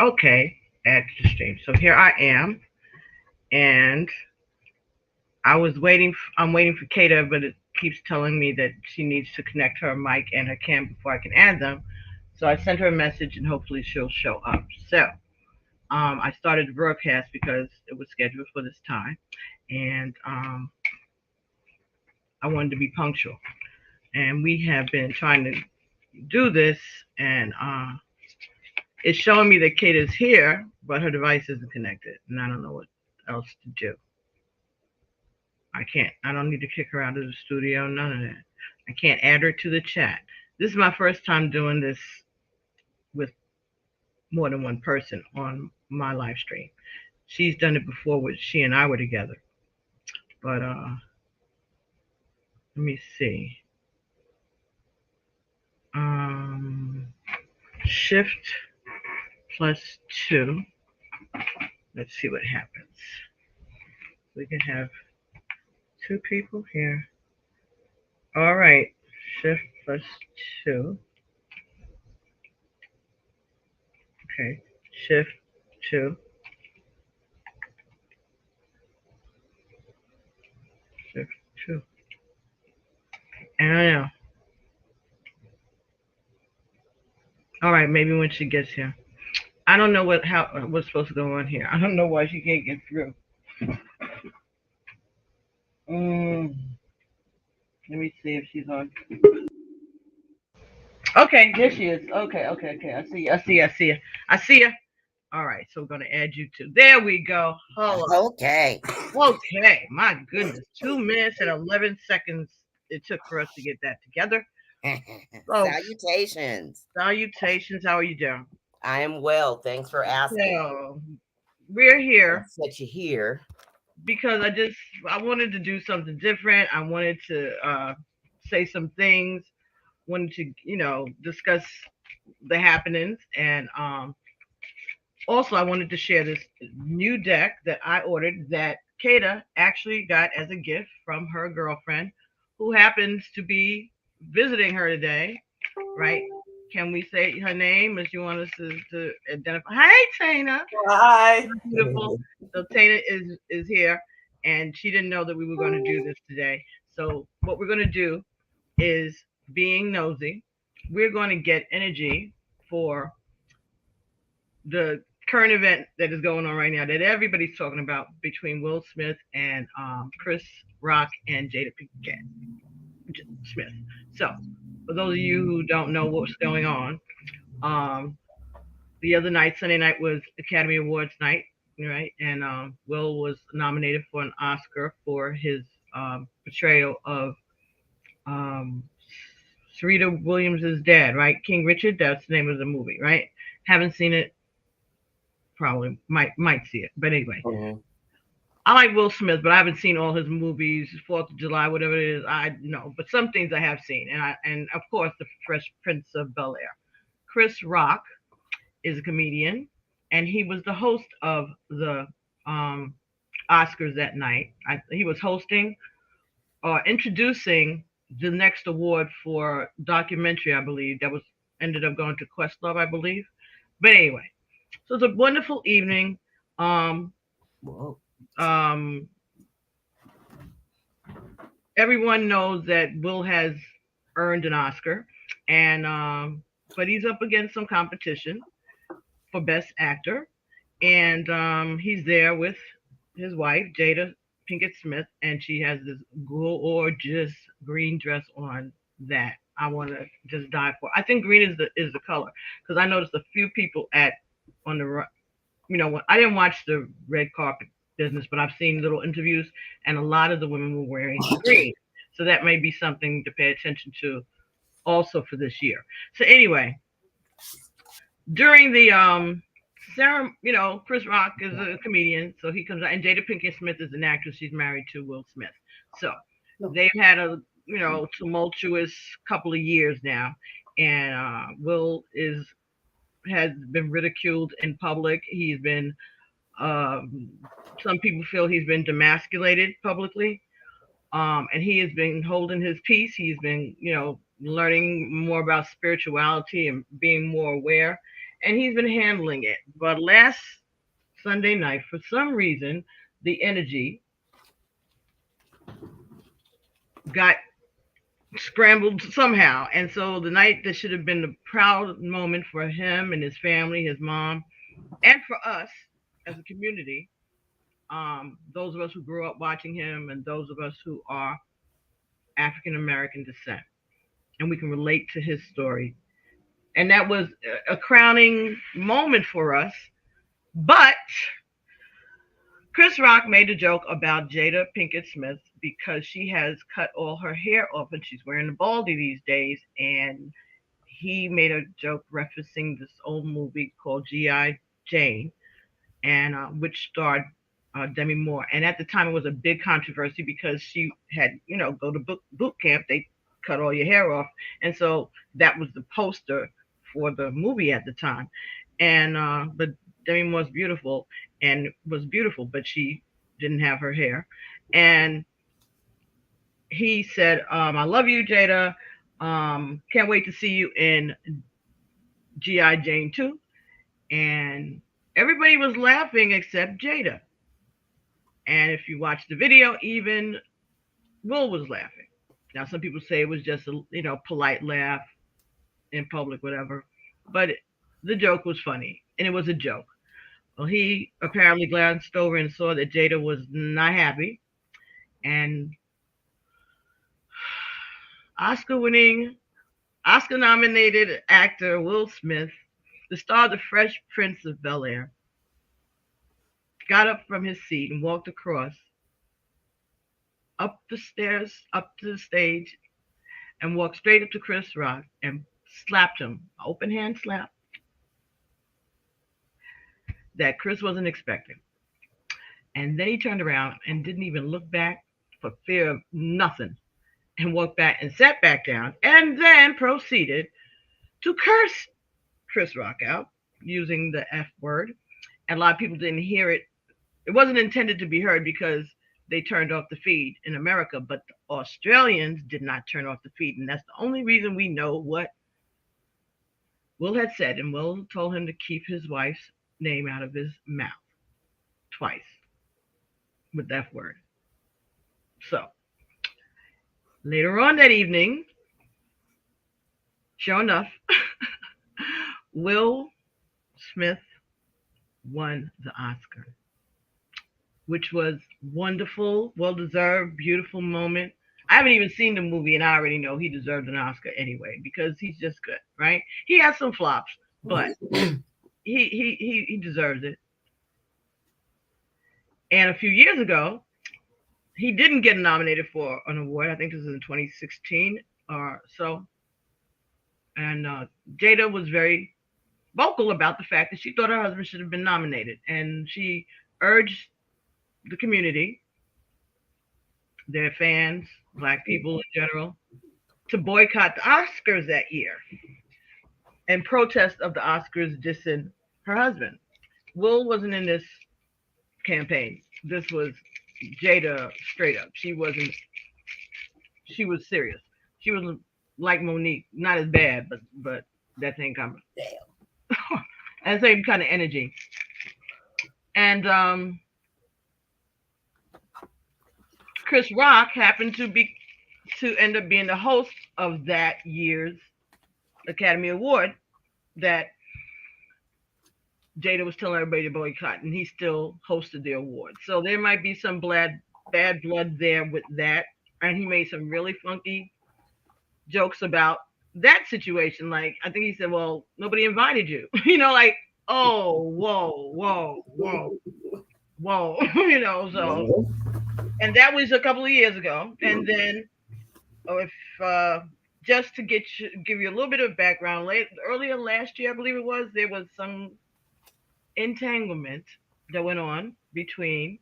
Okay, add to the stream. So here I am, and I'm waiting for Kata, but it keeps telling me that she needs to connect her mic and her cam before I can add them. So I sent her a message, and hopefully she'll show up. So I started the broadcast because it was scheduled for this time, and I wanted to be punctual. And we have been trying to do this, and it's showing me that Kata's here, but her device isn't connected, and I don't know what else to do. I don't need to kick her out of the studio, none of that. I can't add her to the chat. This is my first time doing this with more than one person on my live stream. She's done it before with she and I were together. But let me see. Um Shift +2. Let's see what happens. We can have two people here. All right. Shift +2. Okay. Shift 2. Shift 2. And I know. All right. Maybe when she gets here. I don't know what's supposed to go on here. I don't know why she can't get through. Mm, let me see if she's on. Okay, there she is. Okay, okay, okay. I see you. I see you. I see you. I see you. All right, so we're gonna add you too. There we go. Hold Okay. on. Okay, my goodness, 2 minutes and 11 seconds it took for us to get that together. Folks, Salutations. salutations. How are you doing? I am well. Thanks for asking. So we're here Set you here. because I wanted to do something different. I wanted to say some things. Wanted to discuss the happenings, and also I wanted to share this new deck that I ordered that Kata actually got as a gift from her girlfriend, who happens to be visiting her today. Right? Can we say her name as you want us to identify? Hey, Tana. Hi. Beautiful. So Tana is here, and she didn't know that we were going to do this today. So what we're going to do is being nosy. We're going to get energy for the current event that is going on right now that everybody's talking about between Will Smith and Chris Rock and Jada Pinkett Smith. So, for those of you who don't know what's going on, um, the other night, Sunday night, was Academy Awards night, right? And Will was nominated for an Oscar for his portrayal of um, Serena Williams' dad, right? King Richard. That's the name of the movie, right? Haven't seen it. Probably might see it, but anyway, Mhm. I like Will Smith, but I haven't seen all his movies. Fourth of July, whatever it is, I know, but some things I have seen, and of course the Fresh Prince of Bel Air. Chris Rock is a comedian, and he was the host of the um, Oscars that night. He was hosting or introducing the next award for documentary, I believe, that was ended up going to Questlove, I believe. But anyway, so it's a wonderful evening. Um, Whoa. um, everyone knows that Will has earned an Oscar, and but he's up against some competition for Best Actor, and he's there with his wife Jada Pinkett Smith, and she has this gorgeous green dress on that I want to just die for. I think green is the color because I noticed a few people at on the I didn't watch the red carpet business, but I've seen little interviews, and a lot of the women were wearing green. So that may be something to pay attention to also for this year. So anyway, during the ceremony, Chris Rock is a comedian, so he comes out, and Jada Pinkett Smith is an actress. She's married to Will Smith. So they've had a tumultuous couple of years now, and Will is has been ridiculed in public. He's been um, some people feel he's been demasculated publicly, and he has been holding his peace. He's been, learning more about spirituality and being more aware. and he's been handling it. But last Sunday night, for some reason, the energy got scrambled somehow. And so the night that should have been a proud moment for him and his family, his mom, and for us as a community, those of us who grew up watching him and those of us who are African American descent, and we can relate to his story. And that was a crowning moment for us. But Chris Rock made a joke about Jada Pinkett Smith because she has cut all her hair off and she's wearing a baldy these days. And he made a joke referencing this old movie called G.I. Jane, and which starred Demi Moore. And at the time, it was a big controversy because she had, go to boot camp. They cut all your hair off, and so that was the poster for the movie at the time. And but Demi Moore's beautiful and was beautiful, but she didn't have her hair. And he said, "I love you, Jada. Can't wait to see you in G.I. Jane 2." And everybody was laughing except Jada. And if you watch the video, even Will was laughing. Now, some people say it was just a polite laugh in public, whatever. But the joke was funny, and it was a joke. Well, he apparently glanced over and saw that Jada was not happy, and Oscar-nominated actor Will Smith, the star of The Fresh Prince of Bel-Air, got up from his seat and walked across up the stairs, up to the stage, and walked straight up to Chris Rock and slapped him, open hand slap, that Chris wasn't expecting. And then he turned around and didn't even look back for fear of nothing, and walked back and sat back down, and then proceeded to curse Chris Rock out using the F word. And a lot of people didn't hear it. It wasn't intended to be heard because they turned off the feed in America, but the Australians did not turn off the feed. And that's the only reason we know what Will had said. And Will told him to keep his wife's name out of his mouth twice with the F word. So later on that evening, sure enough, Will Smith won the Oscar, which was wonderful, well-deserved, beautiful moment. I haven't even seen the movie, and I already know he deserved an Oscar anyway because he's just good, right? He has some flops, but he deserves it. And a few years ago, he didn't get nominated for an award. I think this was in 2016 or so. And Jada was very vocal about the fact that she thought her husband should have been nominated. And she urged the community, their fans, Black people in general, to boycott the Oscars that year in protest of the Oscars dissing her husband. Will wasn't in this campaign. This was Jada straight up. She was serious. She was like Monique, not as bad, but that same kind of that same kind of energy. And Chris Rock happened to end up being the host of that year's Academy Award that Jada was telling everybody to boycott, and he still hosted the award. So there might be some bad blood there with that. And he made some really funky jokes about that situation. Like, I think he said, well, nobody invited you. Like, oh, whoa. So, and that was a couple of years ago. And then, just to give you a little bit of background, earlier last year, I believe it was, there was some entanglement that went on between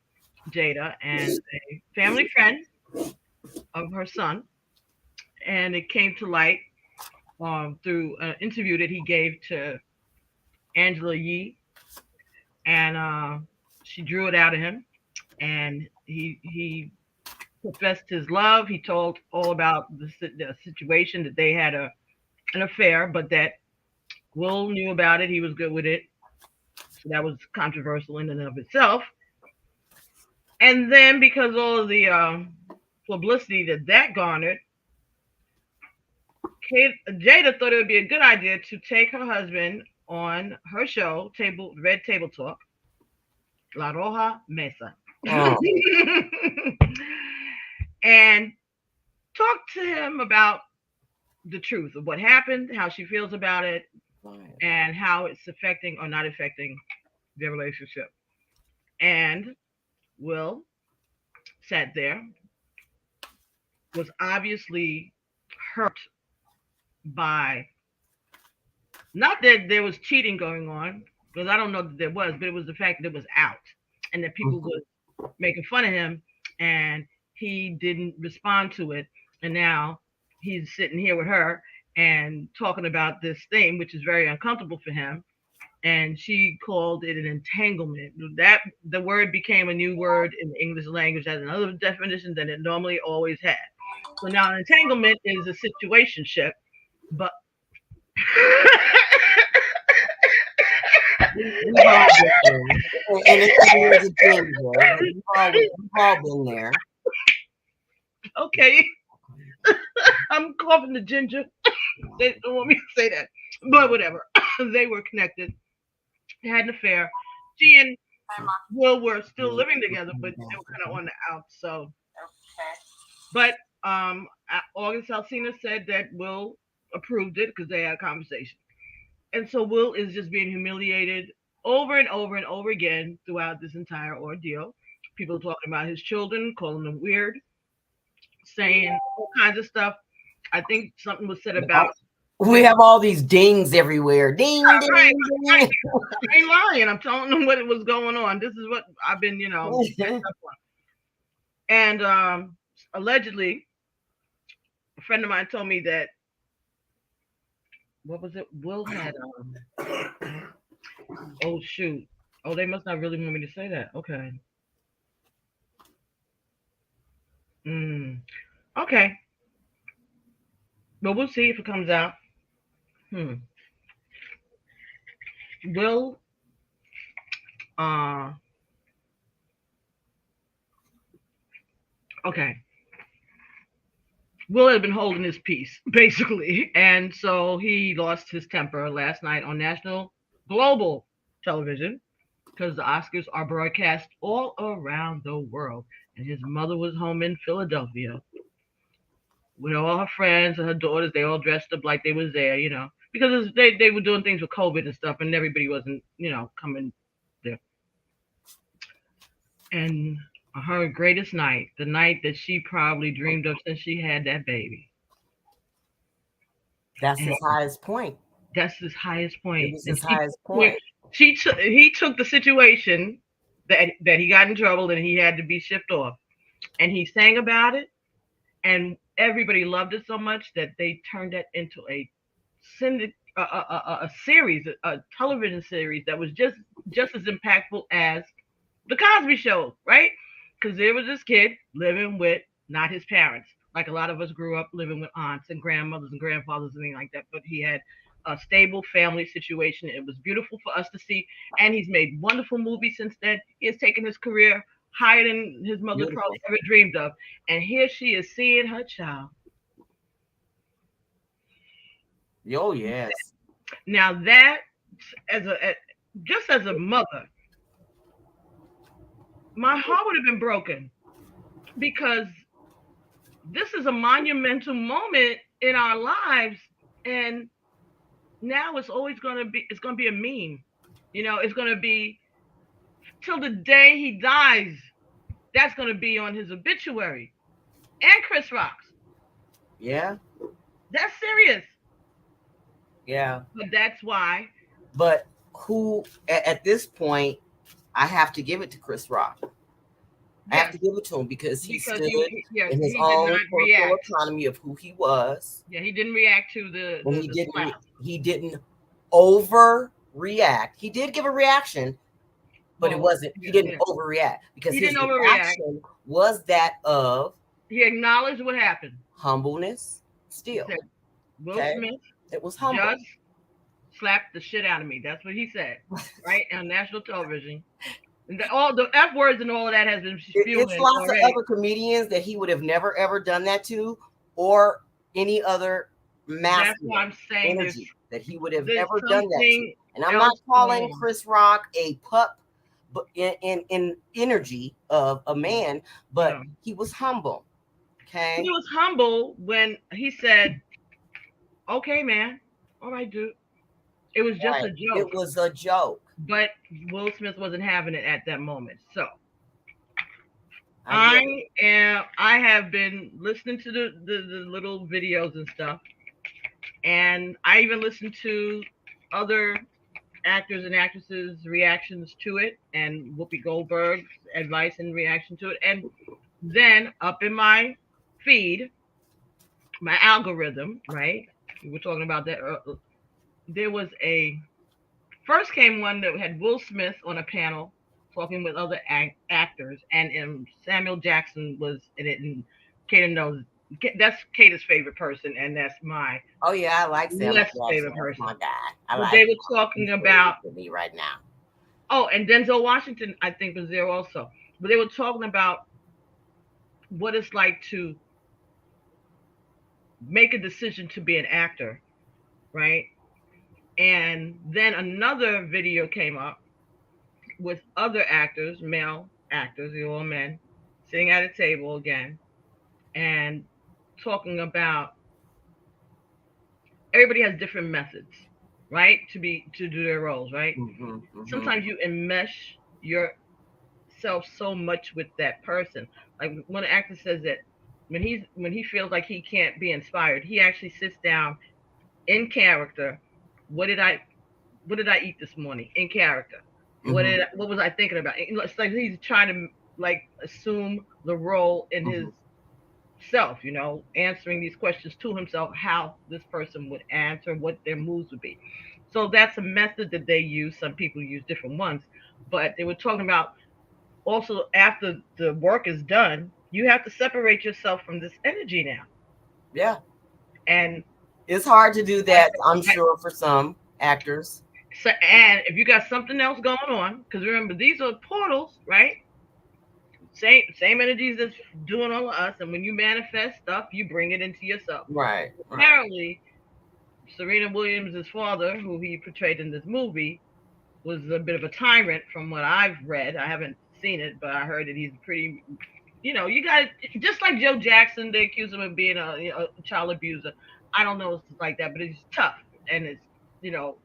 Jada and a family friend of her son, and it came to light through an interview that he gave to Angela Yee, and she drew it out of him, and he professed his love. He told all about the situation, that they had an affair, but that Will knew about it. He was good with it. So that was controversial in and of itself. And then because all of the publicity that garnered, Jada thought it would be a good idea to take her husband on her show, Red Table Talk, La Roja Mesa, Oh, and talk to him about the truth of what happened, how she feels about it, and how it's affecting or not affecting their relationship. And Will sat there, was obviously hurt by, not that there was cheating going on, because I don't know that there was, but it was the fact that it was out and that people mhm. were making fun of him and he didn't respond to it. And now he's sitting here with her and talking about this thing, which is very uncomfortable for him. And she called it an entanglement. That the word became a new word in the English language as another definition than it normally always had. So now an entanglement is a situationship, but We've all been there. And it's years of ginger. We've all been there. okay, I'm coughing the ginger. They don't want me to say that, but whatever. They were connected. They had an affair. She and Will were still living together, but they were kind of on the out. So, but August Alsina said that Will approved it because they had a conversation, and so Will is just being humiliated over and over and over again throughout this entire ordeal. People talking about his children, calling them weird, saying all kinds of stuff. I think something was said about We have all these dings everywhere. Ding, right. ding, I ding. ain't lying. I'm telling them what it was going on. This is what I've been, catching up on. And allegedly, a friend of mine told me that what was it? Will had oh shoot. Oh, they must not really want me to say that. Okay. Mm. Okay. But we'll see if it comes out. Hmm. Will uh okay. Will had been holding his peace, basically. And so he lost his temper last night on national global television because the Oscars are broadcast all around the world. And his mother was home in Philadelphia with all her friends and her daughters. They all dressed up like they was there, because they were doing things with COVID and stuff, and everybody wasn't, coming there. And her greatest night, the night that she probably dreamed of since she had that baby. That's And his highest point. that's his highest It point. was And his highest she, point. he took the situation that he got in trouble and he had to be shipped off, and he sang about it, and everybody loved it so much that they turned that into a series, a television series that was just as impactful as the Cosby Show, right? Because there was this kid living with not his parents, like a lot of us grew up living with aunts and grandmothers and grandfathers and things like that. But he had a stable family situation. It was beautiful for us to see, and he's made wonderful movies since then. He has taken his career higher than his mother Beautiful. probably ever dreamed of. And here she is seeing her child. Oh, yes. Now that, just as a mother, my heart would have been broken because this is a monumental moment in our lives, and now it's going to be a meme. It's going to be till the day he dies. That's going to be on his obituary. And Chris Rock's. Yeah. That's serious. Yeah. But that's why. But who, at this point, I have to give it to Chris Rock. I have to give it to him because he stood in his own personal autonomy of who he was. Yeah, he didn't react to he didn't overreact. He did give a reaction, but it wasn't. He didn't overreact because his reaction was that of he acknowledged what happened. Humbleness. Still, Will Smith, it was humble. Just slapped the shit out of me. That's what he said, right, on national television. And all the F words and all of that has been spewing. It's lots already. of other comedians that he would have never ever done that to, or any other masculine energy that he would have ever done that to. And I'm not calling Chris Rock a pup, but in energy of a man, but he was humble. Okay, he was humble when he said, "Okay, man, all right, dude." It was just a joke. It was a joke. But Will Smith wasn't having it at that moment. So I have been listening to the little videos and stuff. And I even listened to other actors and actresses' reactions to it, and Whoopi Goldberg's advice and reaction to it. And then up in my feed, my algorithm, right? We were talking about that. There was first came one that had Will Smith on a panel talking with other actors, and Samuel Jackson was in it, and Kata knows that's Kata's favorite person, and that's my I like Samuel Jackson. Favorite person. My guy. They were talking about me right now. Oh, and Denzel Washington, I think, was there also, but they were talking about what it's like to make a decision to be an actor, right? And then another video came up with other actors, male actors, they're all men, sitting at a table again and talking about everybody has different methods, right? To do their roles, right? Sometimes you enmesh yourself so much with that person. Like one actor says that when he feels like he can't be inspired, he actually sits down in character. What did I eat this morning in character? What was I thinking about? It's like he's trying to like assume the role in his self, answering these questions to himself, how this person would answer, what their moves would be. So that's a method that they use. Some people use different ones, but they were talking about also after the work is done, you have to separate yourself from this energy now. Yeah. And it's hard to do that, I'm sure, for some actors. So, and if you got something else going on, because remember, these are portals, right? Same energies that's doing all of us. And when you manifest stuff, you bring it into yourself. Right. Apparently, Serena Williams' father, who he portrayed in this movie, was a bit of a tyrant from what I've read. I haven't seen it, but I heard that he's pretty, you got just like Joe Jackson, they accuse him of being a child abuser. I don't know if it's like that, but it's tough. And it's,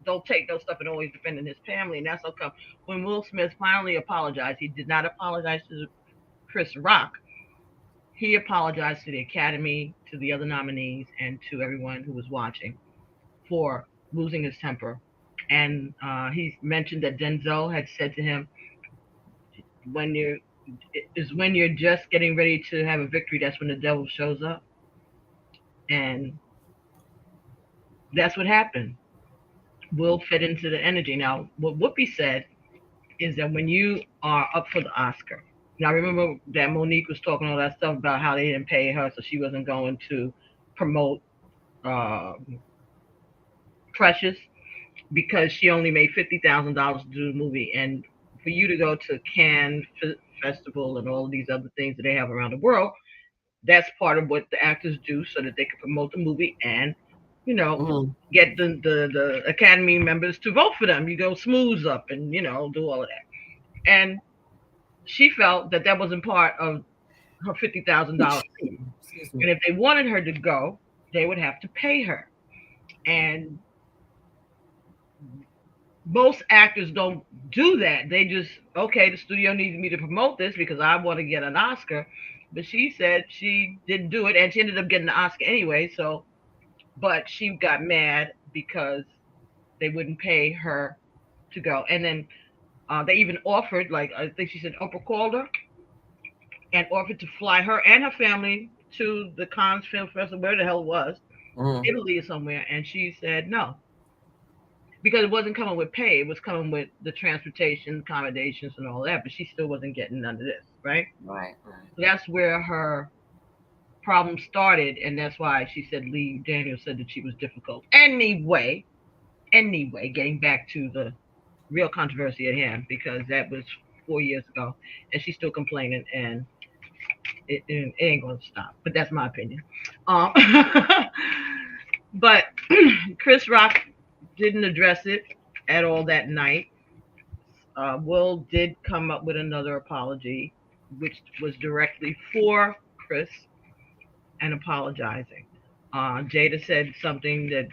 don't take no stuff and always defending his family. And that's how come when Will Smith finally apologized, he did not apologize to Chris Rock. He apologized to the Academy, to the other nominees, and to everyone who was watching for losing his temper. And he mentioned that Denzel had said to him, when you're just getting ready to have a victory, that's when the devil shows up. And that's what happened. Will fit into the energy. Now, what Whoopi said is that when you are up for the Oscar, now remember that Monique was talking all that stuff about how they didn't pay her, so she wasn't going to promote Precious because she only made $50,000 to do the movie. And for you to go to Cannes Festival and all of these other things that they have around the world, that's part of what the actors do so that they can promote the movie and get the Academy members to vote for them. You go smooth up and, do all of that. And she felt that wasn't part of her $50,000 fee. And if they wanted her to go, they would have to pay her. And most actors don't do that. They just, okay, the studio needs me to promote this because I want to get an Oscar. But she said she didn't do it, and she ended up getting the Oscar anyway. So, but she got mad because they wouldn't pay her to go. And then they even offered, like I think she said Oprah called her and offered to fly her and her family to the Cannes Film Festival, where the hell it was, Italy or somewhere. And she said no. Because it wasn't coming with pay, it was coming with the transportation, accommodations, and all that. But she still wasn't getting none of this, right? Right. So that's where her problem started, and that's why she said Lee Daniels said that she was difficult. Anyway, Anyway, getting back to the real controversy at hand, because that was 4 years ago, and she's still complaining, and it ain't gonna stop. But that's my opinion. Um, but Chris Rock didn't address it at all that night. Will did come up with another apology, which was directly for Chris and apologizing. Jada said something that,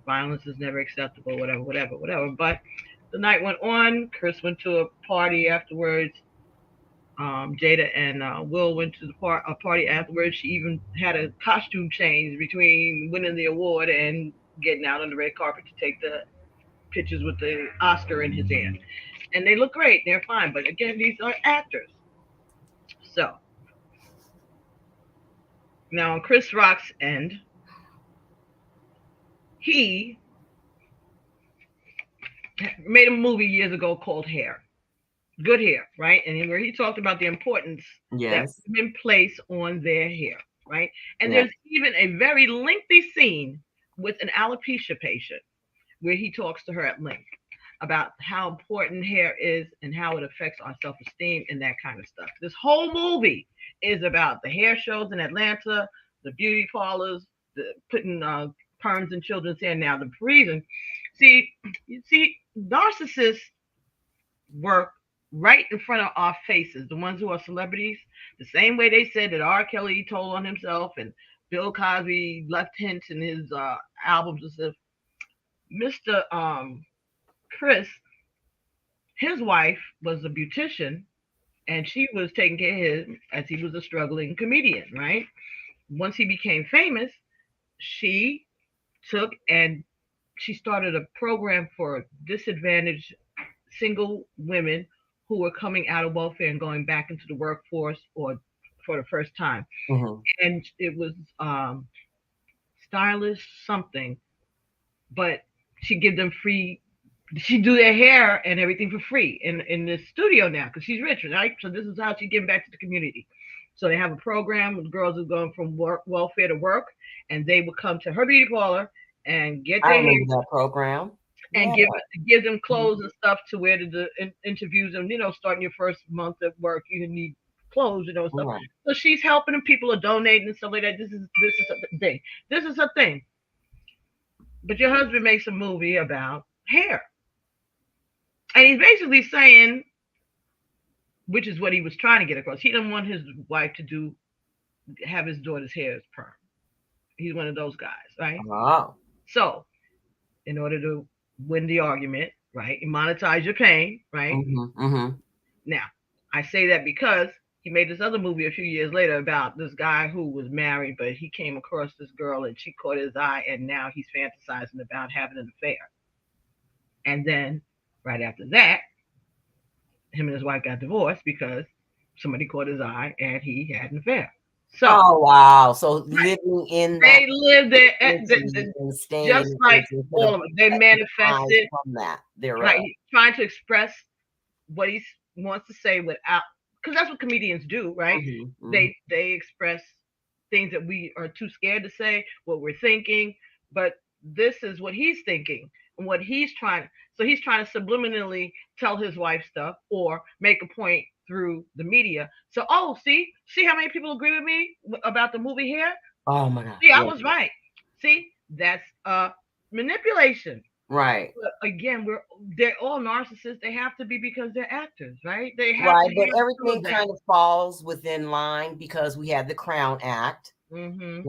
violence is never acceptable, whatever, whatever, whatever. But the night went on. Chris went to a party afterwards. Jada and Will went to a party afterwards. She even had a costume change between winning the award and getting out on the red carpet to take the pictures with the Oscar in his hand. And they look great. They're fine. But again, these are actors. So now on Chris Rock's end, he made a movie years ago called Hair. Good hair, right? And where he talked about the importance that women place on their hair, right? And there's even a very lengthy scene with an alopecia patient where he talks to her at length about how important hair is and how it affects our self-esteem and that kind of stuff. This whole movie is about the hair shows in Atlanta, the beauty parlors, the putting perms in children's hair. Now the reason, you see, narcissists work right in front of our faces, the ones who are celebrities, the same way they said that R. Kelly told on himself and Bill Cosby left hints in his albums and stuff. Mr. Chris, his wife was a beautician, and she was taking care of him as he was a struggling comedian, right? Once he became famous, she took and she started a program for disadvantaged single women who were coming out of welfare and going back into the workforce or for the first time. Mm-hmm. And it was stylish something, but she'd give them free, she'd do their hair and everything for free in the studio now because she's rich, right? So this is how she's giving back to the community. So they have a program with girls who are going from welfare to work, and they would come to her beauty parlor and get their hair. That program. And give them clothes and stuff to wear to the interviews. And, starting your first month at work, you need clothes, stuff. Right. So she's helping them. People are donating and stuff like that. This is a thing. This is a thing. But your husband makes a movie about hair. And he's basically saying, which is what he was trying to get across. He didn't want his wife to have his daughter's hair as perm. He's one of those guys, right? Wow. So in order to win the argument, right? You monetize your pain, right? Mm-hmm, mm-hmm. Now, I say that because he made this other movie a few years later about this guy who was married, but he came across this girl and she caught his eye, and now he's fantasizing about having an affair. And then right after that, him and his wife got divorced because somebody caught his eye and he had an affair. So, oh wow! So living in they lived there, just like all of them. They manifested from that. They're right. He's trying to express what he wants to say without, because that's what comedians do, right? Mm-hmm, mm-hmm. They express things that we are too scared to say, what we're thinking. But this is what he's thinking and what he's trying. So he's trying to subliminally tell his wife stuff or make a point through the media. So, see how many people agree with me about the movie Hair? Oh my God. See, I was right. See, that's manipulation. Right. But again, they're all narcissists. They have to be because they're actors, right? They have right, but everything kind of falls within line because we had the Crown Act. Mm-hmm,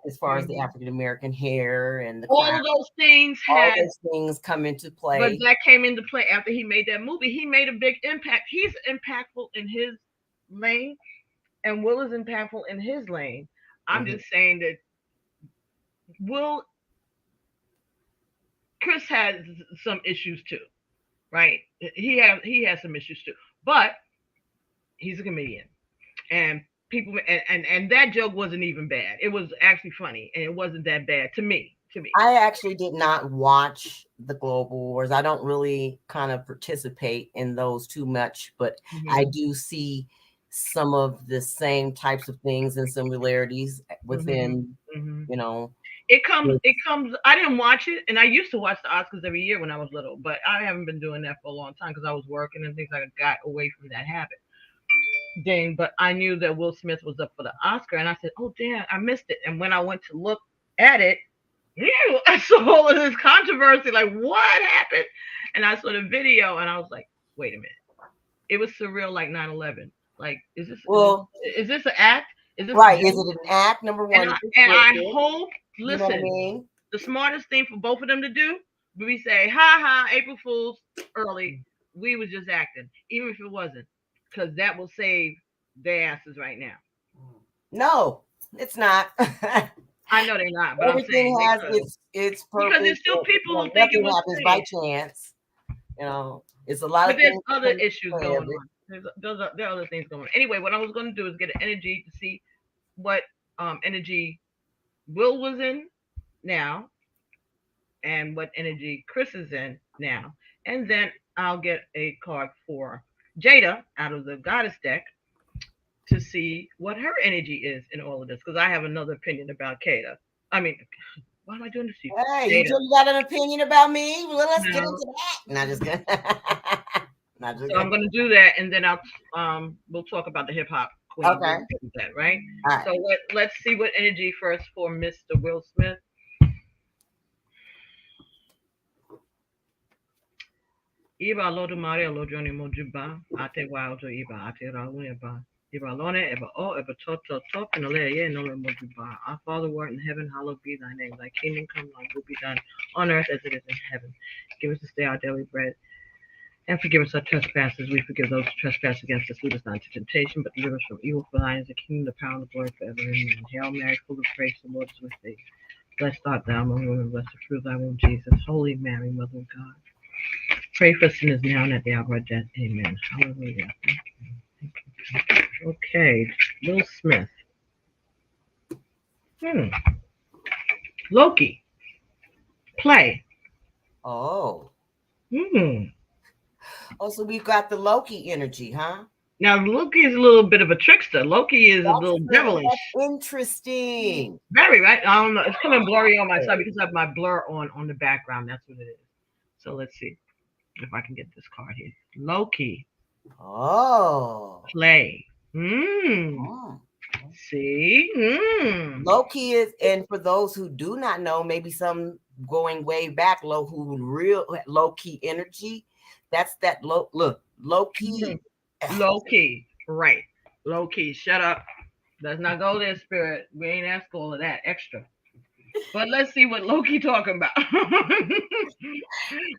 as far as the African American hair and the all of those things come into play. But that came into play after he made that movie. He made a big impact. He's impactful in his lane, and Will is impactful in his lane. I'm just saying that Chris has some issues too, right? He has some issues too, but he's a comedian, and people and that joke wasn't even bad. It was actually funny, and it wasn't that bad to me. I actually did not watch the Global Wars. I don't really kind of participate in those too much, but I do see some of the same types of things and similarities within, It comes. I didn't watch it, and I used to watch the Oscars every year when I was little, but I haven't been doing that for a long time because I was working and things. I got away from that habit. Dang, but I knew that Will Smith was up for the Oscar, and I said, "Oh damn, I missed it." And when I went to look at it, I saw all of this controversy. Like, what happened? And I saw the video, and I was like, "Wait a minute." It was surreal, like 9/11. Like, is this an act? Is it an act? Number one. And I hope. Listen, you know what I mean? The smartest thing for both of them to do would be say, "Ha ha, April Fools early. We was just acting, even if it wasn't." Because that will save their asses right now. No, it's not. I know they're not, but everything has its purpose. Because there's still people who think it was happens by chance. You know, it's a lot but of. There's other issues going on. There are other things going on. Anyway, what I was going to do is get an energy to see what energy Will was in now, and what energy Chris is in now, and then I'll get a card for Jada out of the Goddess deck to see what her energy is in all of this, because I have another opinion about Jada. I mean, why am I doing this to you? Hey, you got an opinion about me? Well, let's get into that. Not just kidding. So I'm going to do that, and then we'll talk about the hip hop queen. Okay. That, right? All right. So let's see what energy first for Mr. Will Smith. Iba lodo Maria lojoni mojuba ate wild iba ate rauneba iba lone eba eba toto top and ye no mojuba. Our Father who art in heaven, hallowed be thy name. Thy kingdom come, thy will be done on earth as it is in heaven. Give us this day our daily bread, and forgive us our trespasses. We forgive those who trespass against us. Lead us not into temptation, but deliver us from evil. For thine is the kingdom, the power, and the glory forever. Amen. Hail Mary, full of grace, the Lord is with thee. Blessed art thou among women, blessed the fruit of thy womb, Jesus. Holy Mary, Mother of God, pray for sinners now and at the hour of our death. Amen. Hallelujah. Thank you. Thank you. Okay, Will Smith. Loki. Play. Oh. Oh, so we've got the Loki energy, huh? Now, Loki is a little bit of a trickster. Loki is a little devilish. That's interesting. Very, right? I don't know. It's coming blurry on my side because I have my blur on the background. That's what it is. So let's see if I can get this card here. Loki. Oh. Play. Oh. See? Loki is, and for those who do not know, maybe some going way back, low-key energy. That's that low key. Low key, right? Low key. Shut up. Let's not go there, spirit. We ain't asked all of that extra. But let's see what Loki talking about. I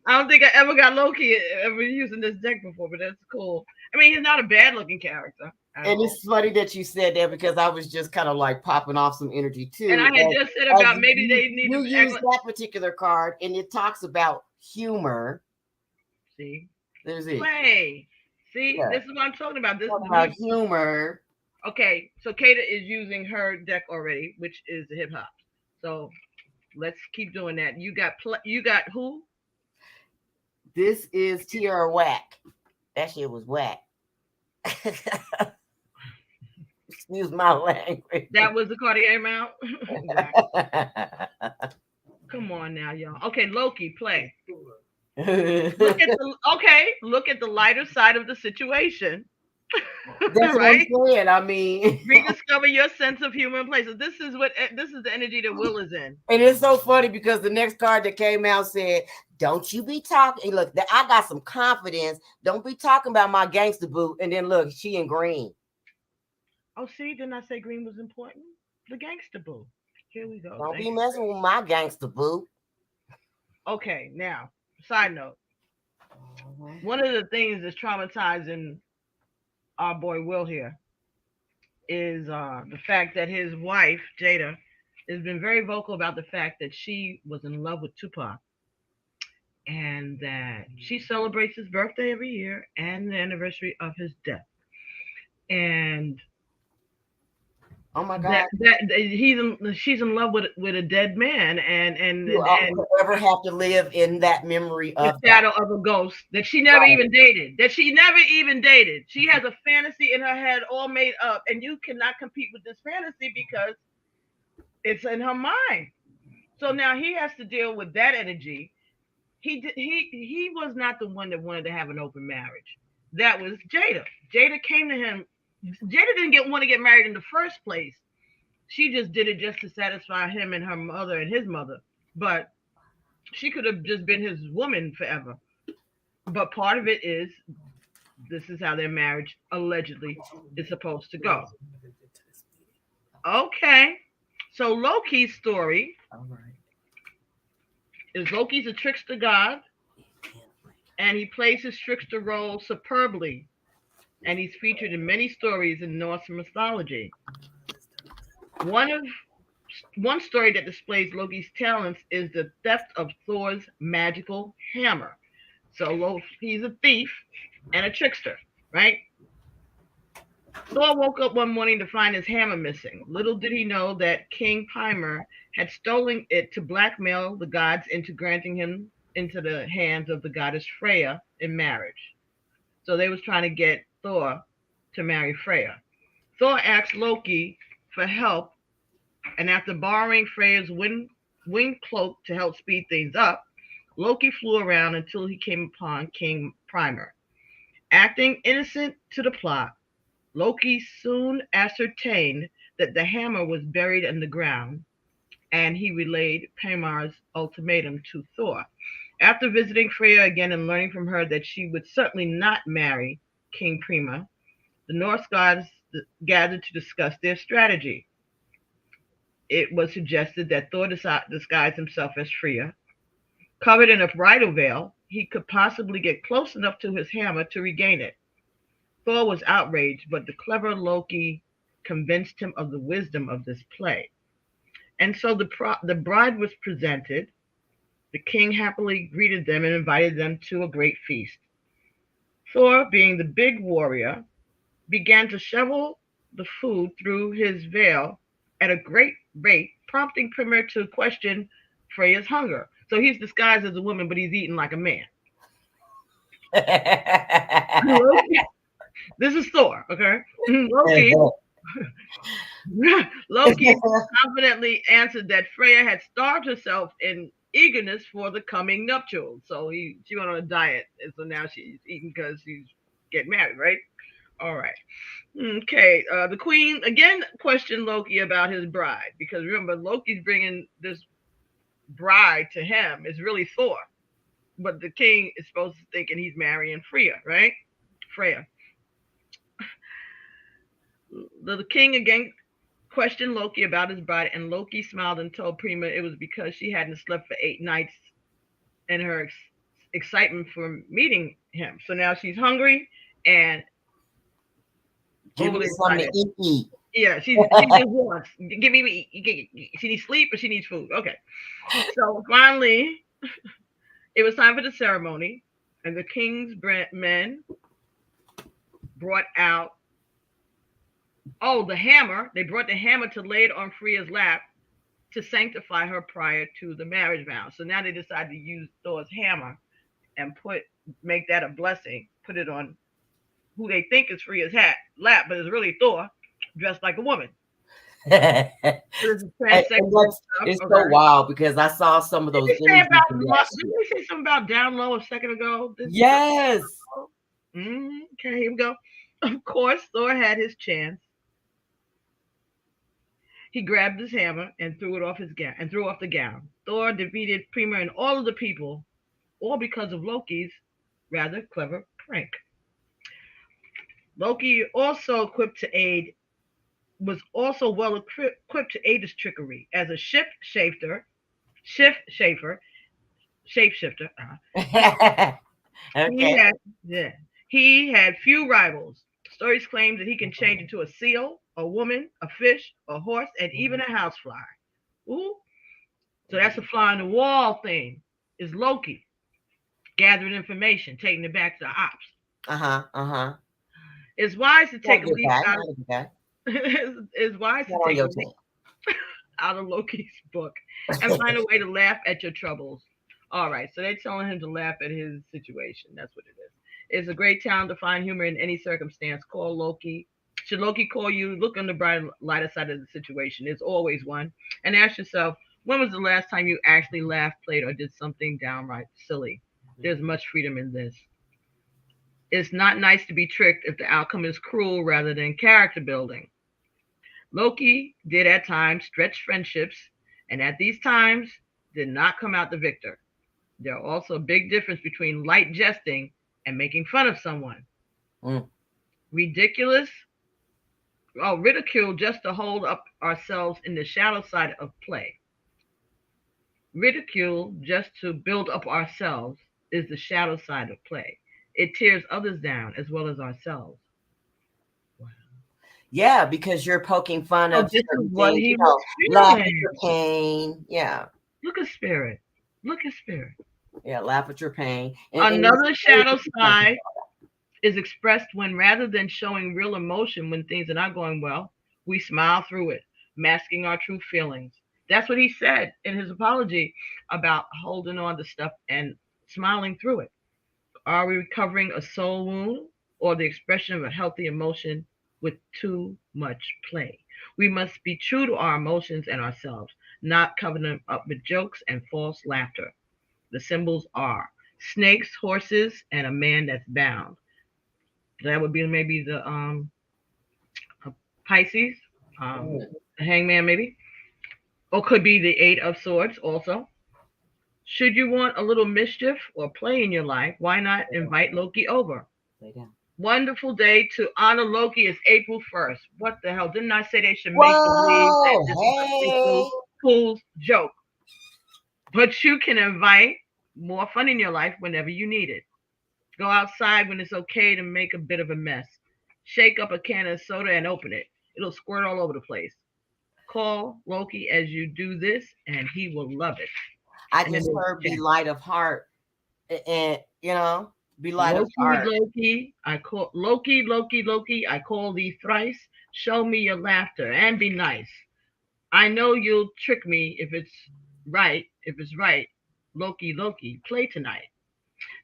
don't think I ever got Loki ever using this deck before, but that's cool. I mean, he's not a bad looking character. And it's funny that you said that because I was just kind of like popping off some energy too. And I had just said about maybe they need to use that particular card, and it talks about humor. See, there's it. Play. See, this is what I'm talking about. This is about humor. Okay, so Jada is using her deck already, which is the hip hop. So let's keep doing that. You got who? This is Tierra Whack. That shit was whack. Excuse my language. That was the Cartier mount. Come on now, y'all. Okay, Loki, play. Look at the lighter side of the situation. That's right? What I'm saying. I mean, rediscover your sense of humor and place. So this is the energy that Will is in. And it's so funny because the next card that came out said, "Don't you be talking." Look, I got some confidence. Don't be talking about my gangster boo. And then look, she in green. Oh, see, didn't I say green was important? The gangster boo. Here we go. Don't be messing with my gangster boo. Okay, now, side note. One of the things that's traumatizing our boy Will here is the fact that his wife, Jada, has been very vocal about the fact that she was in love with Tupac and that she celebrates his birthday every year and the anniversary of his death. And oh my God! She's in love with a dead man, and ever have to live in that memory of the shadow of a ghost that she never even dated. She has a fantasy in her head all made up, and you cannot compete with this fantasy because it's in her mind. So now he has to deal with that energy. He was not the one that wanted to have an open marriage. That was Jada. Jada came to him. Jada didn't want to get married in the first place. She just did it just to satisfy him and her mother and his mother. But she could have just been his woman forever. But part of it is this is how their marriage allegedly is supposed to go. Okay. So Loki's story is Loki's a trickster god, and he plays his trickster role superbly, and he's featured in many stories in Norse mythology. One story that displays Loki's talents is the theft of Thor's magical hammer. So he's a thief and a trickster, right? Thor woke up one morning to find his hammer missing. Little did he know that King Pimer had stolen it to blackmail the gods into granting him into the hands of the goddess Freya in marriage. So they was trying to get Thor to marry Freya. Thor asked Loki for help, and after borrowing Freya's winged cloak to help speed things up, Loki flew around until he came upon King Pimer. Acting innocent to the plot, Loki soon ascertained that the hammer was buried in the ground, and he relayed Pimer's ultimatum to Thor. After visiting Freya again and learning from her that she would certainly not marry King Pimer, the Norse gods gathered to discuss their strategy. It was suggested that Thor disguise himself as Freya. Covered in a bridal veil, he could possibly get close enough to his hammer to regain it. Thor was outraged, but the clever Loki convinced him of the wisdom of this play. And so the bride was presented. The king happily greeted them and invited them to a great feast. Thor, being the big warrior, began to shovel the food through his veil at a great rate, prompting Pimer to question Freya's hunger. So he's disguised as a woman, but he's eating like a man. This is Thor, okay? Loki confidently answered that Freya had starved herself in eagerness for the coming nuptials. So she went on a diet, and so now she's eating because she's getting married, right? All right. Okay. The queen again questioned Loki about his bride, because remember, Loki's bringing this bride to him. It's really Thor, but the king is supposed to thinking he's marrying Freya, right? Freya. The king again questioned Loki about his bride, and Loki smiled and told Pimer it was because she hadn't slept for 8 nights in her excitement for meeting him. So now she's hungry and give me something to eat. Yeah, she just wants. Give me. She needs sleep or she needs food. Okay. So finally, it was time for the ceremony, and the king's men brought out the hammer. They brought the hammer to lay it on Freya's lap to sanctify her prior to the marriage vow. So now they decided to use Thor's hammer and make that a blessing. Put it on who they think is Freya's lap, but it's really Thor dressed like a woman. It's so wild because I saw some of those. Did we say something about down low a second ago? Yes. Okay, here we go. Of course, Thor had his chance. He grabbed his hammer and threw off the gown. Thor defeated Pimer and all of the people, all because of Loki's rather clever prank. Loki also was also well equipped to aid his trickery as a shapeshifter. Okay. He had few rivals. Stories claim that he can change into a seal, a woman, a fish, a horse, and even a housefly. Ooh. So that's a fly on the wall thing. Is Loki gathering information, taking it back to the ops. It's wise to take a leaf out of it's wise to take a leaf out of Loki's book and find a way to laugh at your troubles. All right, so they're telling him to laugh at his situation. That's what it is. It's a great talent to find humor in any circumstance. Call Loki. Should Loki call you, look on the bright lighter side of the situation. There's always one. And ask yourself, When was the last time you actually laughed, played, or did something downright silly? There's much freedom in this. It's not nice to be tricked if the outcome is cruel rather than character building. Loki did at times stretch friendships, and at these times did not come out the victor. There are also a big difference between light jesting and making fun of someone. Mm. Ridiculous, ridicule just to hold up ourselves in the shadow side of play. Ridicule just to build up ourselves is the shadow side of play. It tears others down as well as ourselves. Wow. Yeah, because you're poking fun of this is what things, he was laugh at your pain. Yeah. Look at spirit. Look at spirit. Yeah, laugh at your pain. Another shadow side is expressed when rather than showing real emotion when things are not going well, we smile through it, masking our true feelings. That's what he said in his apology about holding on to stuff and smiling through it. Are we recovering a soul wound or the expression of a healthy emotion with too much play? We must be true to our emotions and ourselves, not cover them up with jokes and false laughter. The symbols are snakes, horses, and a man that's bound. That would be maybe the Pisces, the hangman maybe, or could be the Eight of Swords also. Should you want a little mischief or play in your life, why not invite Loki over? Wonderful day to honor Loki is April 1st. What the hell? Didn't I say they should make believe that this is a fool's joke? But you can invite more fun in your life whenever you need it. Go outside when it's okay to make a bit of a mess. Shake up a can of soda and open it. It'll squirt all over the place. Call Loki as you do this, and he will love it. I just heard be light of heart, and be light Loki, of heart. Loki, I call Loki, Loki, Loki. I call thee thrice. Show me your laughter and be nice. I know you'll trick me if it's right. If it's right, Loki, Loki, play tonight.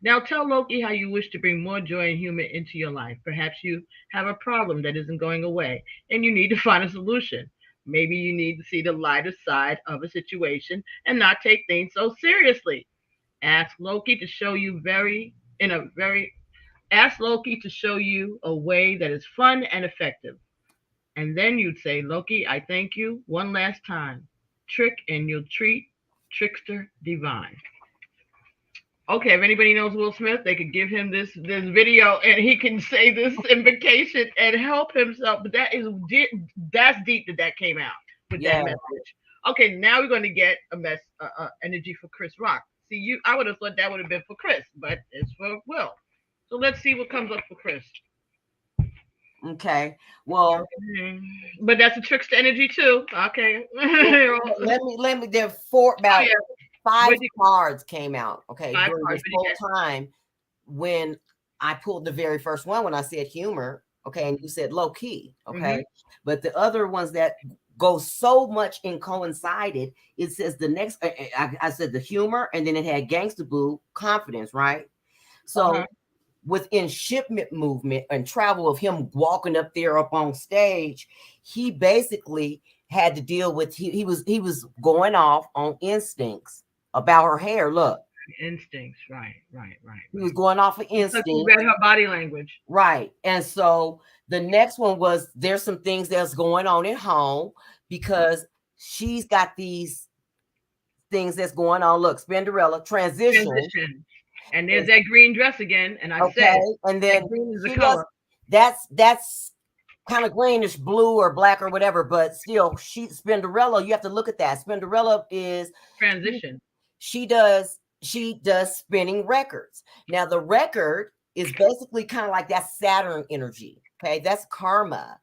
Now tell Loki how you wish to bring more joy and humor into your life. Perhaps you have a problem that isn't going away and you need to find a solution. Maybe you need to see the lighter side of a situation and not take things so seriously. Ask Loki to show you ask Loki to show you a way that is fun and effective. And then you'd say, Loki, I thank you one last time. Trick and you'll treat trickster divine. Okay, if anybody knows Will Smith, they could give him this video and he can say this invocation and help himself. But that's deep that came out with that message. Okay, now we're going to get a energy for Chris Rock. See, I would have thought that would have been for Chris, but it's for Will. So let's see what comes up for Chris. Okay. Well, but that's a trickster energy too. Okay. let me. There are about 5 cards came out. Okay, during this whole time when I pulled the very first one when I said humor. Okay, and you said low key. Okay, but the other ones that go so much in coincided. It says the next. I said the humor, and then it had gangsta boo, confidence, right? So. Within shipment movement and travel of him walking up there up on stage, he basically had to deal with he was going off on instincts about her hair. Look, instincts, right. He was going off of instincts. He read her body language, right? And so the next one was there's some things that's going on at home because she's got these things that's going on. Look, Spinderella transition. And there's that green dress again. And I said, and then green is the color. That's kind of greenish blue or black or whatever, but still, Spinderella, you have to look at that. Spinderella is transition. She does spinning records. Now, the record is basically kind of like that Saturn energy. Okay, that's karma.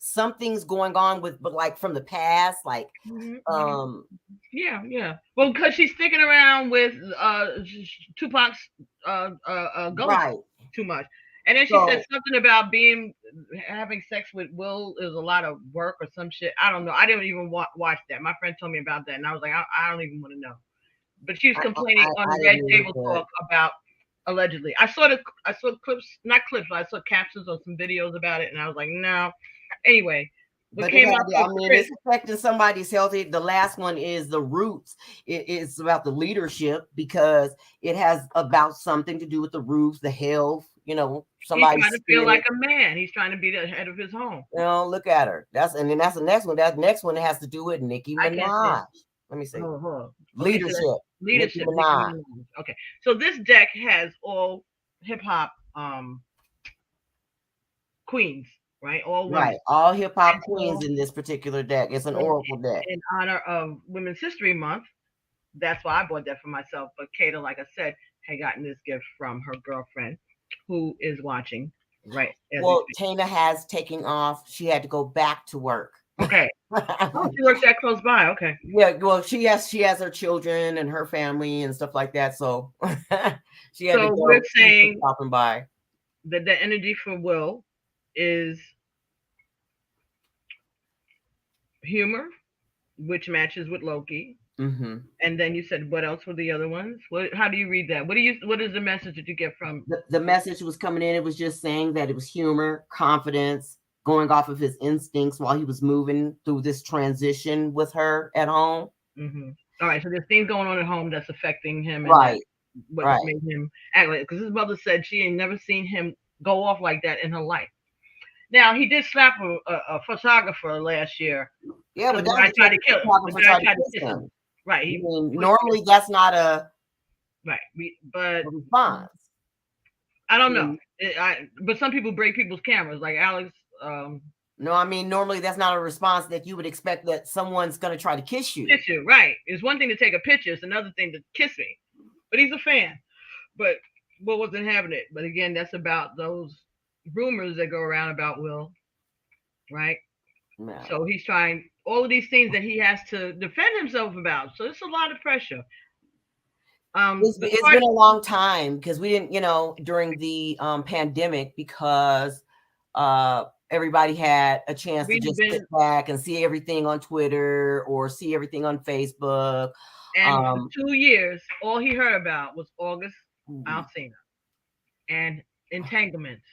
Something's going on but like from the past, like yeah. Well, because she's sticking around with Tupac's ghost too much, and then she said something about having sex with Will is a lot of work or some shit. I don't know. I didn't even watch that. My friend told me about that, and I was like, I don't even want to know. But she was complaining on the Red Table Talk about allegedly. I saw clips, not clips, but I saw captions on some videos about it, and I was like, no. Anyway, But it's affecting somebody's health. The last one is the roots. It's about the leadership because it has about something to do with the roots, the health. Somebody he's trying to feel like a man. He's trying to be the head of his home. Look at her. That's the next one. That next one has to do with Nicki Minaj. Let me see. Leadership. Leadership. Nicki Minaj. Okay. So this deck has all hip hop queens. Right, all women. Right, all hip hop queens in this particular deck. It's an oracle deck in honor of Women's History Month. That's why I bought that for myself. But Jada, like I said, had gotten this gift from her girlfriend, who is watching. Right. Well, Tana has taken off. She had to go back to work. Okay. She works that close by. Okay. Yeah. Well, she has her children and her family and stuff like that. So she had to go. We're saying stopping by that the energy for Will is humor, which matches with Loki. Mm-hmm. And then you said, what else were the other ones? How do you read that? What is the message that you get from? The message was coming in. It was just saying that it was humor, confidence, going off of his instincts while he was moving through this transition with her at home. Mm-hmm. All right. So there's things going on at home that's affecting him. And right. What made him act like, because his mother said she ain't never seen him go off like that in her life. Now he did slap a photographer last year. Yeah, but I tried to kill him. Right. Normally that's not a but response. I don't know. But some people break people's cameras, like Alex. No, I mean normally that's not a response that you would expect that someone's going to try to kiss you. Kiss you, right? It's one thing to take a picture; it's another thing to kiss me. But he's a fan. But Will wasn't having it. But again, that's about those rumors that go around about Will, right? No. So he's trying all of these things that he has to defend himself about. So it's a lot of pressure. It's been a long time because we didn't, during the pandemic, because everybody had a chance to just sit back and see everything on Twitter or see everything on Facebook. And for 2 years, all he heard about was August Alsina and entanglements.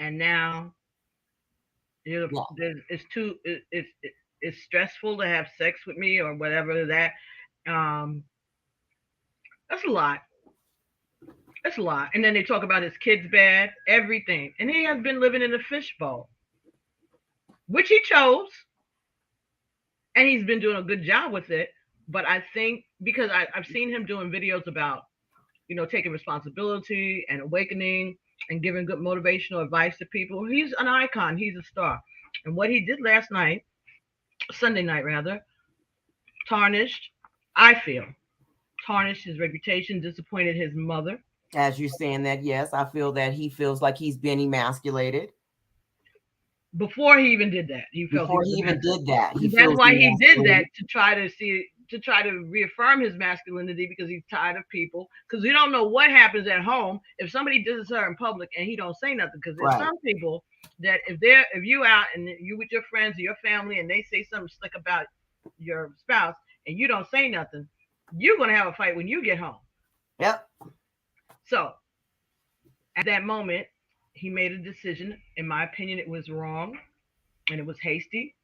And now it's stressful to have sex with me or whatever that. That's a lot. That's a lot. And then they talk about his kids bad, everything. And he has been living in a fishbowl, which he chose. And he's been doing a good job with it. But I think because I've seen him doing videos about, taking responsibility and awakening and giving good motivational advice to people. He's an icon. He's a star. And what he did last night, Sunday night rather, tarnished his reputation, disappointed his mother. As you're saying that, yes, I feel that he feels like he's been emasculated. Before he even did that, That's why he did that, to try to reaffirm his masculinity, because he's tired of people. Because we don't know what happens at home if somebody disses her in public and he don't say nothing. Because there's some people that if you out and you with your friends or your family and they say something slick about your spouse and you don't say nothing, you're gonna have a fight when you get home. Yep. So at that moment, he made a decision. In my opinion, it was wrong and it was hasty,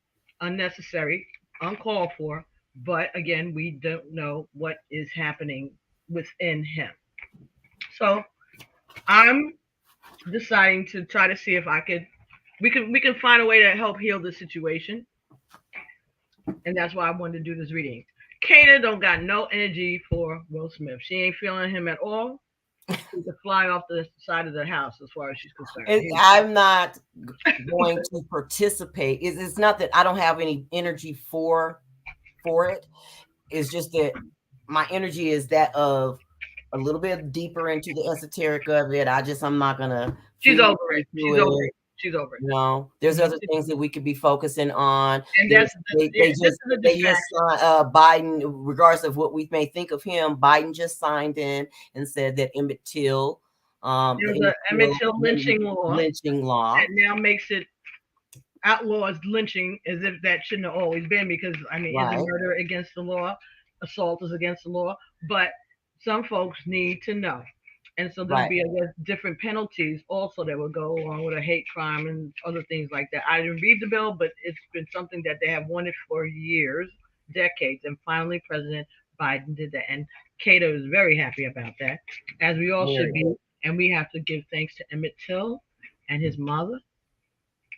unnecessary, uncalled for. But again, we don't know what is happening within him. So I'm deciding to try to see if we can find a way to help heal the situation. And that's why I wanted to do this reading. Jada don't got no energy for Will Smith. She ain't feeling him at all. He's a fly off the side of the house as far as she's concerned. I'm not going to participate. It's not that I don't have any energy for it. It's just that my energy is that of a little bit deeper into the esoteric of it. I'm not gonna. She's over it. She's over it. No, there's other things that we could be focusing on. And they just Biden, regardless of what we may think of him, Biden just signed in and said that Emmett Till, there's an Emmett Till lynching law that now makes it outlaws lynching, as if that shouldn't have always been, because is a murder against the law, assault is against the law. But some folks need to know. And so there'll be, I guess, different penalties also that will go along with a hate crime and other things like that. I didn't read the bill, but it's been something that they have wanted for years, decades, and finally President Biden did that. And Cato is very happy about that, as we all should be. And we have to give thanks to Emmett Till and his mother.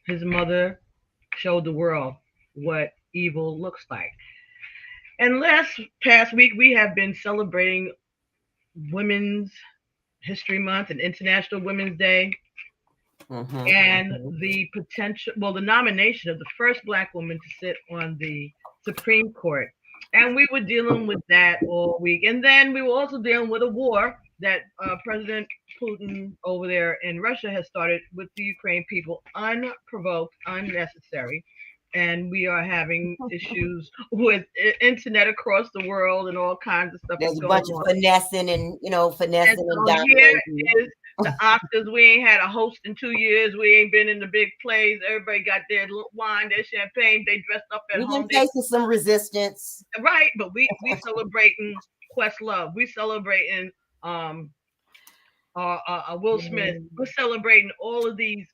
His mother showed the world what evil looks like. And last past week, we have been celebrating Women's History Month and International Women's Day. And the the nomination of the first Black woman to sit on the Supreme Court. And we were dealing with that all week. And then we were also dealing with a war that President Putin over there in Russia has started with the Ukraine people, unprovoked, unnecessary. And we are having issues with internet across the world and all kinds of stuff. There's a bunch of finessing and, finessing and here is the Oscars. We ain't had a host in 2 years. We ain't been in the big plays. Everybody got their wine, their champagne. They dressed up at home. We've been facing some resistance. Right, but we celebrating Questlove. We celebrating Will Smith. We're celebrating all of these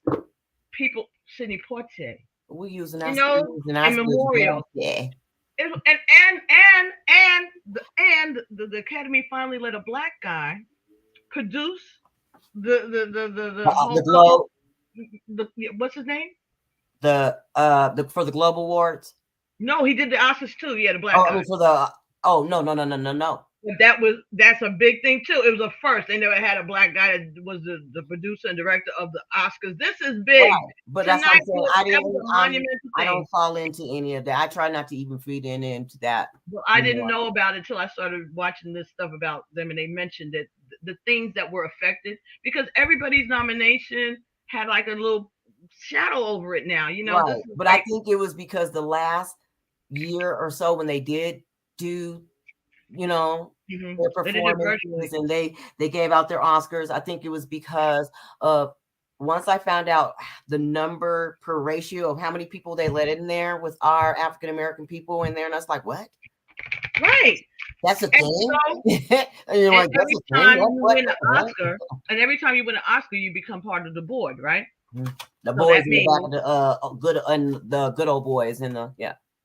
people. Sidney Poitier. We're using in memorial. Yeah. And the Academy finally let a Black guy produce the Globe. What's his name? The for the Globe Awards. No, he did the Oscars too. Yeah, the Black guy. I mean for the no. That's a big thing too. It was a first. They never had a Black guy that was the producer and director of the Oscars. This is big. Right. But that's what I'm saying. I don't fall into any of that. I try not to even feed into that. Well, I didn't know about it until I started watching this stuff about them, and they mentioned that the things that were affected, because everybody's nomination had like a little shadow over it now. Right. But I think it was because the last year or so when they did do their performances and they gave out their Oscars. I think it was because of once I found out the number per ratio of how many people they let in there with our African American people in there, and I was like, what? Right. That's a thing. And you're like, every time you win an Oscar, and every time you win an Oscar, you become part of the board, right? The boys in the back of the good old boys in the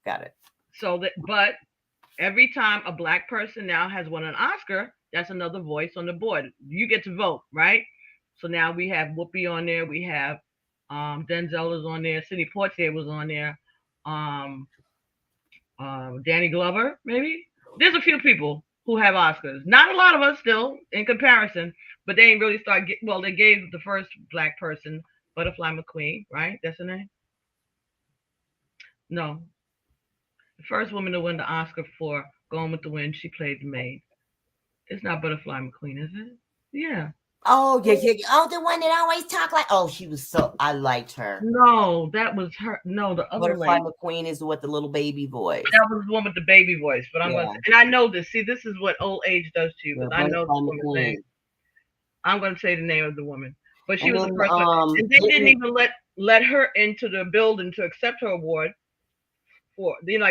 got it. So but every time a Black person now has won an Oscar, that's another voice on the board. You get to vote, right? So now we have Whoopi on there. We have Denzel is on there. Sidney Poitier was on there. Danny Glover, maybe. There's a few people who have Oscars. Not a lot of us still in comparison, but they ain't really they gave the first Black person, Butterfly McQueen, right? That's her name? No. The first woman to win the Oscar for Gone with the Wind, she played the maid. It's not Butterfly McQueen, is it? Yeah. Oh, yeah. Oh, the one that always talk like, she was I liked her. No, that was her. No, the other Butterfly McQueen is with the little baby voice. That was the one with the baby voice. But I'm going to, and I know this. See, this is what old age does to you. Because I know the woman's name. I'm going to say the name of the woman. But she was the first one. And they didn't even let her into the building to accept her award.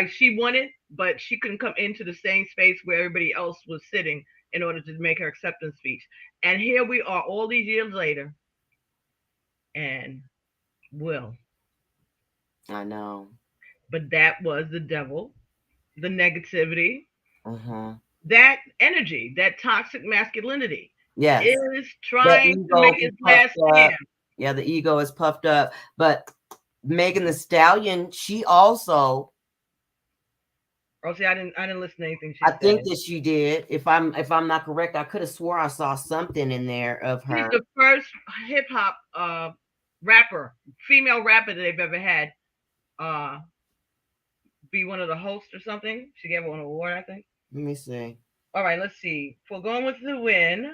She won it, but she couldn't come into the same space where everybody else was sitting in order to make her acceptance speech. And here we are all these years later. And I know. But that was the devil, the negativity, that energy, that toxic masculinity. Yes. Is trying to make its last stand. Yeah, the ego is puffed up. But Megan Thee Stallion, she also. Oh, see, I didn't listen to anything she said. I think that she did. If I'm not correct, I could have swore I saw something in there of her. She's the first hip hop rapper, female rapper that they've ever had be one of the hosts or something. She gave her an award, I think. Let me see. All right, let's see. For Going with the Wind,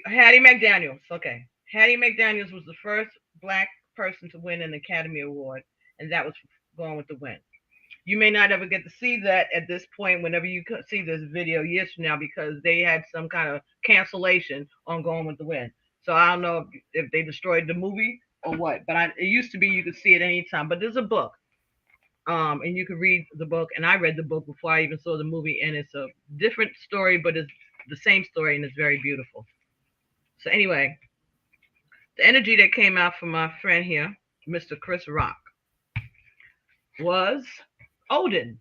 Hattie McDaniels. Okay. Hattie McDaniels was the first Black person to win an Academy Award, and that was Going with the Wind. You may not ever get to see that at this point whenever you see this video years from now, because they had some kind of cancellation on Going with the Wind. So I don't know if they destroyed the movie or what, but it used to be you could see it anytime. But there's a book, and you could read the book, and I read the book before I even saw the movie, and it's a different story, but it's the same story, and it's very beautiful. So anyway, the energy that came out from my friend here, Mr. Chris Rock, was Odin.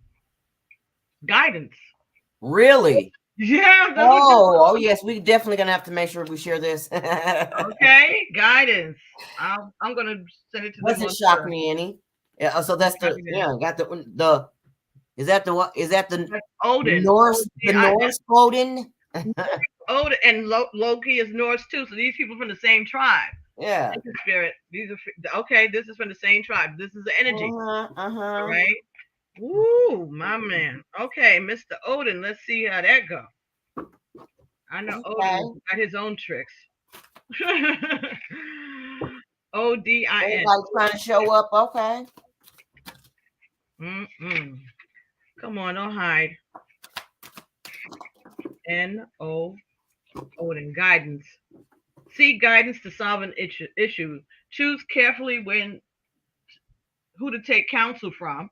Guidance. Really? Yeah. Oh, yes. We definitely gonna have to make sure we share this. Okay, guidance. I'm gonna send it to them. Doesn't shock me any. Yeah. So that's got the. Is that the what? Is that the Odin? Norse? The Norse Odin. Odin and Loki is Norse too. So these people from the same tribe. Yeah. Spirit. These are okay. This is from the same tribe. This is the energy. Right. Woo, my man. Okay, Mr. Odin. Let's see how that go. I know Odin got his own tricks. Odin. Everybody trying to show up. Okay. Come on, don't hide. N-O, Odin, guidance. Seek guidance to solve an issue. Choose carefully who to take counsel from.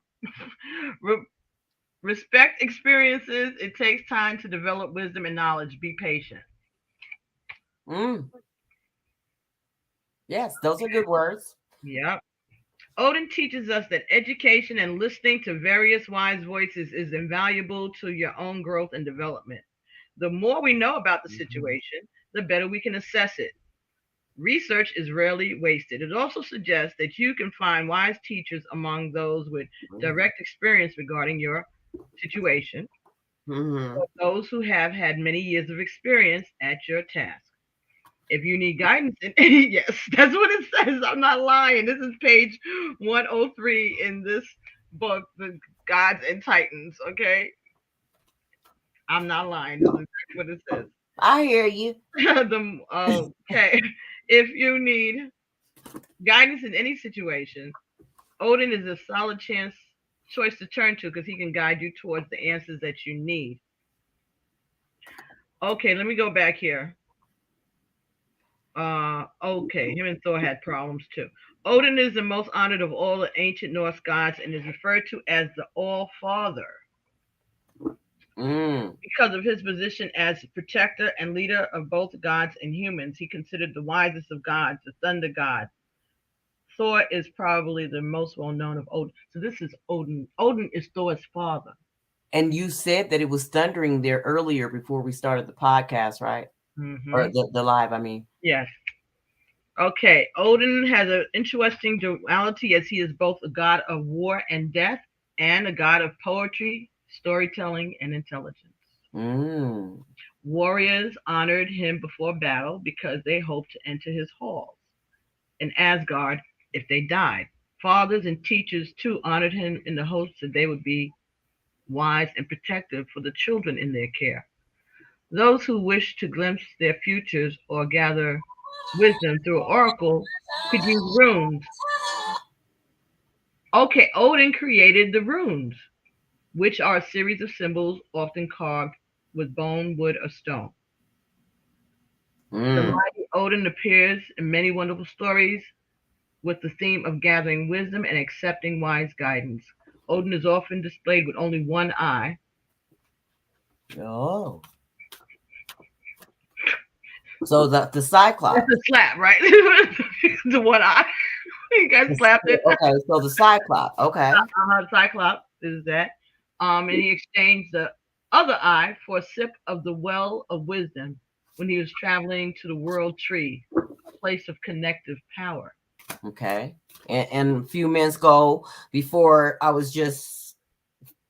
Respect experiences. It takes time to develop wisdom and knowledge. Be patient. Yes, those are good words. Yep. Odin teaches us that education and listening to various wise voices is invaluable to your own growth and development. The more we know about the situation, the better we can assess it. Research is rarely wasted. It also suggests that you can find wise teachers among those with direct experience regarding your situation, or those who have had many years of experience at your task. If you need guidance in any, yes, that's what it says. I'm not lying. This is page 103 in this book, The Gods and Titans. Okay, I'm not lying. This is what it says. I hear you. Okay, if you need guidance in any situation, Odin is a solid choice to turn to because he can guide you towards the answers that you need. Okay, let me go back here. Okay, him and Thor had problems too. Odin is the most honored of all the ancient Norse gods and is referred to as the All-Father. Because of his position as protector and leader of both gods and humans, he considered the wisest of gods, the thunder god. Thor is probably the most well-known of Odin. So this is Odin. Odin is Thor's father. And you said that it was thundering there earlier before we started the podcast, right? Or the live, I mean. Yes. Okay. Odin has an interesting duality as he is both a god of war and death and a god of poetry, storytelling, and intelligence. Warriors honored him before battle because they hoped to enter his halls in Asgard if they died. Fathers and teachers too honored him in the hopes that they would be wise and protective for the children in their care. Those who wished to glimpse their futures or gather wisdom through an oracle could use runes. Okay, Odin created the runes, which are a series of symbols often carved with bone, wood, or stone. The mighty Odin appears in many wonderful stories with the theme of gathering wisdom and accepting wise guidance. Odin is often displayed with only one eye. Oh. So the Cyclops. That's a slap, right? The one eye. You guys slapped it. Okay, so the Cyclops. Okay. Cyclops is that. And he exchanged the other eye for a sip of the well of wisdom when he was traveling to the world tree, a place of connective power. Okay. And a few minutes ago, before I was just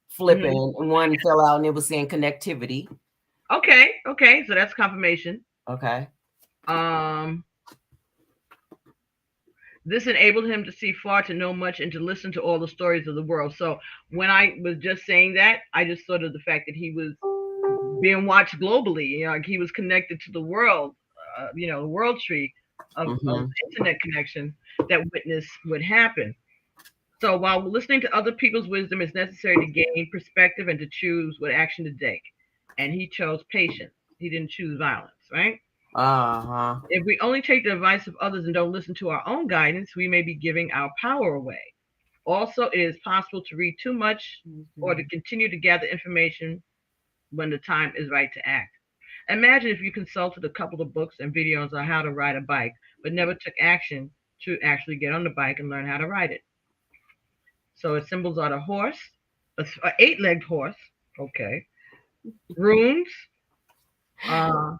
flipping, and one fell out and it was saying connectivity. Okay. So that's confirmation. Okay. This enabled him to see far, to know much, and to listen to all the stories of the world. So when I was just saying that, I just thought of the fact that he was being watched globally. Like he was connected to the world, the world tree of internet connection that witness would happen. So while listening to other people's wisdom is necessary to gain perspective and to choose what action to take, and he chose patience. He didn't choose violence, right? If we only take the advice of others and don't listen to our own guidance, we may be giving our power away. Also, it is possible to read too much or to continue to gather information when the time is right to act. Imagine if you consulted a couple of books and videos on how to ride a bike, but never took action to actually get on the bike and learn how to ride it. So its symbols are the horse, a eight-legged horse, okay, runes, a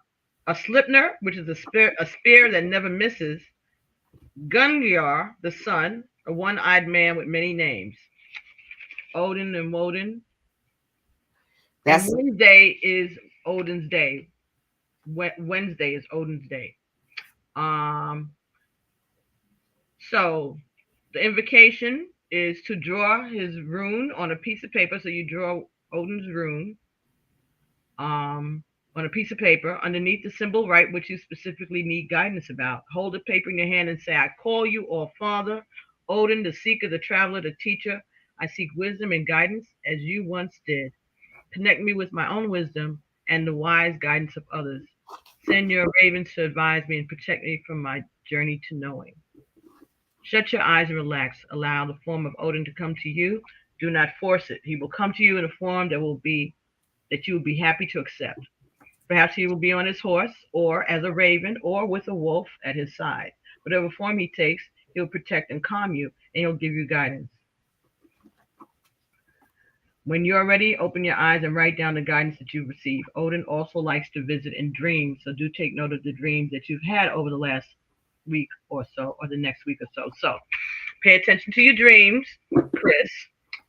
slipner, which is a spear that never misses, Gungyar, the sun, a one-eyed man with many names, Odin and Woden. And Wednesday is Odin's day. Wednesday is Odin's day. So the invocation is to draw his rune on a piece of paper. So you draw Odin's rune on a piece of paper. Underneath the symbol, write what you specifically need guidance about. Hold the paper in your hand and say, I call you, all Father, Odin, the seeker, the traveler, the teacher. I seek wisdom and guidance as you once did. Connect me with my own wisdom and the wise guidance of others. Send your ravens to advise me and protect me from my journey to knowing. Shut your eyes and relax. Allow the form of Odin to come to you. Do not force it. He will come to you in a form that you will be happy to accept. Perhaps he will be on his horse, or as a raven, or with a wolf at his side. Whatever form he takes, he'll protect and calm you, and he'll give you guidance. When you're ready, open your eyes and write down the guidance that you receive. Odin also likes to visit in dreams, so do take note of the dreams that you've had over the last week or so, or the next week or so. So pay attention to your dreams, Chris,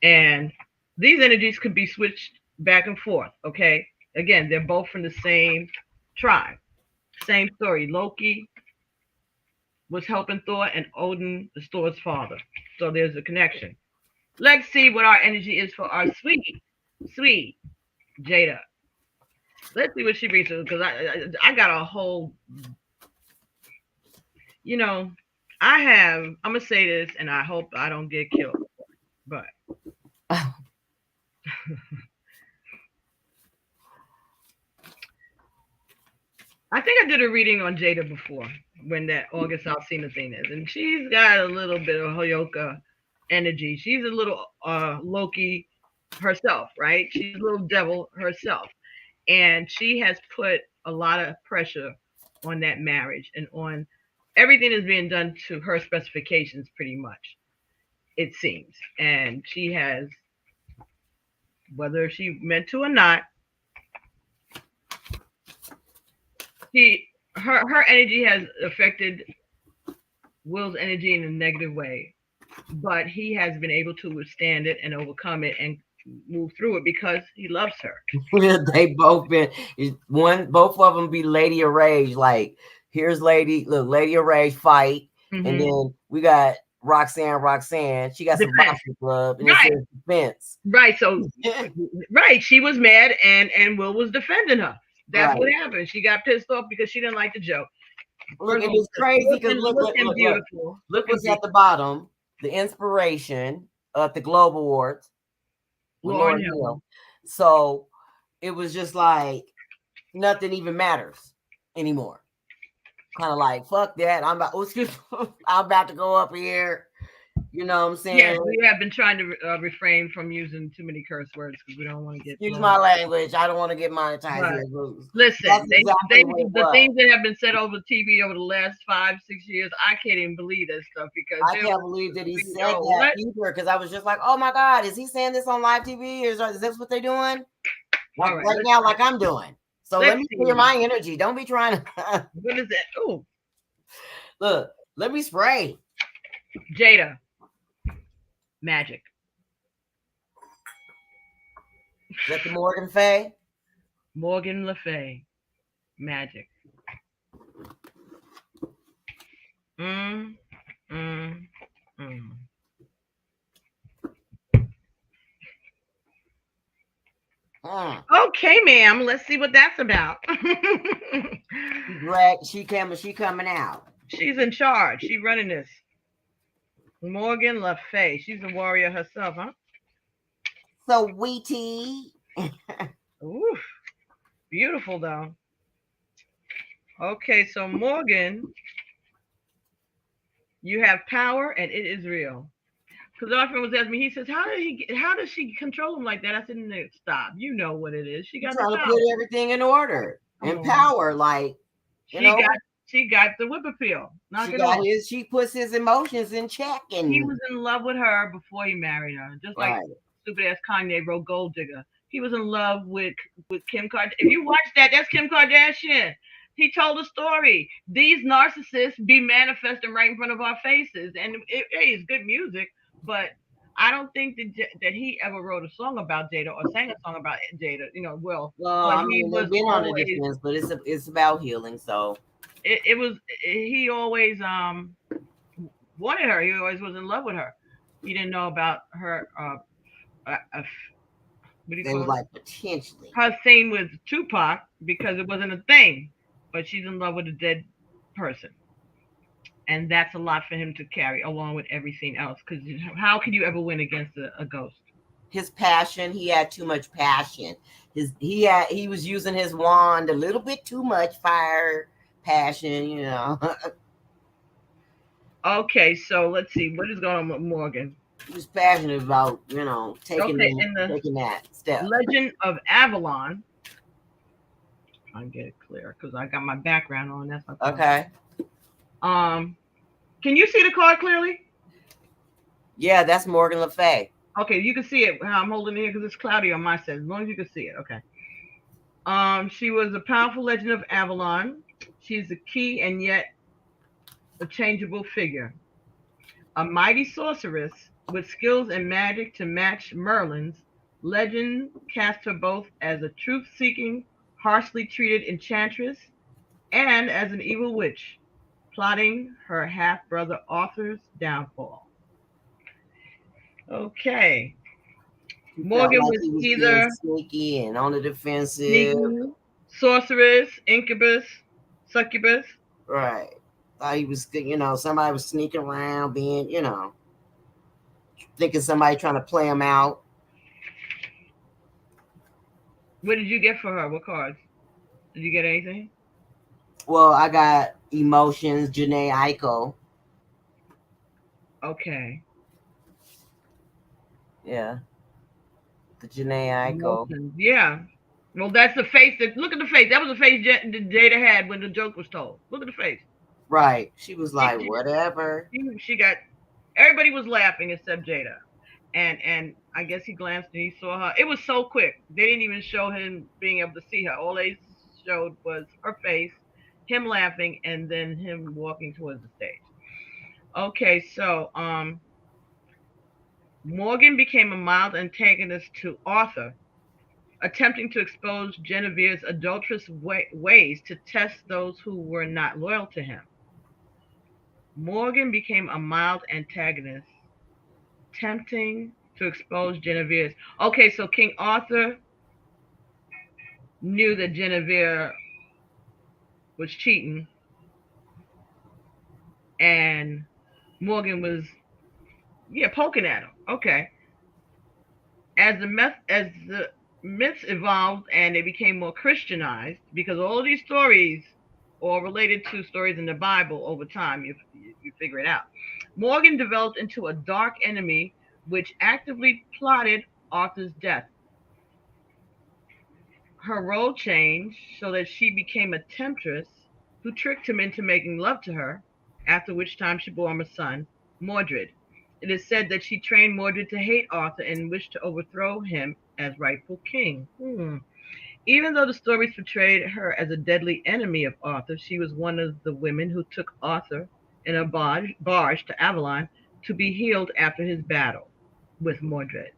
and these energies could be switched back and forth, okay? Again, they're both from the same tribe. Same story. Loki was helping Thor, and Odin is Thor's father. So there's a connection. Let's see what our energy is for our sweet Jada. Let's see what she brings, because I got a whole, I'm going to say this, and I hope I don't get killed, but I think I did a reading on Jada before, when that August Alsina thing is, and she's got a little bit of Hoyoka energy. She's a little Loki herself, right? She's a little devil herself, and she has put a lot of pressure on that marriage and on everything that's being done to her specifications, pretty much, it seems. And she has, whether she meant to or not, her energy has affected Will's energy in a negative way, but he has been able to withstand it and overcome it and move through it because he loves her. They both been both of them be Lady of Rage. Like, here's Lady of Rage fight, and then we got Roxanne. She got some boxing club, and right. It says defense. Right. So right, she was mad, and Will was defending her. That's right. What happened. She got pissed off because she didn't like the joke. Look, it was crazy because look what's at the bottom. The inspiration at the Globe Awards. Lauryn Hill. So it was just like nothing even matters anymore. Kind of like, fuck that. I'm about to go up here. You know what I'm saying? Yeah, we have been trying to refrain from using too many curse words because we don't want to get. Use my language. I don't want to get monetized. Right. Listen, the things that have been said over TV over the last 5-6 years, I can't even believe that stuff because I can't believe that he said that either. Because I was just like, oh my God, is he saying this on live TV? Or is this what they're doing? Like, right now, like I'm doing. So let me clear my energy. Don't be trying to. What is that? Oh, look, let me spray. Jada. Magic. Is that the Morgan Fay? Morgan Le Fay. Magic. Okay, ma'am. Let's see what that's about. She coming out. She's in charge. She's running this. Morgan Le Fay. She's a warrior herself, huh? So witty. Ooh, beautiful though. Okay, so Morgan, you have power and it is real. Because our friend was asking me, he says, how does she control him like that? I said, no, stop. You know what it is. She got trying to put everything in order. and power. Like, she got the whip appeal. Knock it off. She puts his emotions in check, and he was in love with her before he married her. Just like stupid ass Kanye wrote Gold Digger. He was in love with Kim Kardashian. If you watch that's Kim Kardashian. He told a story. These narcissists be manifesting right in front of our faces, and it's good music, but I don't think that he ever wrote a song about Jada or sang a song about Jada. Well, I mean, they've been on the defense, but it's about healing. So it was. He always wanted her. He always was in love with her. He didn't know about her. What do you call it? Like potentially her thing with Tupac because it wasn't a thing, but she's in love with a dead person. And that's a lot for him to carry along with everything else. Because how can you ever win against a ghost? His passion, he had too much passion. He was using his wand a little bit too much, fire, passion, Okay, so let's see what is going on with Morgan. He was passionate about, taking that step. Legend of Avalon. Trying to get it clear because I got my background on. That's okay. Can you see the card clearly? Yeah, that's Morgan Le Fay. Okay, you can see it. I'm holding it here because it's cloudy on my side. As long as you can see it, okay. She was a powerful legend of Avalon. She's a key and yet a changeable figure. A mighty sorceress with skills and magic to match Merlin's. Legend cast her both as a truth-seeking, harshly treated enchantress and as an evil witch, plotting her half-brother Arthur's downfall. Okay. Morgan was either sneaky and on the defensive, sorceress, incubus, succubus. Right. He was, somebody was sneaking around, being, thinking somebody trying to play him out. What did you get for her? What cards? Did you get anything? Well, I got emotions, Janae Aiko. Okay. Yeah. The Janae Aiko. Yeah. Well, that's the face look at the face. That was the face Jada had when the joke was told. Look at the face. Right. She was like, whatever. She got, everybody was laughing except Jada. And I guess he glanced and he saw her. It was so quick. They didn't even show him being able to see her. All they showed was her face, him laughing, and then him walking towards the stage. Okay, so Morgan became a mild antagonist to Arthur, attempting to expose Genevieve's adulterous ways to test those who were not loyal to him. Morgan became a mild antagonist, attempting to expose Genevieve. Okay, so King Arthur knew that Genevieve was cheating, and Morgan was, poking at him. Okay. As the myths evolved and they became more Christianized, because all of these stories are related to stories in the Bible over time, you figure it out. Morgan developed into a dark enemy which actively plotted Arthur's death. Her role changed so that she became a temptress who tricked him into making love to her, after which time she bore him a son, Mordred. It is said that she trained Mordred to hate Arthur and wished to overthrow him as rightful king. Even though the stories portrayed her as a deadly enemy of Arthur, she was one of the women who took Arthur in a barge to Avalon to be healed after his battle with Mordred.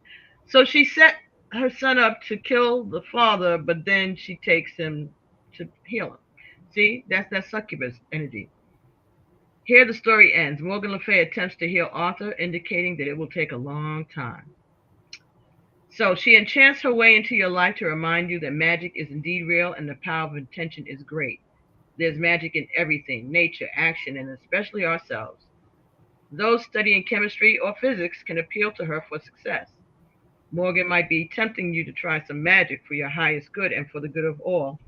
So she set her son up to kill the father, but then she takes him to heal him. See, that's that succubus energy. Here the story ends. Morgan Le Fay attempts to heal Arthur, indicating that it will take a long time. So she enchants her way into your life to remind you that magic is indeed real and the power of intention is great. There's magic in everything, nature, action, and especially ourselves. Those studying chemistry or physics can appeal to her for success. Morgan might be tempting you to try some magic for your highest good and for the good of all.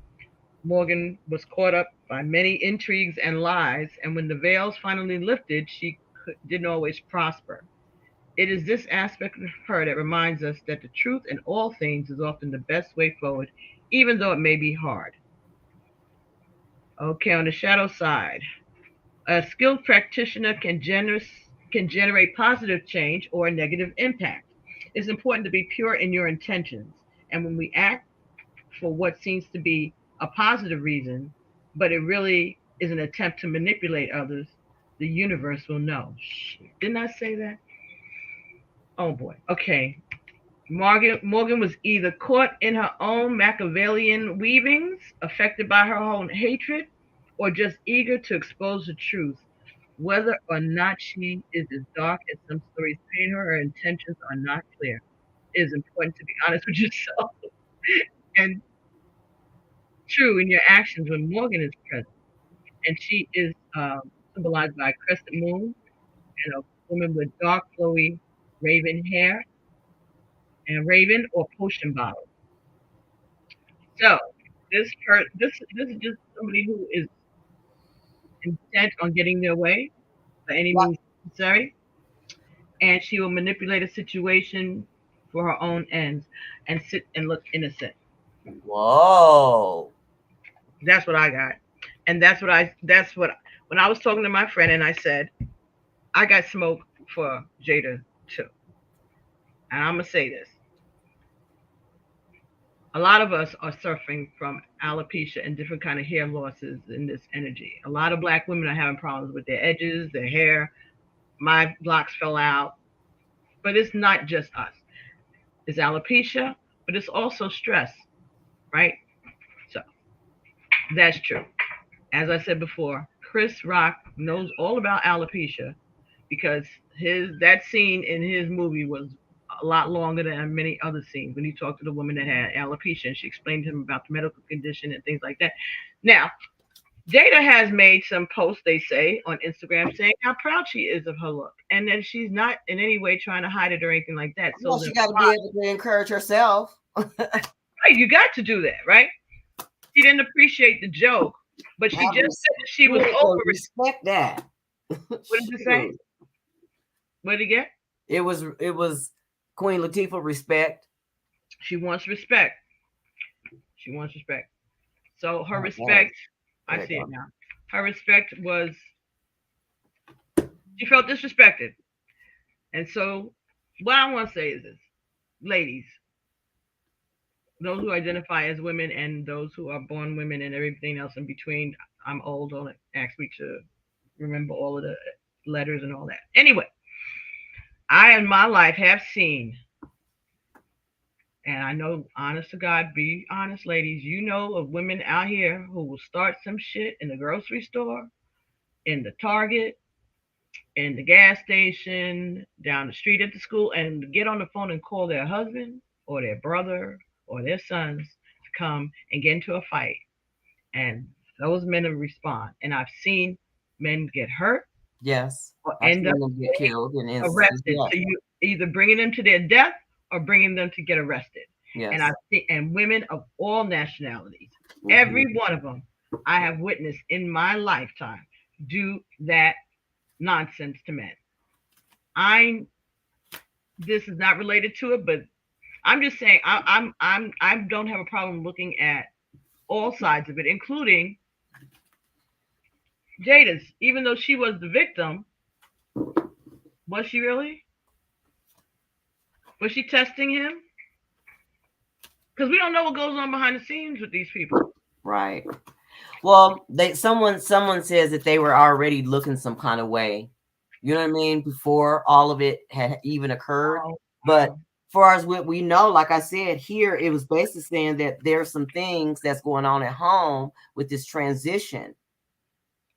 Morgan was caught up by many intrigues and lies, and when the veils finally lifted, she didn't always prosper. It is this aspect of her that reminds us that the truth in all things is often the best way forward, even though it may be hard. Okay, on the shadow side, a skilled practitioner can generate positive change or a negative impact. It's important to be pure in your intentions, and when we act for what seems to be a positive reason, but it really is an attempt to manipulate others, the universe will know. Shit, didn't I say that? Oh boy. Okay. Morgan was either caught in her own Machiavellian weavings, affected by her own hatred, or just eager to expose the truth. Whether or not she is as dark as some stories paint her, her intentions are not clear. It is important to be honest with yourself and true in your actions when Morgan is present. And she is symbolized by a crescent moon and a woman with dark, flowy raven hair and a raven or potion bottle. So this is just somebody who is intent on getting their way by any means necessary, and she will manipulate a situation for her own ends and sit and look innocent. Whoa. That's what I got. And that's what when I was talking to my friend and I said, I got smoke for Jada too. And I'm gonna say this. A lot of us are suffering from alopecia and different kind of hair losses in this energy. A lot of black women are having problems with their edges, their hair. My locks fell out. But it's not just us. It's alopecia, but it's also stress, right? So that's true. As I said before, Chris Rock knows all about alopecia because his that scene in his movie was a lot longer than many other scenes when he talked to the woman that had alopecia and she explained to him about the medical condition and things like that. Now, Jada has made some posts, they say, on Instagram saying how proud she is of her look and that she's not in any way trying to hide it or anything like that. So well, she got to be able to encourage herself. Right, you got to do that, right? She didn't appreciate the joke, but she just said that she was over respect that. What did it say? What did it get? It was Queen Latifah respect. She wants respect. She wants respect. So her respect, I see it now. Her respect was she felt disrespected. And so what I want to say is this, ladies, those who identify as women and those who are born women and everything else in between, I'm old, don't ask me to remember all of the letters and all that. Anyway, I in my life have seen, and I know, honest to God, be honest, ladies, you know of women out here who will start some shit in the grocery store, in the Target, in the gas station, down the street at the school, and get on the phone and call their husband or their brother or their sons to come and get into a fight. And those men will respond. And I've seen men get hurt. Yes. Or end up get killed and arrested. Yes. So you either bringing them to their death or bringing them to get arrested. Yes. And I see, and women of all nationalities, every one of them, I have witnessed in my lifetime do that nonsense to men. This is not related to it, but I'm just saying I don't have a problem looking at all sides of it, including Jada's. Even though she was the victim, was she really? Was she testing him? Because we don't know what goes on behind the scenes with these people. Right. Well, someone says that they were already looking some kind of way. You know what I mean? Before all of it had even occurred. But far as what we know, like I said, here it was basically saying that there's some things that's going on at home with this transition.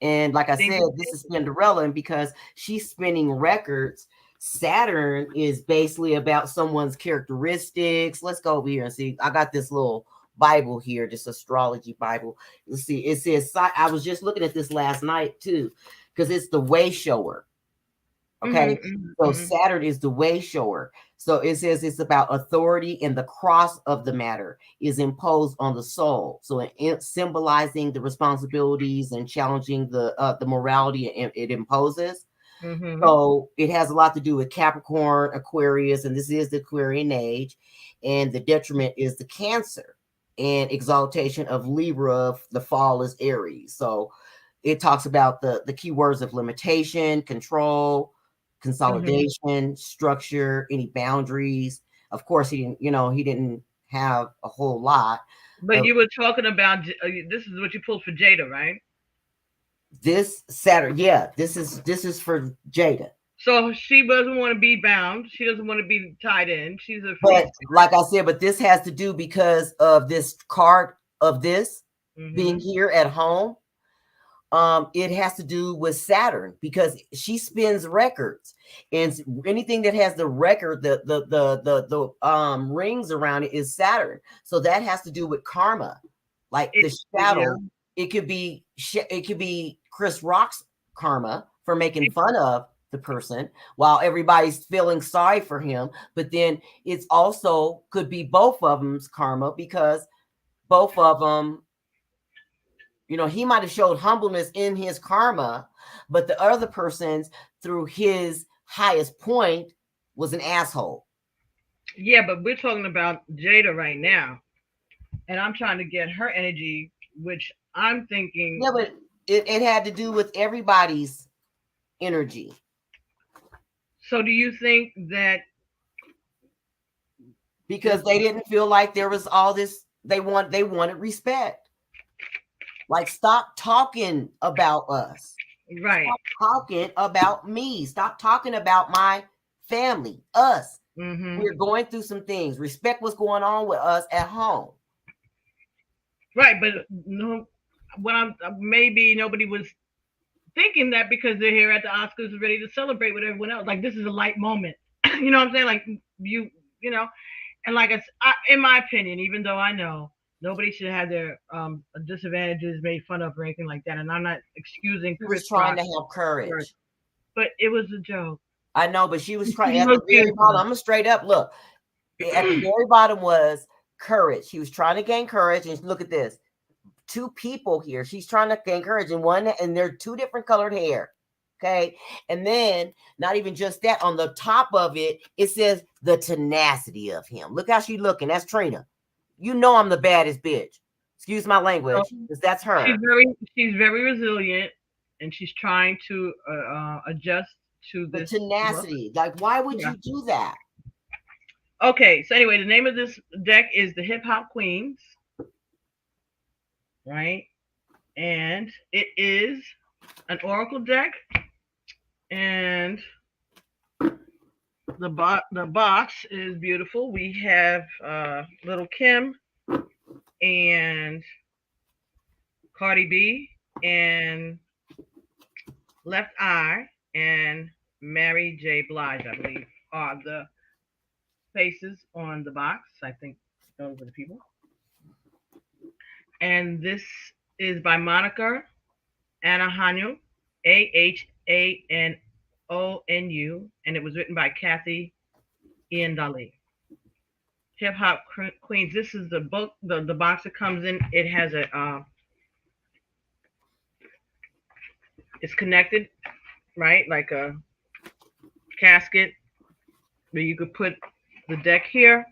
And like I said, this is Cinderella, and because she's spinning records, Saturn is basically about someone's characteristics. Let's go over here and see. I got this little Bible here, this astrology Bible. Let's see. It says, I was just looking at this last night too, because it's the way shower. Okay. So Saturn is the way shower. So it says it's about authority, and the cross of the matter is imposed on the soul. So it symbolizing the responsibilities and challenging the morality it imposes. So it has a lot to do with Capricorn, Aquarius, and this is the Aquarian age. And the detriment is the Cancer. and exaltation of Libra. The fall is Aries. So it talks about the key words of limitation, control, consolidation, structure, any boundaries. Of course, he didn't have a whole lot. But you were talking about this is what you pulled for Jada, right? This Saturn, yeah. This is for Jada. So she doesn't want to be bound. She doesn't want to be tied in. She's a but like I said, but this has to do because of this card of this being here at home. It has to do with Saturn because she spins records, and anything that has the record, the rings around it is Saturn. So that has to do with karma, like the shadow. Yeah. It could be Chris Rock's karma for making fun of the person while everybody's feeling sorry for him. But then it's also could be both of them's karma because both of them, he might have showed humbleness in his karma, but the other person's through his highest point was an asshole. Yeah, but we're talking about Jada right now. And I'm trying to get her energy, which I'm thinking. Yeah, but it had to do with everybody's energy. So do you think that because they didn't feel like there was all this, they wanted respect. Like, stop talking about us. Right. Stop talking about me. Stop talking about my family, us. We're going through some things. Respect what's going on with us at home. Right, but no, maybe nobody was thinking that because they're here at the Oscars ready to celebrate with everyone else. Like, this is a light moment. You know what I'm saying? Like, and like in my opinion, even though I know nobody should have their disadvantages made fun of or anything like that, and I'm not excusing Chris. Was trying to have courage, but it was a joke. I know, but she was trying at the very bottom. I'm gonna straight up look. At the very bottom was courage. She was trying to gain courage, and look at this. 2 people here. She's trying to gain courage, and they're 2 different colored hair. Okay. And then not even just that, on the top of it, it says the tenacity of him. Look how she's looking. That's Trina. I'm the baddest bitch. Excuse my language, because that's her. She's very resilient, and she's trying to adjust to this tenacity. Look. Like, why would you do that? Okay. So anyway, the name of this deck is the Hip Hop Queens. Right, and it is an oracle deck, and the box is beautiful. We have Little Kim and Cardi B and Left Eye and Mary J. Blige, I believe, are the faces on the box. I think those are the people. And this is by Monica Anahanu, Ahanonu, and it was written by Kathy Iandali. Hip Hop Queens. This is the book, the box that comes in. It has it's connected, right? Like a casket where you could put the deck here.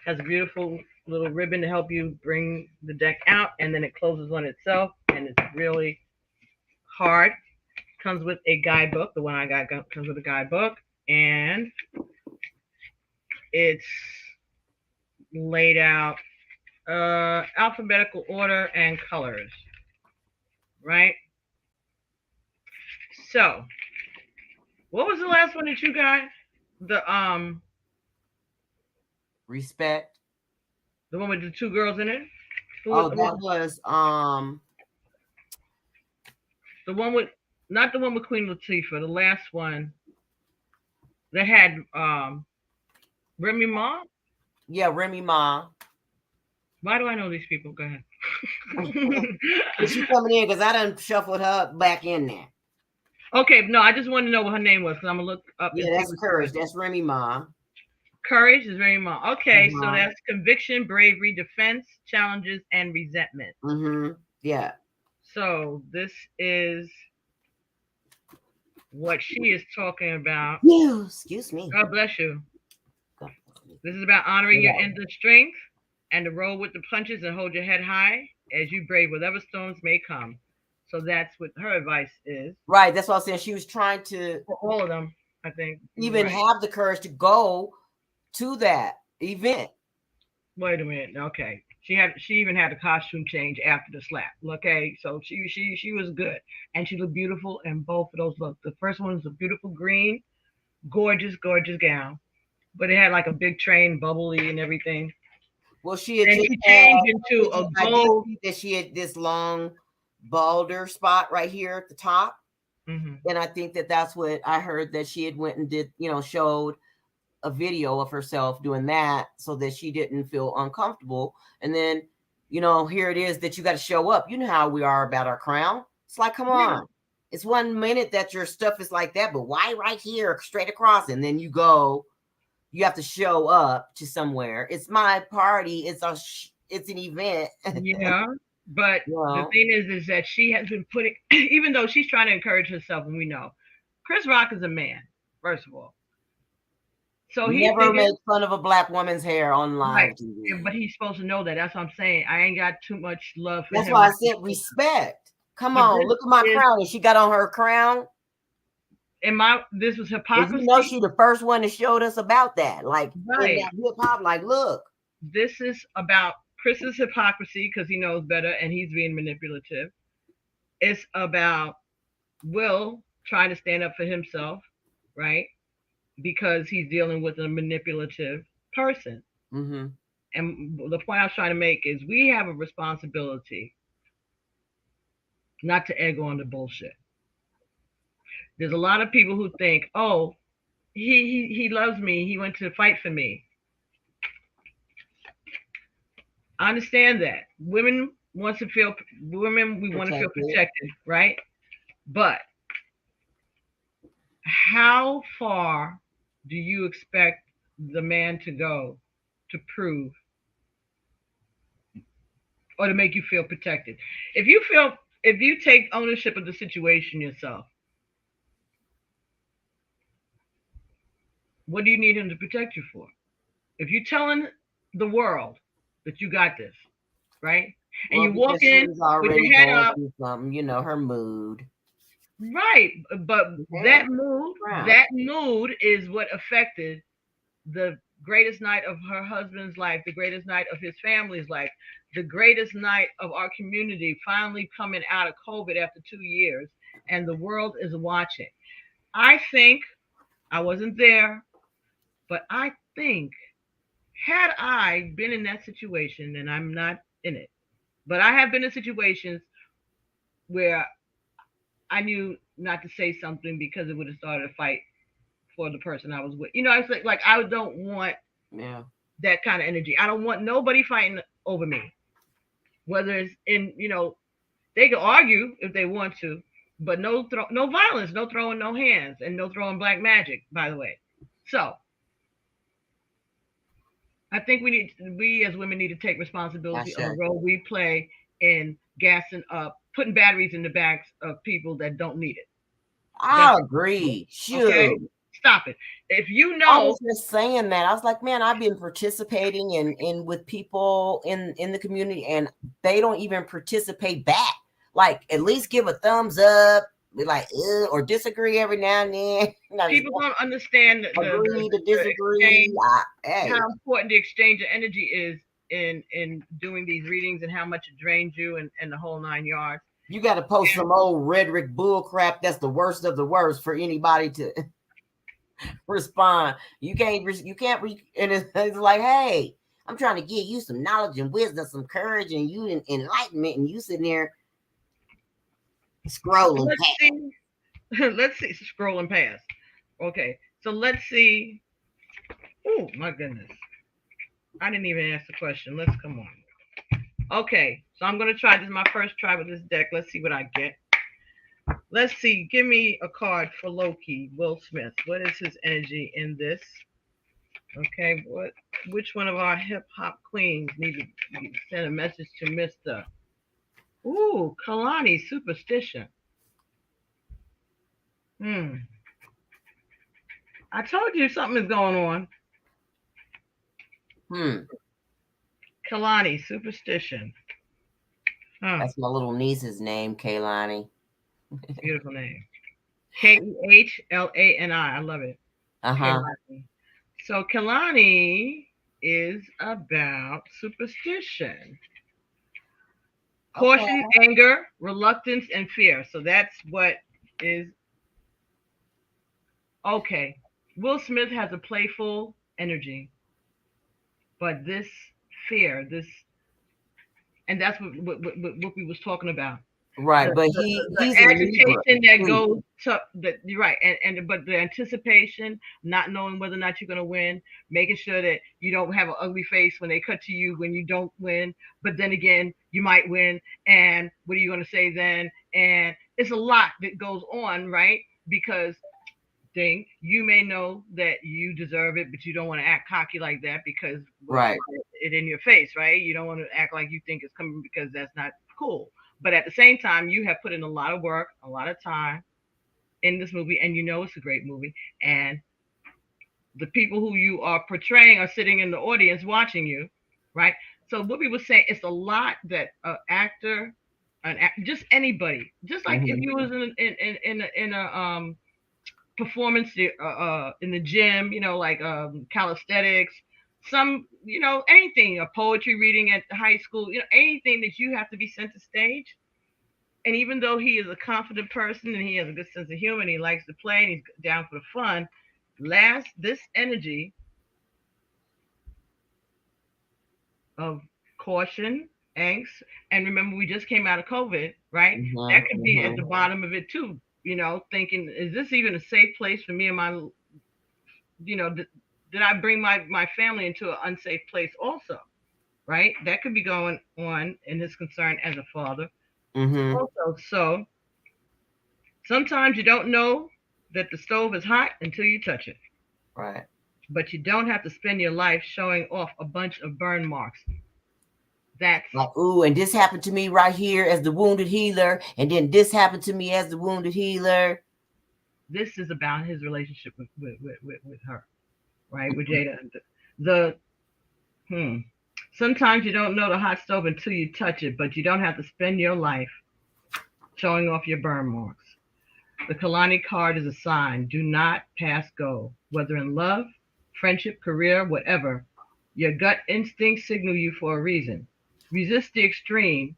Has a beautiful little ribbon to help you bring the deck out, and then it closes on itself, and it's really hard. Comes with a guidebook. The one I got comes with a guidebook, and it's laid out alphabetical order and colors, right? So, what was the last one that you got? The respect. The one with the 2 girls in it? That was the one with, not the one with Queen Latifah, the last one that had Remy Ma? Yeah, Remy Ma. Why do I know these people? Go ahead. She's coming in because I done shuffled her back in there. Okay, no, I just wanted to know what her name was because I'm gonna look up. Yeah, that's Courage. That's Remy Ma. Courage is Remy Ma. Okay, so that's conviction, bravery, defense, challenges, and resentment. Yeah. So this is what she is talking about. Yeah, excuse me. God bless you. This is about honoring your inner strength, and to roll with the punches and hold your head high as you brave whatever storms may come. So that's what her advice is. Right. That's what I said. She was trying to, for all of them, I think, even have the courage to go to that event. Wait a minute. Okay. She even had a costume change after the slap. Okay, so she was good, and she looked beautiful in both of those looks. The first one was a beautiful green, gorgeous gown, but it had like a big train, bubbly and everything. Well, she had and just she changed into a gold. That she had this long balder spot right here at the top, and I think that's what I heard, that she had went and did, showed a video of herself doing that so that she didn't feel uncomfortable. And then, here it is that you got to show up. You know how we are about our crown. It's like, come on. It's 1 minute that your stuff is like that, but why right here straight across? And then you have to show up to somewhere. It's my party. It's an event. Yeah. But the thing is that she has been putting, even though she's trying to encourage herself, and we know Chris Rock is a man, first of all. So he never made fun of a black woman's hair on live TV. But he's supposed to know that. That's what I'm saying. I ain't got too much love for him. That's why I said respect. Come on, look at my crown. And she got on her crown. And this was hypocrisy. She's the first one that showed us about that. Like, in that hip hop, like, look. This is about Chris's hypocrisy because he knows better and he's being manipulative. It's about Will trying to stand up for himself, right? Because he's dealing with a manipulative person. And the point I was trying to make is we have a responsibility not to egg on the bullshit. There's a lot of people who think, oh, he loves me. He went to fight for me. I understand that. We want to feel protected, right? But how far do you expect the man to go to prove or to make you feel protected? If you take ownership of the situation yourself, what do you need him to protect you for? If you're telling the world that you got this, right? And you walk in with your head up. Her mood. Right. But that mood is what affected the greatest night of her husband's life, the greatest night of his family's life, the greatest night of our community finally coming out of COVID after 2 years. And the world is watching. I think, I wasn't there, but I think had I been in that situation, and I'm not in it, but I have been in situations where I knew not to say something because it would have started a fight for the person I was with. It's like I don't want that kind of energy. I don't want nobody fighting over me. Whether it's in, they can argue if they want to, but no violence, no throwing no hands, and no throwing black magic, by the way. So I think we as women need to take responsibility of the role we play in gassing up, putting batteries in the backs of people that don't need it. I agree. Shoot. Okay? Stop it. If I was just saying that. I was like, man, I've been participating in with people in the community, and they don't even participate back. Like, at least give a thumbs up, be like, or disagree every now and then. People don't understand agree to disagree. How important the exchange of energy is in doing these readings, and how much it drains you, and the whole 9 yards. You got to post some old rhetoric bull crap. That's the worst of the worst for anybody to respond. You can't, and it's like, hey, I'm trying to give you some knowledge and wisdom, some courage, and you enlightenment, and you sitting there scrolling past. Let's see, scrolling past. Okay, so let's see. Oh my goodness, I didn't even ask the question. Let's come on. Okay, so I'm gonna try. This is my first try with this deck. Let's see what I get. Let's see. Give me a card for Loki, Will Smith. What is his energy in this? Okay, which one of our hip hop queens need to send a message to Mr. Ooh, Kalani, superstition. I told you something is going on. Kalani, superstition. That's my little niece's name, Kaylani. Beautiful name. Kehlani. I love it. Kalani. So Kalani is about superstition. Caution, anger, reluctance, and fear. So that's what is okay. Will Smith has a playful energy, but this fear, and that's what we was talking about. Right, but he's agitation that goes to that. You're right, but the anticipation, not knowing whether or not you're going to win, making sure that you don't have an ugly face when they cut to you when you don't win, but then again you might win, and what are you going to say then? And it's a lot that goes on, right? Because you may know that you deserve it, but you don't want to act cocky like that because right, it in your face, right? You don't want to act like you think it's coming because that's not cool. But at the same time, you have put in a lot of work, a lot of time in this movie, and you know it's a great movie. And the people who you are portraying are sitting in the audience watching you, right? So what we were saying, it's a lot that an actor, just anybody, just like if you was in a performance in the gym, like calisthenics, anything, a poetry reading at high school, anything that you have to be center stage. And even though he is a confident person and he has a good sense of humor and he likes to play and he's down for the fun, this energy of caution, angst, and remember we just came out of COVID, right? That could be at the bottom of it too. Thinking, is this even a safe place for me and my, did I bring my family into an unsafe place also, right? That could be going on in his concern as a father. Also, so sometimes you don't know that the stove is hot until you touch it. Right. But you don't have to spend your life showing off a bunch of burn marks. That's like, ooh, and this happened to me right here as the wounded healer, and then this happened to me as the wounded healer. This is about his relationship with her, right? With Jada. Sometimes you don't know the hot stove until you touch it, but you don't have to spend your life showing off your burn marks. The Kalani card is a sign. Do not pass go. Whether in love, friendship, career, whatever, your gut instincts signal you for a reason. Resist the extreme,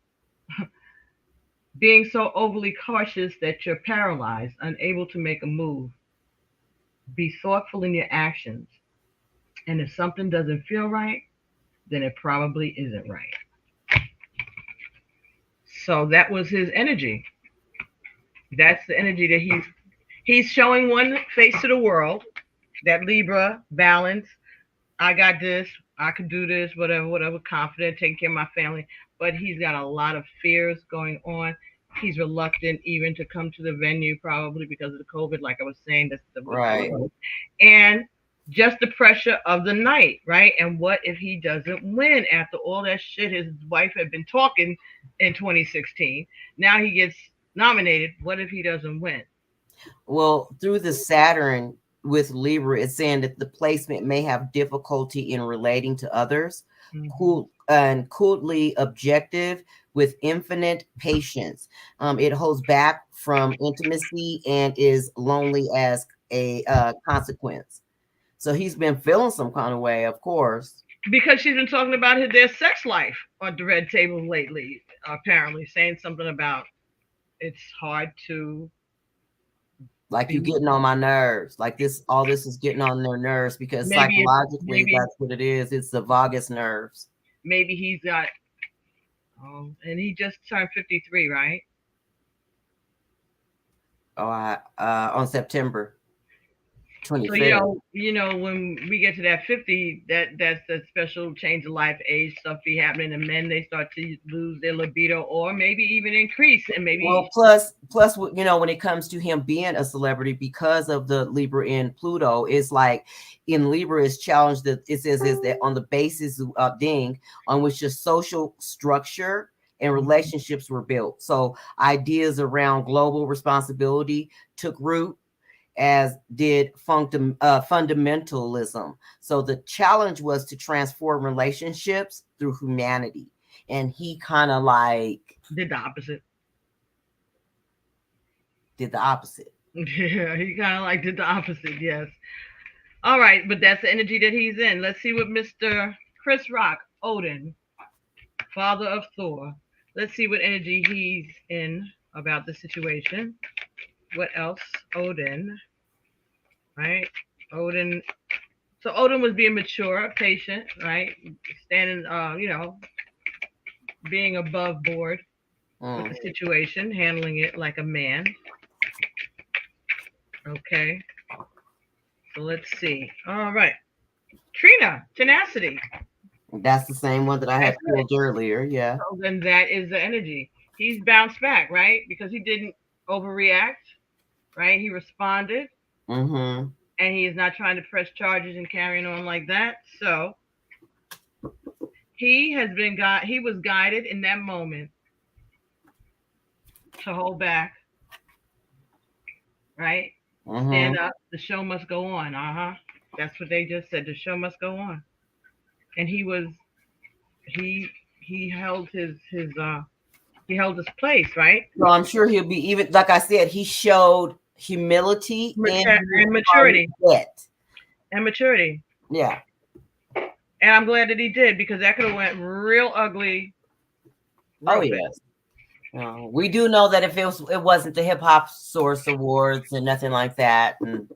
being so overly cautious that you're paralyzed, unable to make a move. Be thoughtful in your actions. And if something doesn't feel right, then it probably isn't right. So that was his energy. That's the energy that he's showing one face to the world. That Libra balance. I got this. I can do this. Whatever. Confident, taking care of my family. But he's got a lot of fears going on. He's reluctant even to come to the venue, probably because of the COVID. Like I was saying, that's the right. And just the pressure of the night, right? And what if he doesn't win after all that shit his wife had been talking in 2016? Now he gets nominated. What if he doesn't win? Well, through the Saturn with Libra, it's saying that the placement may have difficulty in relating to others, cool and coolly objective with infinite patience. It holds back from intimacy and is lonely as a consequence. So he's been feeling some kind of way, of course. Because she's been talking about their sex life on the red table lately, apparently saying something about it's hard to like you getting on my nerves. Like all this is getting on their nerves because psychologically that's what it is. It's the vagus nerves. Maybe he's got and he just turned 53, right? On September 25th. So when we get to that 50, that's the special change of life age stuff be happening, and men they start to lose their libido or maybe even increase, and maybe plus when it comes to him being a celebrity because of the Libra in Pluto, it's like in Libra is challenged that it says is that on the basis of on which the social structure and relationships were built. So ideas around global responsibility took root, as did fundamentalism. So the challenge was to transform relationships through humanity. And he kind of like did the opposite. Yeah, he kind of like did the opposite. Yes. All right, but that's the energy that he's in. Let's see what Mr. Chris Rock, Odin, father of Thor. Let's see what energy he's in about the situation. What else? Odin, right? Odin. So Odin was being mature, patient, right? Standing, being above board with the situation, handling it like a man. Okay. So let's see. All right. Trina, tenacity. That's the same one that I had pulled earlier. Yeah. So then that is the energy. He's bounced back, right? Because he didn't overreact, right? He responded. Mm-hmm. And he is not trying to press charges and carrying on like that. So he was guided in that moment to hold back, right? Mm-hmm. Stand up. The show must go on. That's what they just said. The show must go on. And he held his place, right? So I'm sure he'll be, even like I said, he showed humility and maturity. And maturity. Yeah. And I'm glad that he did, because that could have went real ugly. Yes. We do know that if it wasn't the Hip Hop Source Awards and nothing like that, and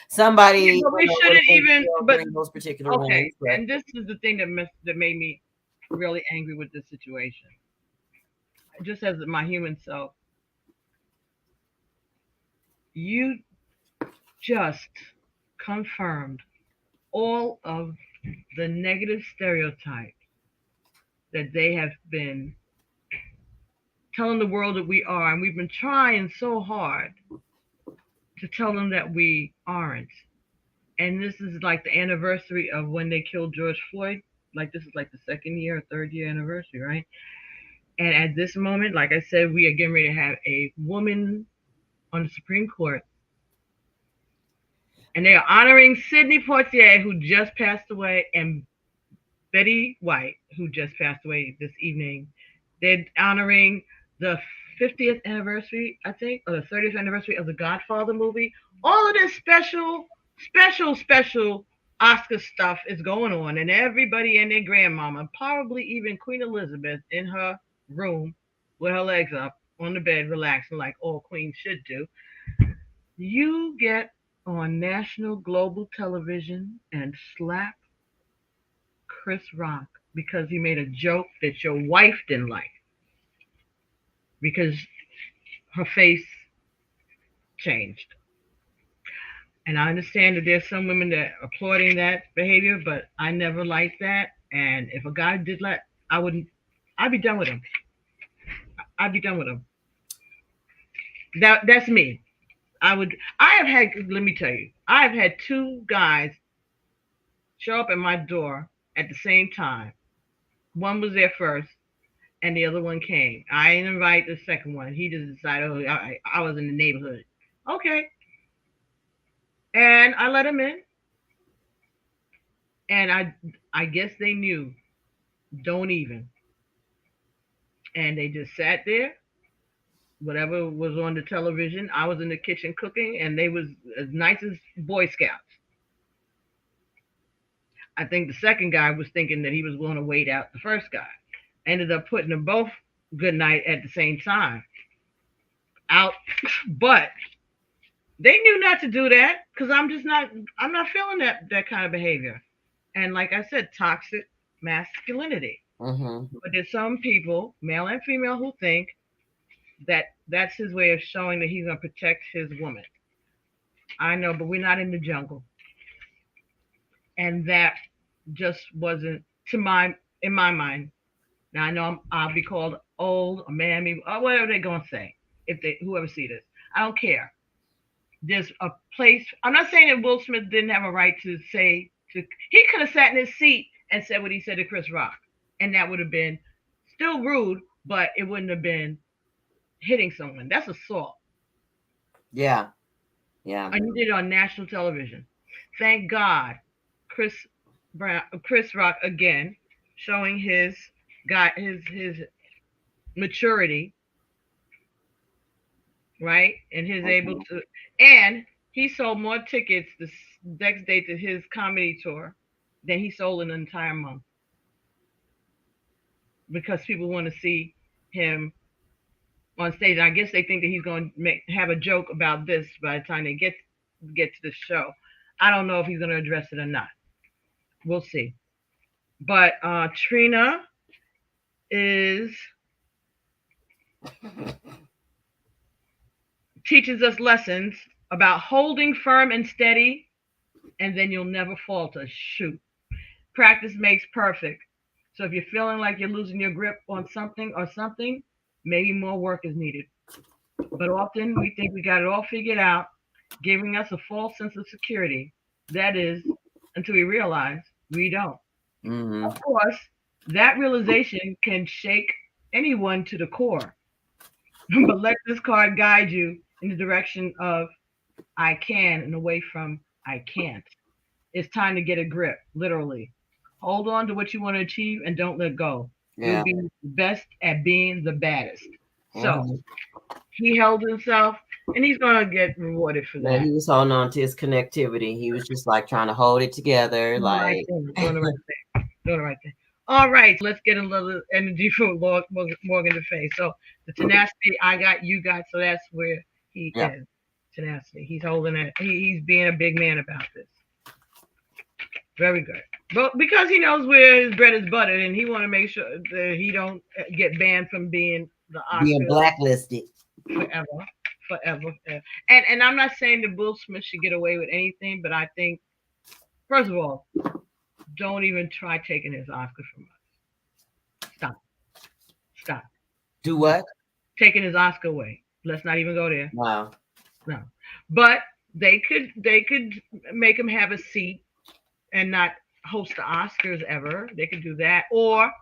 somebody, we shouldn't even bring those particular ones. And this is the thing that made me really angry with this situation. Just as my human self, you just confirmed all of the negative stereotypes that they have been telling the world that we are, and we've been trying so hard to tell them that we aren't. And this is like the anniversary of when they killed George Floyd. Like, this is like the second year or third year anniversary, right? And at this moment, like I said, we are getting ready to have a woman on the Supreme Court. And they are honoring Sidney Poitier, who just passed away, and Betty White, who just passed away this evening. They're honoring the 50th anniversary, I think, or the 30th anniversary of the Godfather movie. All of this special Oscar stuff is going on, and everybody and their grandmama, probably even Queen Elizabeth, in her room with her legs up on the bed, relaxing like all queens should do. You get on national global television and slap Chris Rock because he made a joke that your wife didn't like, because her face changed. And I understand that there's some women that are applauding that behavior, but I never liked that. And if a guy did that, I'd be done with him. I'd be done with him. That's me. Let me tell you, I have had two guys show up at my door at the same time. One was there first, and the other one came. I didn't invite the second one. He just decided, I was in the neighborhood. Okay. And I let him in. And I guess they knew, don't even. And they just sat there. Whatever was on the television, I was in the kitchen cooking, and they was as nice as Boy Scouts. I think the second guy was thinking that he was going to wait out the first guy. Ended up putting them both good night at the same time. Out, but they knew not to do that, because I'm not feeling that kind of behavior. And like I said, toxic masculinity. Mm-hmm. But there's some people, male and female, who think that that's his way of showing that he's going to protect his woman. I know, but we're not in the jungle. And that just wasn't in my mind. Now I know I'll be called old or mammy or whatever they're going to say, whoever see this. I don't care. There's a place. I'm not saying that Will Smith didn't have a right to say, he could have sat in his seat and said what he said to Chris Rock. And that would have been still rude, but it wouldn't have been hitting someone. That's assault. Yeah. And you did it on national television. Thank God Chris Rock again showing his maturity, right? And he's able to, and he sold more tickets the next day to his comedy tour than he sold in an entire month because people want to see him on stage. And I guess they think that he's going to have a joke about this by the time they get to the show. I don't know if he's going to address it or not. We'll see. But Trina teaches us lessons about holding firm and steady, and then you'll never falter. Shoot. Practice makes perfect. So if you're feeling like you're losing your grip on something, maybe more work is needed. But often we think we got it all figured out, giving us a false sense of security. That is, until we realize we don't. Mm-hmm. Of course, that realization can shake anyone to the core. But let this card guide you in the direction of I can and away from I can't. It's time to get a grip, literally. Hold on to what you want to achieve and don't let go. Yeah. You'll be the best at being the baddest. So he held himself and he's going to get rewarded for that. Yeah, he was holding on to his connectivity. He was just like trying to hold it together. Doing the right thing. All right, let's get a little energy from Morgan Le Fay. So the tenacity I got, you got. So that's where he is. Tenacity. He's holding it. He's being a big man about this. Very good. But because he knows where his bread is buttered, and he want to make sure that he don't get banned from being the Oscars. Being blacklisted forever. And I'm not saying that Will Smith should get away with anything, but I think, first of all, don't even try taking his Oscar from us. Stop. Do what? Taking his Oscar away. Let's not even go there. Wow. No. But they could make him have a seat and not host the Oscars ever. They could do that. Or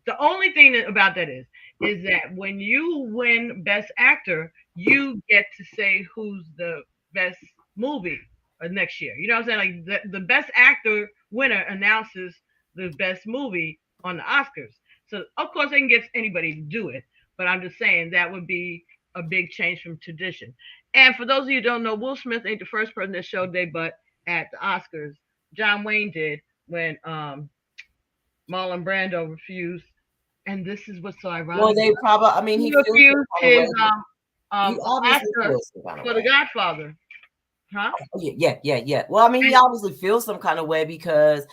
the only thing about that is that when you win Best Actor, you get to say who's the best movie next year. You know what I'm saying? Like the Best Actor winner announces the best movie on the Oscars. So of course they can get anybody to do it, but I'm just saying that would be a big change from tradition. And for those of you who don't know, Will Smith ain't the first person that showed their butt at the Oscars. John Wayne did when Marlon Brando refused, and this is what's so ironic. Well, they probably, I mean, he refused his Oscar for The Godfather. Huh? Yeah. Well, I mean, he obviously feels some kind of way because,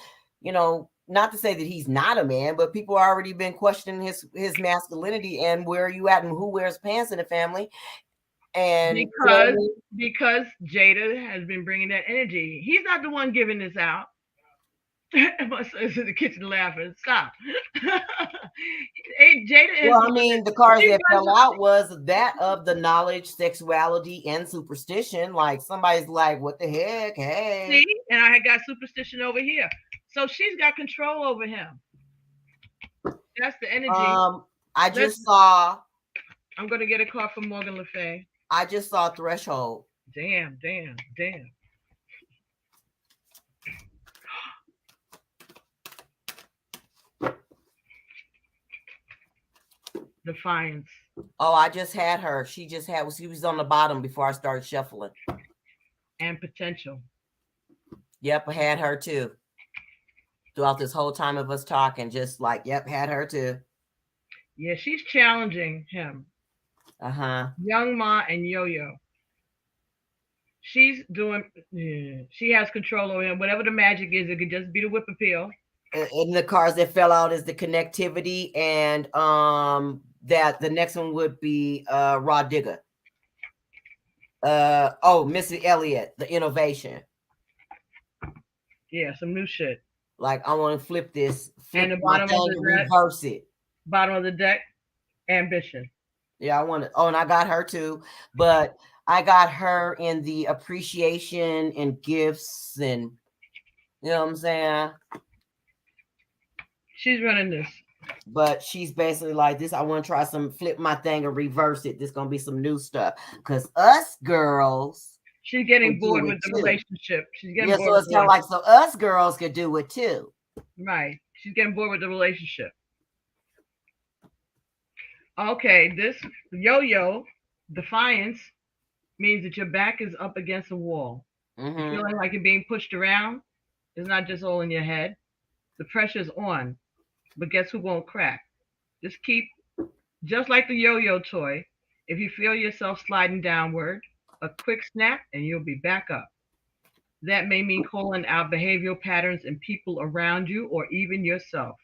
you know, not to say that he's not a man, but people already been questioning his masculinity and where are you at and who wears pants in the family. And because Jada has been bringing that energy. He's not the one giving this out. My son's in the kitchen laughing. Stop. Hey, Jada. Well, I mean, the cards that fell out was that of the knowledge, sexuality, and superstition. Like somebody's like, "What the heck?" Hey. See, and I got superstition over here. So she's got control over him. That's the energy. I just saw. I'm gonna get a call from Morgan Le Fay. I just saw Threshold. Damn. Defiance. Oh, I just had her. She was on the bottom before I started shuffling. And potential. Yep, I had her too. Throughout this whole time of us talking, just like, yep, had her too. Yeah, she's challenging him. Young Ma and Yo-Yo. She's doing. She has control over him. Whatever the magic is, it could just be the whip appeal. And the cards that fell out is the connectivity, and that the next one would be Rod Digger. Missy Elliott, the innovation. Yeah, some new shit. Like I want to flip this, and the bottom of the deck, reverse it. Bottom of the deck, ambition. Yeah, I want it. Oh, and I got her too, but I got her in the appreciation and gifts, and you know what I'm saying. She's running this, but she's basically like this. I want to try some flip my thing and reverse it. This gonna be some new stuff because us girls. She's getting bored with the relationship. She's getting bored. So it's kind of like so us girls could do it too. Right. She's getting bored with the relationship. Okay, this yo-yo defiance means that your back is up against a wall. Mm-hmm. You're feeling like you're being pushed around. It's not just all in your head. The pressure's on. But guess who won't crack? Just like the yo-yo toy, if you feel yourself sliding downward, a quick snap and you'll be back up. That may mean calling out behavioral patterns in people around you or even yourself.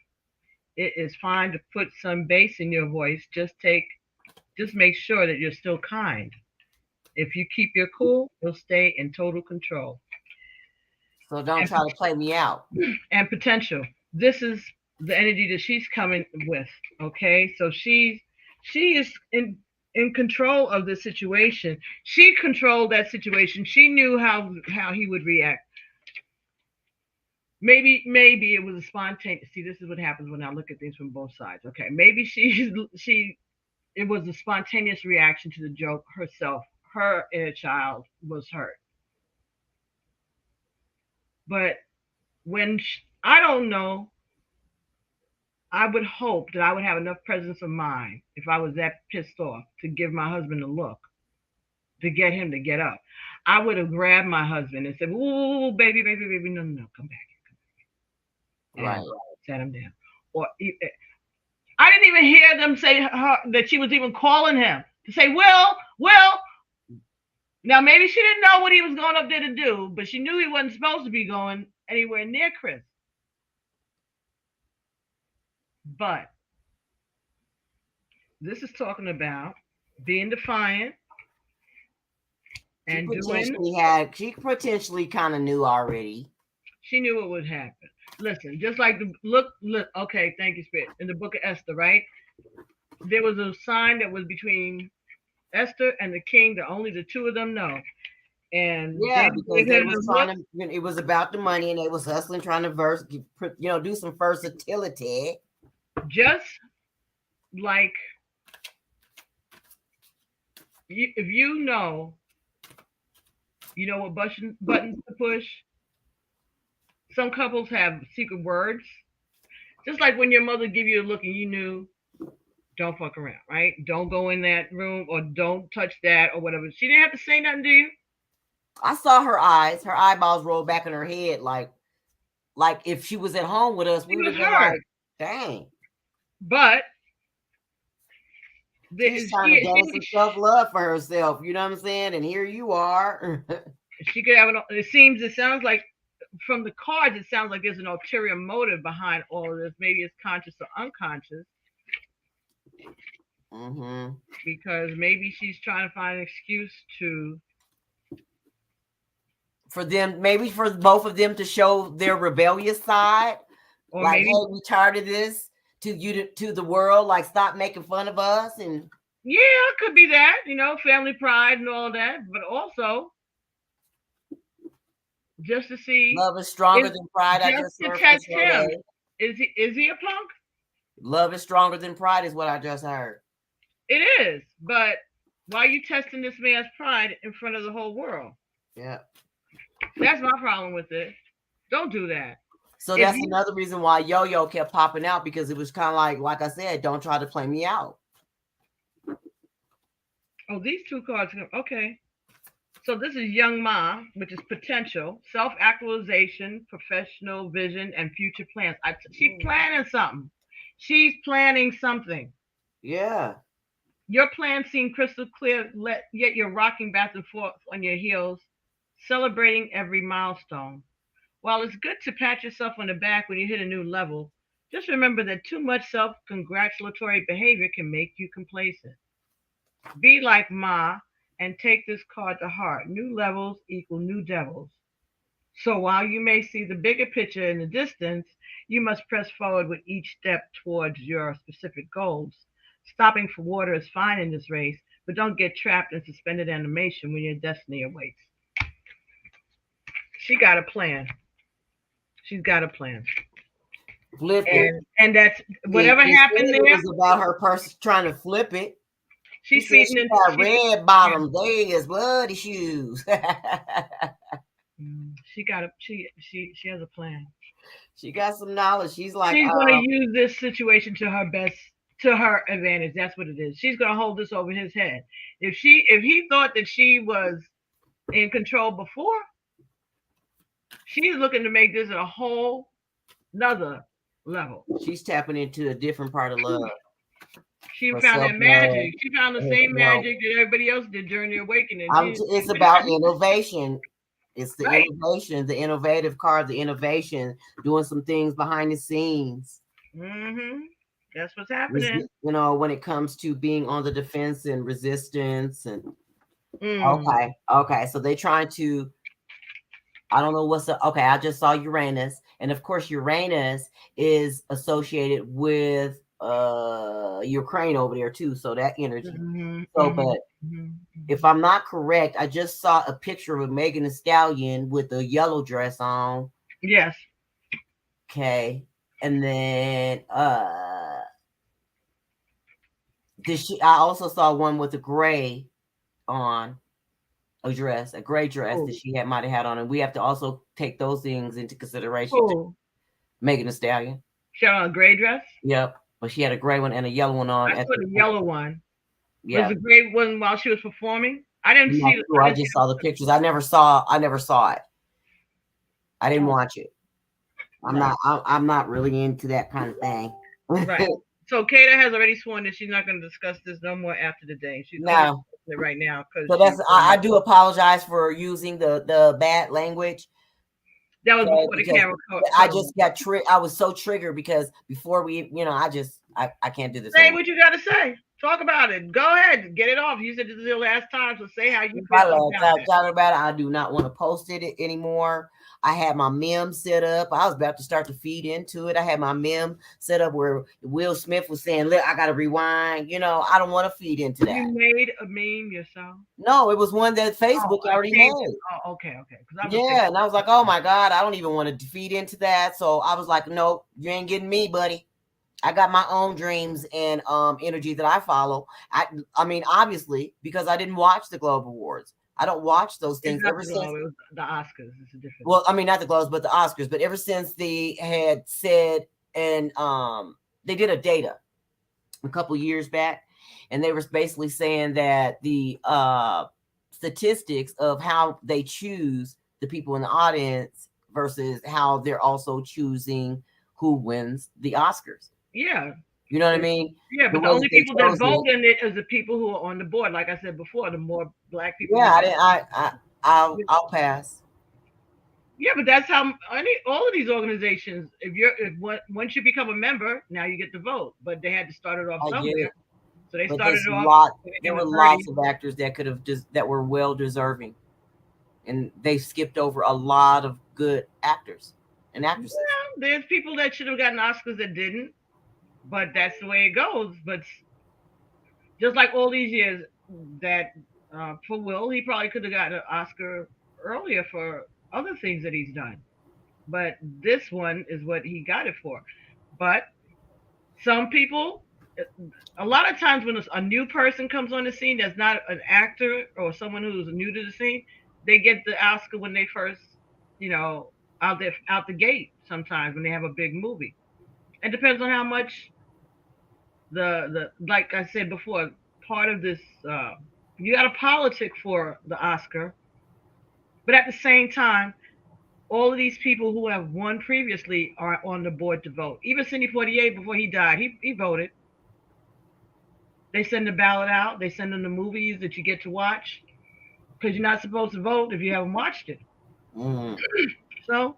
It is fine to put some bass in your voice. Just make sure that you're still kind. If you keep your cool, you'll stay in total control. So don't try to play me out. And potential. This is the energy that she's coming with. Okay, so she is in control of the situation. She controlled that situation. She knew how he would react. Maybe it was a spontaneous. See, this is what happens when I look at things from both sides. Okay, maybe it was a spontaneous reaction to the joke herself. Her inner child was hurt. But I don't know, I would hope that I would have enough presence of mind if I was that pissed off to give my husband a look, to get him to get up. I would have grabbed my husband and said, "Ooh, baby, no, come back. Right. And sat him down." Or I didn't even hear them say that she was even calling him to say, Will. Now, maybe she didn't know what he was going up there to do, but she knew he wasn't supposed to be going anywhere near Chris. But this is talking about being defiant and she potentially kind of knew already. She knew what would happen. Listen, just like look. Okay, thank you, Spirit. In the book of Esther, right? There was a sign that was between Esther and the king that only the two of them know. And because it was about the money, and they was hustling, trying to do some versatility. Just like if you know what buttons to push. Some couples have secret words. Just like when your mother give you a look and you knew, don't fuck around, right? Don't go in that room or don't touch that or whatever. She didn't have to say nothing to you. I saw her eyes, her eyeballs roll back in her head like if she was at home with us, we would have been like, dang. But she's trying to gain some self-love for herself, you know what I'm saying? And here you are. She could have it sounds like from the cards, it sounds like there's an ulterior motive behind all of this. Maybe it's conscious or unconscious. Mm-hmm. Because maybe she's trying to find an excuse for both of them to show their rebellious side. Or like, maybe, hey, we tired of this, to the world, like, stop making fun of us. And yeah, it could be that, family pride and all that, but also just to see love is stronger than pride. I just to test him. Is he a punk? Love is stronger than pride is what I just heard. It is, but why are you testing this man's pride in front of the whole world? Yeah, that's my problem with it. Don't do that. So that's another reason why Yo-Yo kept popping out, because it was kind of like I said, don't try to play me out. Oh, these two cards. Okay. So this is Young Ma, which is potential, self-actualization, professional vision, and future plans. She's planning something. She's planning something. Yeah. Your plans seem crystal clear, yet you're rocking back and forth on your heels, celebrating every milestone. While it's good to pat yourself on the back when you hit a new level, just remember that too much self-congratulatory behavior can make you complacent. Be like Ma and take this card to heart. New levels equal new devils. So while you may see the bigger picture in the distance, you must press forward with each step towards your specific goals. Stopping for water is fine in this race, but don't get trapped in suspended animation when your destiny awaits. She got a plan. She's got a plan. Flip it. And that's whatever happened there. It was about her person trying to flip it. She's feeding into red bottom. They is bloody shoes. She has a plan. She got some knowledge. She's like, she's going to use this situation to her advantage. That's what it is. She's going to hold this over his head. If he thought that she was in control before, she's looking to make this a whole nother level. She's tapping into a different part of love. She found that magic. She found the same magic that everybody else did during the awakening. It's about innovation. It's the innovation, the innovative card, the innovation, doing some things behind the scenes. Mm-hmm. That's what's happening. When it comes to being on the defense and resistance and okay. So they trying to, I don't know I just saw Uranus. And of course, Uranus is associated with Ukraine over there too. So that energy. But if I'm not correct, I just saw a picture of Megan Thee Stallion with a yellow dress on. Yes. Okay. And then I also saw one with a gray on a gray dress that she might have had on, and we have to also take those things into consideration. Megan Thee Stallion. She had on a gray dress? Yep. But she had a gray one and a yellow one on. I saw the yellow one. Yeah. Was the gray one while she was performing? I didn't see it. I just saw the pictures. I never saw it. I didn't watch it. I'm not really into that kind of thing. Right. So Jada has already sworn that she's not going to discuss this no more after the day. She's no it right now. So I do apologize for using the bad language. That was before the camera. I just got I was so triggered because before we, I can't do this. Say what you got to say. Talk about it. Go ahead. Get it off. You said this is your last time, so say how you feel. Talking about it. I do not want to post it anymore. I had my meme set up. I was about to start to feed into it. I had my meme set up where Will Smith was saying, look, I got to rewind. I don't want to feed into that. You made a meme yourself? No, it was one that Facebook already made. Oh, okay. And I was like, oh my God, I don't even want to feed into that. So I was like, nope, you ain't getting me, buddy. I got my own dreams and energy that I follow. I mean, obviously, because I didn't watch the Globe Awards. I don't watch those things ever since the Oscars. It's a different. Well, I mean, not the Globes, but the Oscars. But ever since they had said, and they did a data a couple years back, and they were basically saying that the statistics of how they choose the people in the audience versus how they're also choosing who wins the Oscars. Yeah. You know what I mean? Yeah, but the only people that vote in it is the people who are on the board. Like I said before, the more black people. Yeah, I'll pass. Yeah, but that's how all of these organizations. Once you become a member, now you get to vote. But they had to start it off somewhere. So they started it off. There were lots of actors that could have that were well deserving, and they skipped over a lot of good actors and actresses. Yeah, there's people that should have gotten Oscars that didn't. But that's the way it goes. But just like all these years that for Will, he probably could have gotten an Oscar earlier for other things that he's done. But this one is what he got it for. But some people, a lot of times when a new person comes on the scene that's not an actor or someone who's new to the scene, they get the Oscar when they first, out the gate sometimes when they have a big movie. It depends on how much the like I said before, part of this you got a politic for the Oscar, but at the same time, all of these people who have won previously are on the board to vote. Even Sidney Poitier, before he died, he voted. They send the ballot out. They send them the movies that you get to watch because you're not supposed to vote if you haven't watched it. So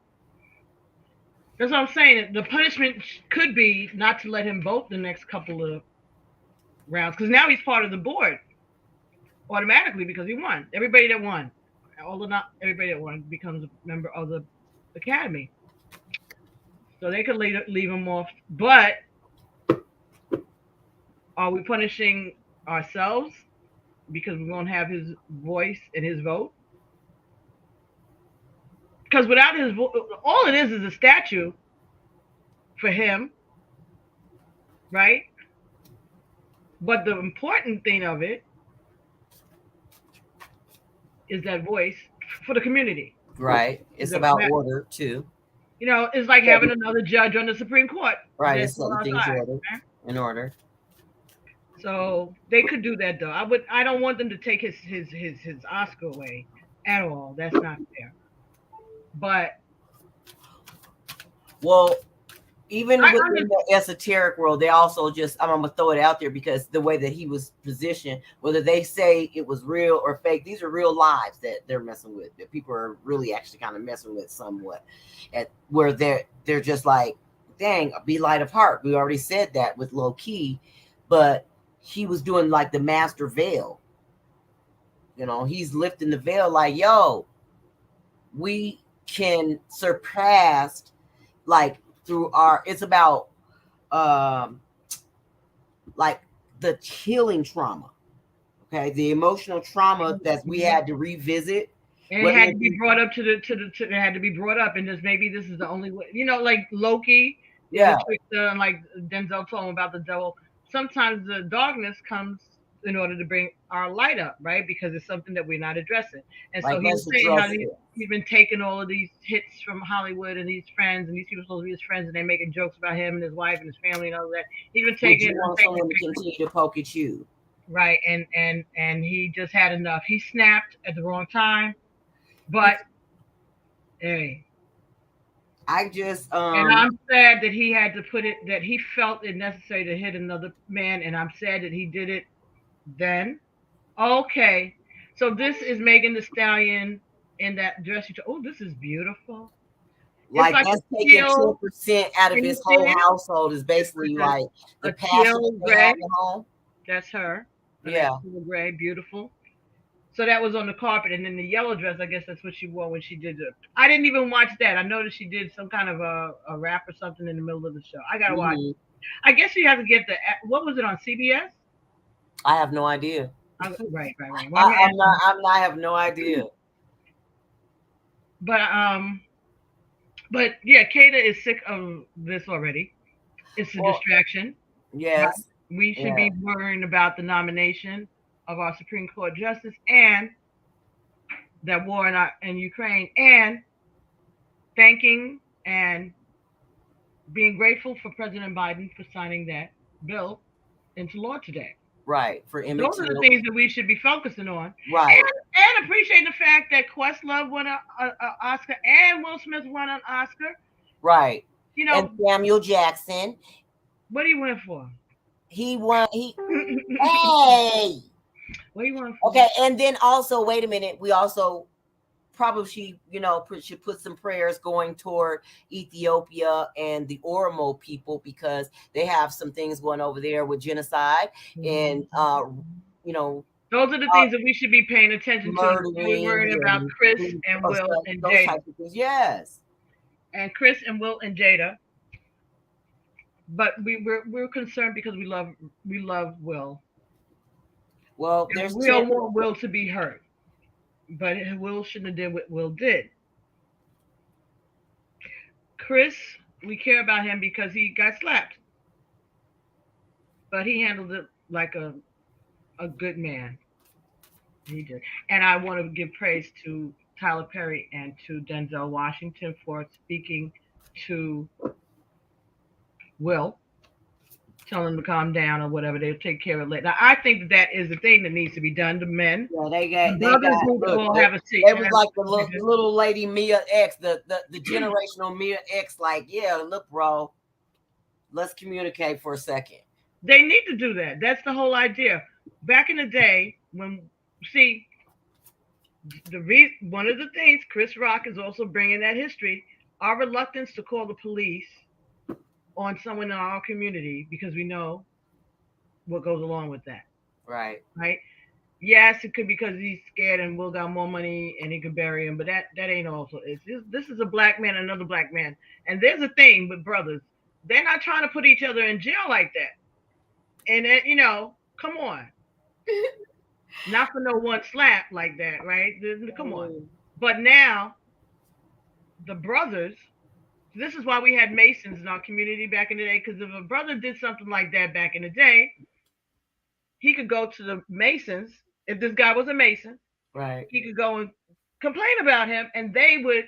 that's what I'm saying. The punishment could be not to let him vote the next couple of rounds because now he's part of the board automatically because he won. Everybody that won, everybody that won becomes a member of the academy. So they could leave him off. But are we punishing ourselves because we won't have his voice and his vote? Because without his voice, all it is a statue for him, right? But the important thing of it is that voice for the community. Right. It's about order too. It's like having another judge on the Supreme Court. Right, it's setting things in order. So they could do that though. I don't want them to take his Oscar away at all. That's not fair. But well, even within the esoteric world, they also just, I'm gonna throw it out there because the way that he was positioned, whether they say it was real or fake, these are real lives that they're messing with, that people are really actually kind of messing with somewhat, at where they're just like, dang, be light of heart. We already said that with low key, but he was doing like the master veil. He's lifting the veil like, yo, we can surpass, like, through it's about like the healing trauma, okay, the emotional trauma that we had to revisit, and it had to be brought up it had to be brought up, and maybe this is the only way, like Loki, like Denzel told him about the devil. Sometimes the darkness comes in order to bring our light up, right? Because it's something that we're not addressing. And like, so he was saying how he's been taking all of these hits from Hollywood and these friends, and these people supposed to be his friends, and they're making jokes about him and his wife and his family and all that. He's been taking. You want someone to continue to poke at you, right? And he just had enough. He snapped at the wrong time, but hey. I just and I'm sad that he had to that he felt it necessary to hit another man, and I'm sad that he did it then. Okay, so this is Megan Thee Stallion in that dress. Oh, this is beautiful. Like that's taking 10% out of his whole household is basically like the passion they have at home. That's her. Yeah, gray, beautiful. So that was on the carpet, and then the yellow dress, I guess that's what she wore when she did it. I didn't even watch that. I noticed she did some kind of a rap or something in the middle of the show. I gotta watch it. I guess you have to get what was it on CBS? I have no idea. Right. I have no idea. But yeah, Jada is sick of this already. It's a distraction. Yes. We should be worrying about the nomination of our Supreme Court justice and that war in Ukraine, and thanking and being grateful for President Biden for signing that bill into law today. Right. For those are the things that we should be focusing on. Right. And appreciating the fact that Questlove won an Oscar and Will Smith won an Oscar. Right. And Samuel Jackson. What did he win for? He won. Hey. What do you want? Okay, and then also, wait a minute. We also probably should put some prayers going toward Ethiopia and the Oromo people, because they have some things going over there with genocide, and those are the things that we should be paying attention to. We're worried about Chris and Will and Jada. Yes, and Chris and Will and Jada. But we're concerned because we love Will. Well, we don't want Will to be hurt, but Will shouldn't have did what Will did. Chris, we care about him because he got slapped, but he handled it like a good man. He did, and I want to give praise to Tyler Perry and to Denzel Washington for speaking to Will, telling them to calm down or whatever. They'll take care of it later. Now, I think that is the thing that needs to be done to men. Yeah, they have a seat. It was like the little lady Mia X, the generational Mia X. Like, yeah, look, bro, let's communicate for a second. They need to do that. That's the whole idea. Back in the day, one of the things Chris Rock is also bringing that history, our reluctance to call the police on someone in our community because we know what goes along with that. Right. Yes, it could be because he's scared and Will got more money and he can bury him, but that ain't also. This is a black man, another black man, and there's a thing with brothers. They're not trying to put each other in jail like that. And then, come on, not for no one slap like that, right? Come on. But now the brothers. This is why we had Masons in our community back in the day, because if a brother did something like that back in the day, he could go to the Masons. If this guy was a Mason, right, he could go and complain about him, and they would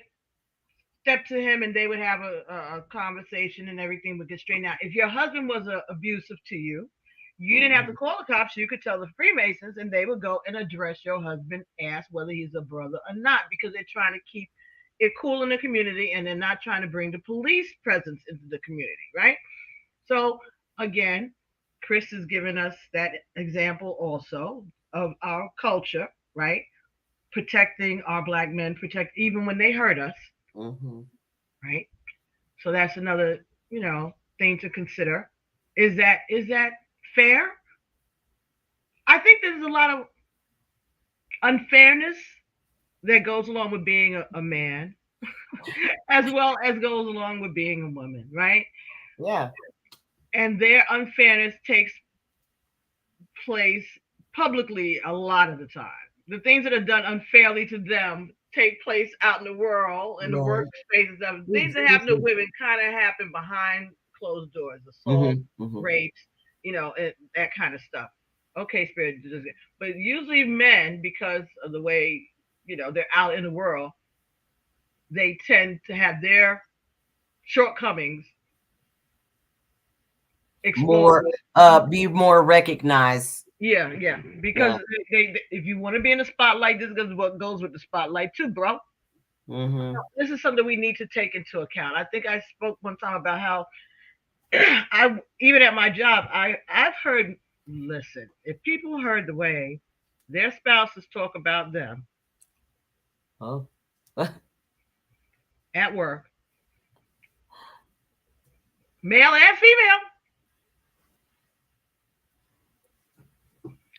step to him and they would have a conversation and everything would get straightened out. If your husband was abusive to you, you didn't have to call the cops. You could tell the Freemasons and they would go and address your husband, ask whether he's a brother or not, because they're trying to keep it cool in the community and they're not trying to bring the police presence into the community, right? So again, Chris has given us that example also of our culture, right? Protecting our black men, protect even when they hurt us, right? So that's another, thing to consider. Is that fair? I think there's a lot of unfairness that goes along with being a man, as well as goes along with being a woman, right? Yeah. And their unfairness takes place publicly a lot of the time. The things that are done unfairly to them take place out in the world, in the workspaces. Things that happen to women kind of happen behind closed doors, assault, rapes, and that kind of stuff. Okay, spirit, but usually men, because of the way they're out in the world, they tend to have their shortcomings exposed. Be more recognized. Yeah, because they, if you want to be in the spotlight, this is what goes with the spotlight too, bro. This is something we need to take into account. I think I spoke one time about how I, even at my job, I've heard. Listen, if people heard the way their spouses talk about them, at work, male and female,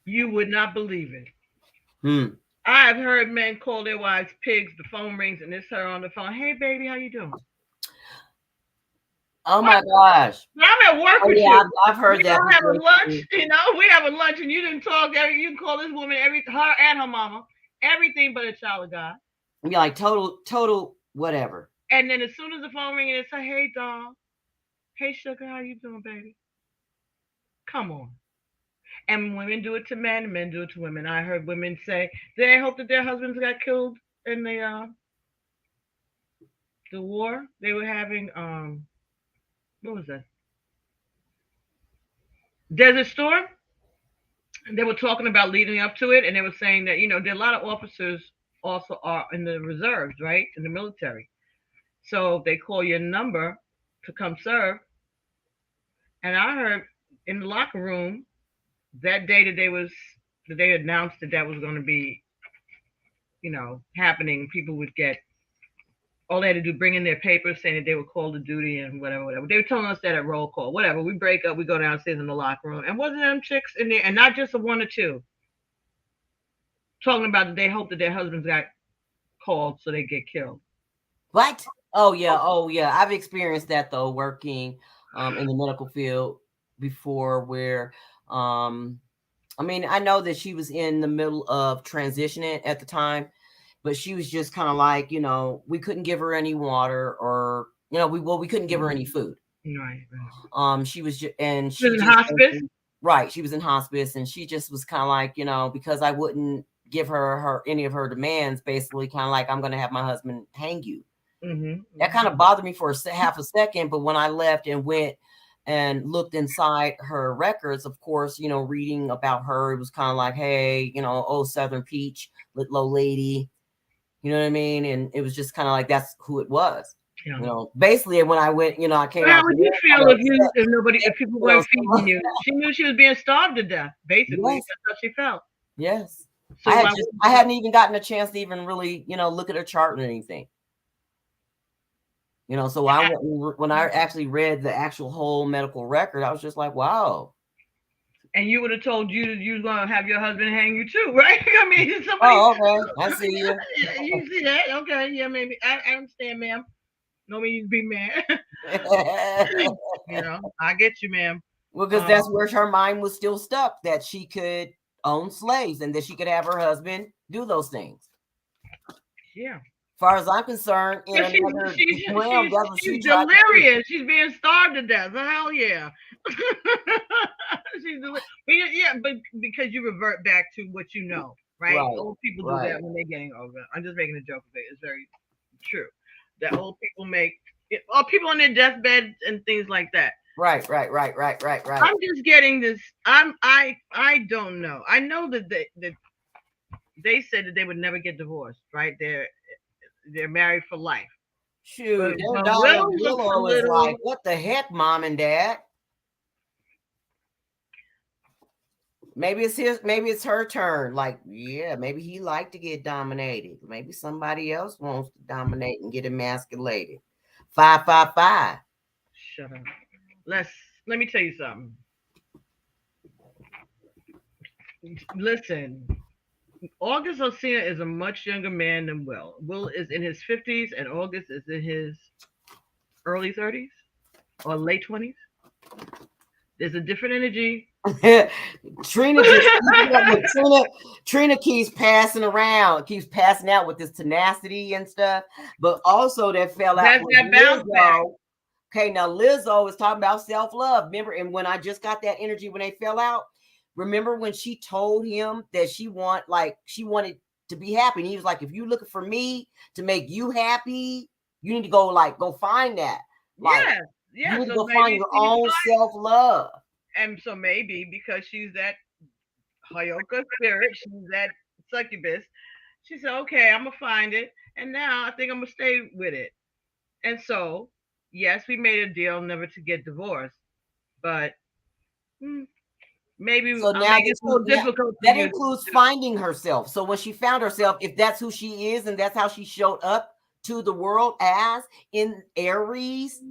you would not believe it. I've heard men call their wives pigs. The phone rings and it's her on the phone. Hey, baby, how you doing? Oh my gosh! I'm at work with you. I've heard that. We having lunch, we having lunch, and you didn't talk. You can call this woman her and her mama, everything but a child of God. Be like total whatever. And then as soon as the phone rings, it's like, hey, dog, hey, sugar, how you doing, baby? Come on. And women do it to men, men do it to women. I heard women say they hope that their husbands got killed in the war. They were having what was that? Desert Storm. They were talking about leading up to it, and they were saying that there are a lot of officers also are in the reserves, right, in the military. So they call your number to come serve. And I heard in the locker room that day that they announced that was going to be, happening. People would get all they had to do, bring in their papers saying that they were called to duty and whatever. They were telling us that at roll call, whatever. We break up, we go downstairs in the locker room, and wasn't them chicks in there, and not just a one or two, talking about that they hope that their husbands got called so they get killed. What? Oh yeah. I've experienced that though, working in the medical field before, where I mean, I know that she was in the middle of transitioning at the time, but she was just kind of like, we couldn't give her any water, or we couldn't give her any food. Right. She was she was in hospice. Right, she was in hospice, and she just was kind of like, because I wouldn't give her any of her demands, basically kind of like, I'm going to have my husband hang you. That kind of bothered me for half a second, but when I left and went and looked inside her records, of course, reading about her, it was kind of like, hey, old Southern Peach, little lady, you know what I mean? And it was just kind of like, that's who it was. Yeah. Basically, when I went, I came out. How would you feel if people weren't feeding you? She knew she was being starved to death, basically. Yes. That's how she felt. Yes. So I hadn't even gotten a chance to even really, look at her chart or anything. So when I actually read the actual whole medical record, I was just like, wow. And you would have told you was going to have your husband hang you too, right? I mean, somebody. Oh, okay. I see you. You see that? Okay. Yeah, maybe. I understand, ma'am. No mean you be mad. I get you, ma'am. Well, because that's where her mind was still stuck, that she could own slaves and that she could have her husband do those things. Yeah. As far as I'm concerned, she's delirious. She's being starved to death. Hell yeah. She's delirious. But because you revert back to what you know, right? Old people do that when they're getting over. I'm just making a joke of it. It's very true. that old people make, or people on their deathbed and things like that. Right. I'm just getting this. I don't know. I know that they said that they would never get divorced, right? They're married for life. Shoot, their daughter Willow was like, "What the heck, mom and dad?" Maybe it's her turn. Like, yeah, maybe he liked to get dominated. Maybe somebody else wants to dominate and get emasculated. 555. Shut up. Let me tell you something. Listen, August Alsina is a much younger man than Will. Will is in his 50s and August is in his early 30s or late 20s. There's a different energy. Trina keeps passing out with this tenacity and stuff, but also that fell out. That's that bounce back. Okay, now Lizzo is talking about self-love. Remember, and when I just got that energy when they fell out, remember when she told him that she wanted to be happy, and he was like, "If you're looking for me to make you happy, you need to go find that." Like, yeah. You need to go find your own self-love. And so maybe because she's that Hayoka spirit, she's that succubus, she said, okay, I'm going to find it. And now I think I'm going to stay with it. And so, yes, we made a deal never to get divorced. But maybe so now it's so difficult. That includes finding herself. So when she found herself, if that's who she is and that's how she showed up to the world as in Aries,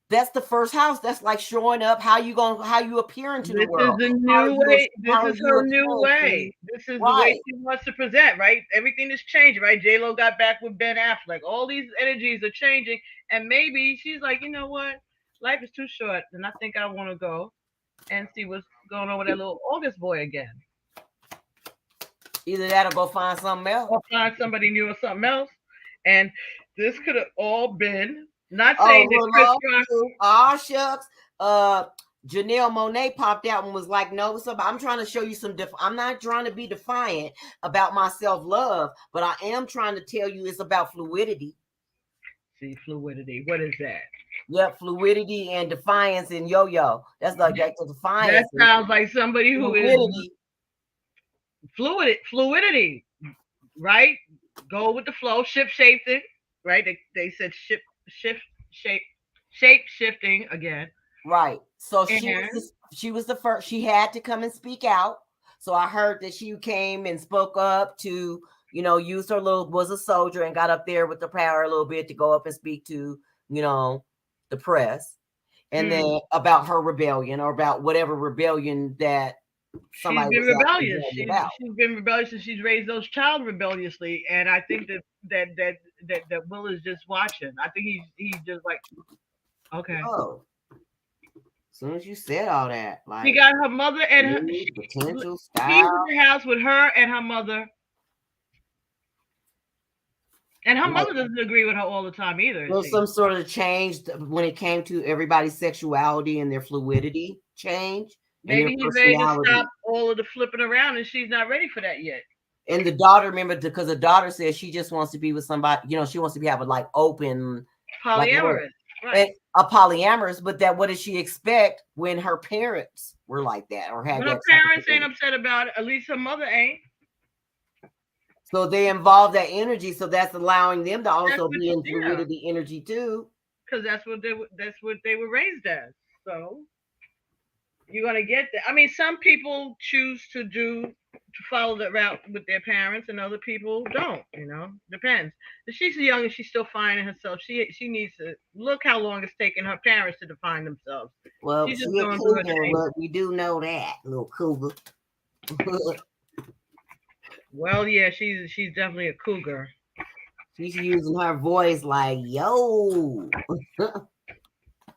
that's the first house. That's like showing up, how you appear into the world. This is the new way. This is her new way. This is the way she wants to present, right? Everything is changing, right? J-Lo got back with Ben Affleck. All these energies are changing. And maybe she's like, you know what? Life is too short. And I think I want to go and see what's going on with that little August boy again. Either that or go find something else. Or find somebody new or something else. And this could have all been, not saying that Chris Rock. Shucks. Janelle Monáe popped out and was like, no, I'm trying to show you I'm not trying to be defiant about my self-love, but I am trying to tell you it's about fluidity. See, fluidity. What is that? Yep, fluidity and defiance and yo-yo. That's like the defiance. That sounds like somebody who is fluidity, right? Go with the flow, shape-shifting, right? They said shape shifting again. Right. So she was the first. She had to come and speak out. So I heard that she came and spoke up to, used her was a soldier and got up there with the power a little bit to go up and speak to, the press. And then about her rebellion or about whatever rebellion that somebody she's been rebellious. She's been rebellious and she's raised those child rebelliously. And I think that Will is just watching. I think he's just like, okay. Oh. As soon as you said all that, like he got her mother and her potential style. He's in the house with her and her mother. And her mother doesn't agree with her all the time either. Well, some sort of change when it came to everybody's sexuality and their fluidity change. Maybe he's ready to stop all of the flipping around and she's not ready for that yet. And the daughter, remember, because the daughter says she just wants to be with somebody, she wants to have a open polyamorous. Right. A polyamorous, but what did she expect when her parents were like that or had that? Her parents ain't upset about it. At least her mother ain't. So they involve that energy, so that's allowing them to also be in fluidity energy too. Because that's what they were raised as. So you're gonna get that. I mean, some people choose to follow that route with their parents, and other people don't. Depends. If she's young and she's still finding herself, she needs to look how long it's taken her parents to define themselves. Well, she's a cougar, we do know that, little cougar. Well, yeah, she's definitely a cougar. She's using her voice like, yo.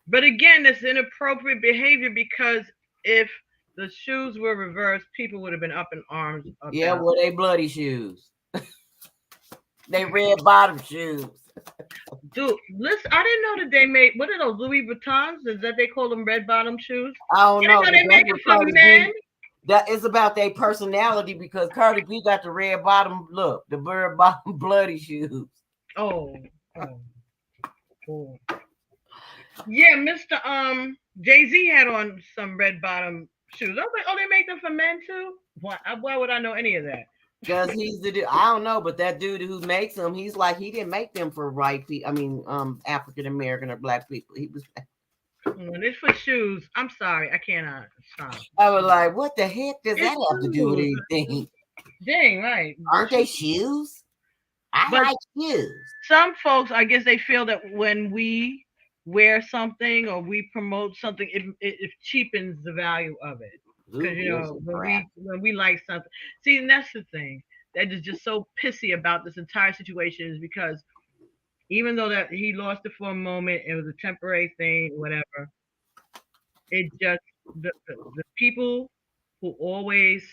But again, that's inappropriate behavior because if the shoes were reversed, people would have been up in arms. Yeah, well, they bloody shoes. They red bottom shoes. Dude, listen, I didn't know that they made, what are those, Louis Vuittons? Is that they call them red bottom shoes? I don't know. They make it for men. That is about their personality because Cardi B got the red bottom look, the red bottom bloody shoes. Oh. Yeah, Mr. Jay-Z had on some red bottom shoes. I was like, oh, they make them for men too? Why would I know any of that? Because he's the dude. I don't know, but that dude who makes them, he's like, he didn't make them for white people. I mean, African American or black people. He was. When it's for shoes, I'm sorry, I cannot stop. I was like, what the heck does that have to do with anything? Dang, right. Aren't they shoes? I like shoes. Some folks, I guess they feel that when we wear something or we promote something, it cheapens the value of it. Because when we like something, see, and that's the thing that is just so pissy about this entire situation is because even though that he lost it for a moment, it was a temporary thing, whatever. It just the people who always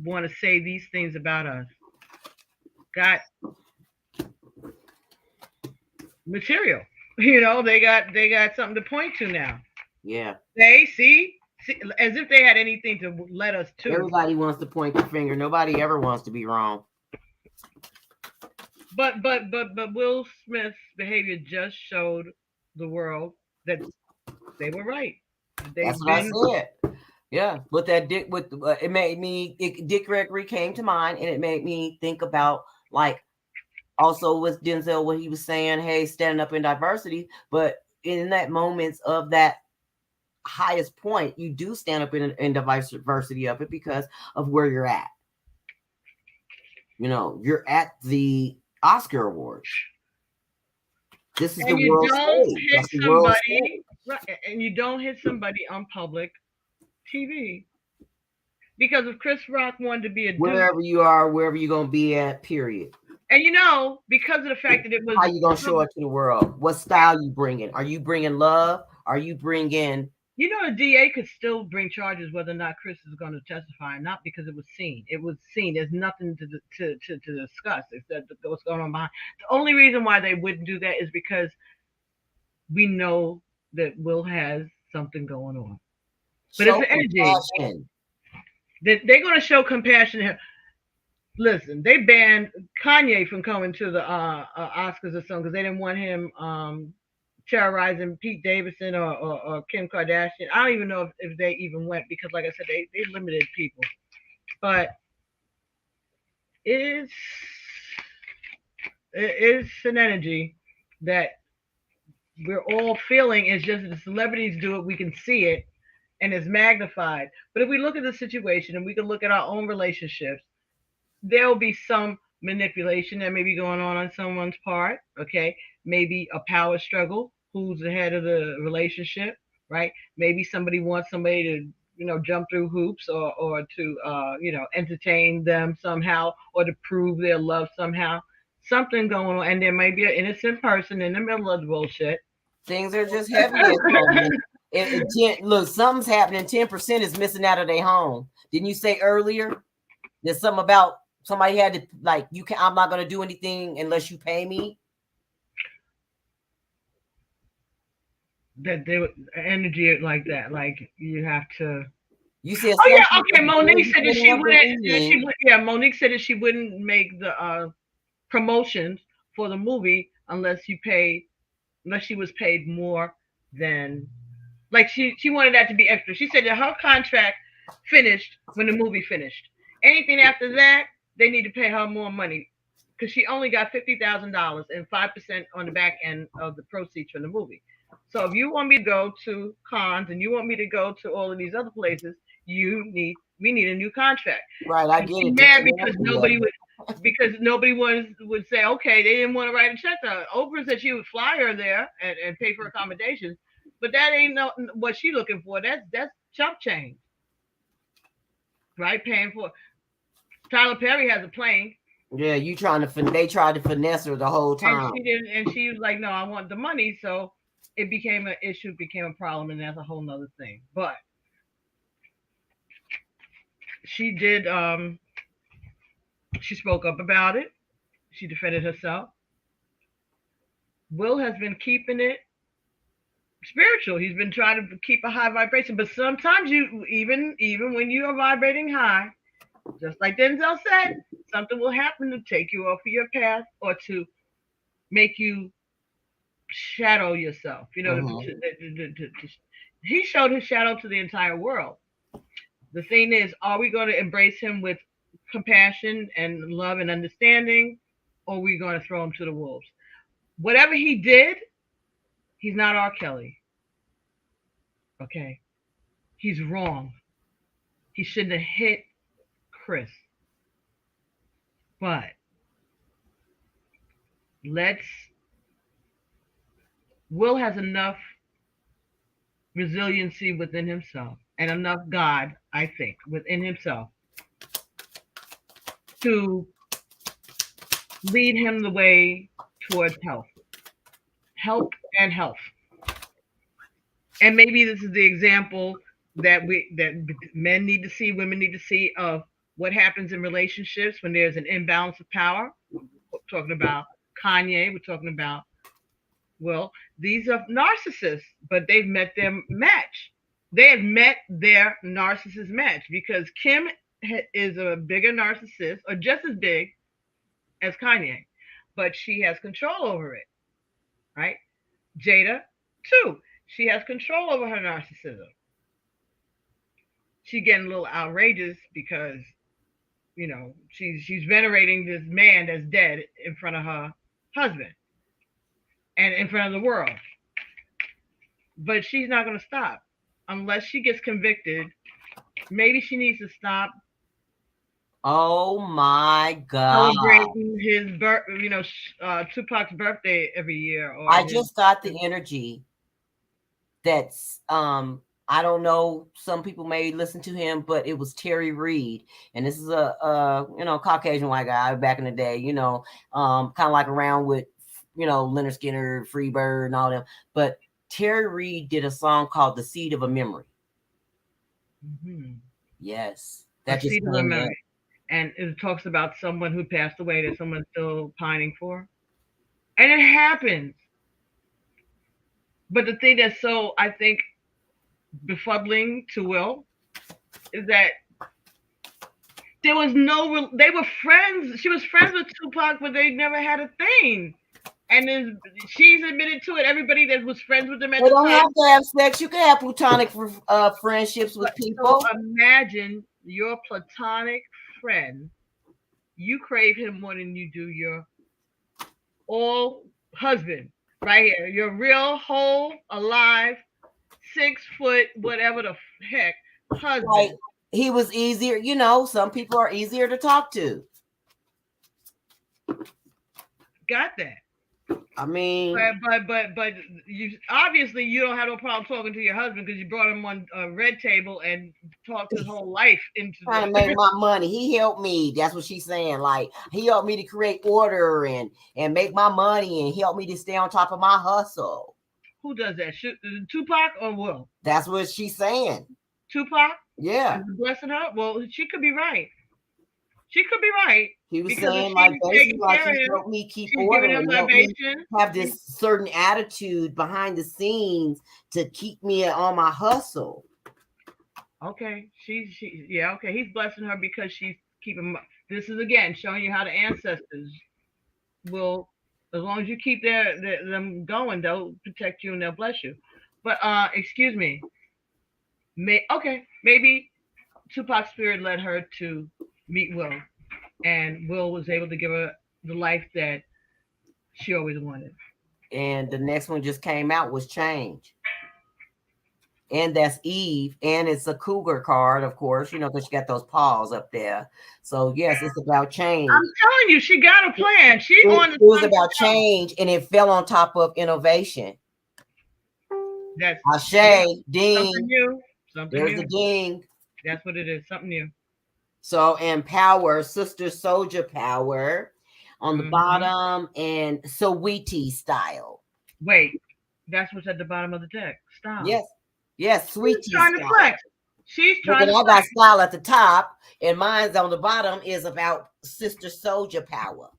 want to say these things about us got material. They got something to point to now. Yeah. They see as if they had anything to let us to. Everybody wants to point the finger. Nobody ever wants to be wrong. But Will Smith's behavior just showed the world that they were right. That's what I said. Yeah, but that Dick it made me. Dick Gregory came to mind, and it made me think about like also with Denzel what he was saying. Hey, standing up in diversity, but in that moments of that highest point, you do stand up in diversity of it because of where you're at. You're at the Oscar Awards. This is the world stage. And you don't hit somebody on public TV. Because if Chris Rock wanted to be a wherever you are, wherever you're gonna be at, period. And because of the fact that it was how you gonna show it to the world? What style you bringing? Are you bringing love? Are you bringing? The DA could still bring charges whether or not Chris is going to testify, not because it was seen. It was seen. There's nothing to discuss except what's going on behind. The only reason why they wouldn't do that is because we know that Will has something going on. But it's the energy. They're going to show compassion here. Listen, they banned Kanye from coming to the Oscars or something because they didn't want him terrorizing Pete Davidson or Kim Kardashian. I don't even know if they even went because, like I said, they limited people. But it's an energy that we're all feeling. It's just the celebrities do it. We can see it, and it's magnified. But if we look at the situation and we can look at our own relationships, there will be some manipulation that may be going on someone's part. Okay, maybe a power struggle. Who's the head of the relationship, right? Maybe somebody wants somebody to, jump through hoops or to, entertain them somehow or to prove their love somehow. Something going on, and there may be an innocent person in the middle of the bullshit. Things are just heavy. Look, something's happening. 10% is missing out of their home. Didn't you say earlier? There's something about somebody had to I'm not going to do anything unless you pay me. That they would energy like that, like you have to. You said. Oh yeah, okay. Monique said that she wouldn't. Monique said that she wouldn't make the promotions for the movie unless she was paid more than. Like she wanted that to be extra. She said that her contract finished when the movie finished. Anything after that, they need to pay her more money because she only got $50,000 and 5% on the back end of the proceeds from the movie. So if you want me to go to cons and you want me to go to all of these other places, we need a new contract. Right, I get it. Mad because nobody would say, okay, they didn't want to write a check to her. Oprah said she would fly her there and pay for accommodations, but that ain't what she's looking for. That's chump change, right? Paying for. Tyler Perry has a plane. Yeah, they tried to finesse her the whole time. And she didn't, and she was like, no, I want the money. So it became an issue, became a problem, and that's a whole nother thing. But she did, she spoke up about it. She defended herself. Will has been keeping it spiritual. He's been trying to keep a high vibration, but sometimes you, even when you are vibrating high, just like Denzel said, something will happen to take you off of your path or to make you shadow yourself. He showed his shadow to the entire world. The thing is, are we going to embrace him with compassion and love and understanding, or are we going to throw him to the wolves? Whatever he did, he's not R. Kelly. Okay? He's wrong. He shouldn't have hit Chris. But Will has enough resiliency within himself and enough God, I think, within himself to lead him the way towards health and health. And maybe this is the example that men need to see, women need to see, of what happens in relationships when there's an imbalance of power. We're talking about Kanye, we're talking about, well, these are narcissists, but they've met their match. They have met their narcissist match, because Kim is a bigger narcissist, or just as big as Kanye, but she has control over it, right? Jada, too. She has control over her narcissism. She's getting a little outrageous because, she's venerating this man that's dead in front of her husband and in front of the world. But she's not going to stop unless she gets convicted. Maybe she needs to stop. Oh my God! Celebrating his Tupac's birthday every year. I just got the energy that's I don't know, some people may listen to him, but it was Terry Reid, and this is a Caucasian white guy back in the day, kind of like around with Leonard Skinner, Freebird, and all them. But Terry Reid did a song called "The Seed of a Memory." Mm-hmm. Yes, that just seed of a memory, and it talks about someone who passed away that someone's still pining for, and it happens. But the thing that's so, I think, befuddling to Will is that they were friends. She was friends with Tupac, but they never had a thing. And then she's admitted to it. Everybody that was friends with them at the time. They don't have to have sex. You can have platonic friendships with people. So imagine your platonic friend. You crave him more than you do your all husband. Right here. Your real, whole, alive, 6 foot, whatever the heck, husband. Like, he was easier. Some people are easier to talk to. Got that. I mean, but you obviously you don't have no problem talking to your husband because you brought him on a red table and talked his whole life into trying to make my money. He helped me. That's what she's saying. Like, he helped me to create order and make my money, and helped me to stay on top of my hustle. Who does that? Tupac or Will? That's what she's saying. Tupac? Yeah. Blessing her? Well, she could be right. She could be right. He was saying, like, basically, like, he helped me keep order and helped me have this certain attitude behind the scenes to keep me on my hustle. Okay. Okay. He's blessing her because she's keeping. This is again showing you how the ancestors will, as long as you keep them going, they'll protect you and they'll bless you. But excuse me. Maybe Tupac's spirit led her to meet Will, and Will was able to give her the life that she always wanted. And the next one just came out was Change. And that's Eve, and it's a cougar card, of course, because she got those paws up there. So yes, it's about change. I'm telling you, she got a plan. It was about change, and it fell on top of innovation. That's Ashe, ding. Something new. There's the ding. That's what it is. Something new. So, and power, Sister Soldier power on the bottom, and Saweetie style. Wait, that's what's at the bottom of the deck. Style. Yes, Sweetie. She's trying to flex. She's trying to flex. I got style at the top, and mine's on the bottom is about Sister Soldier power.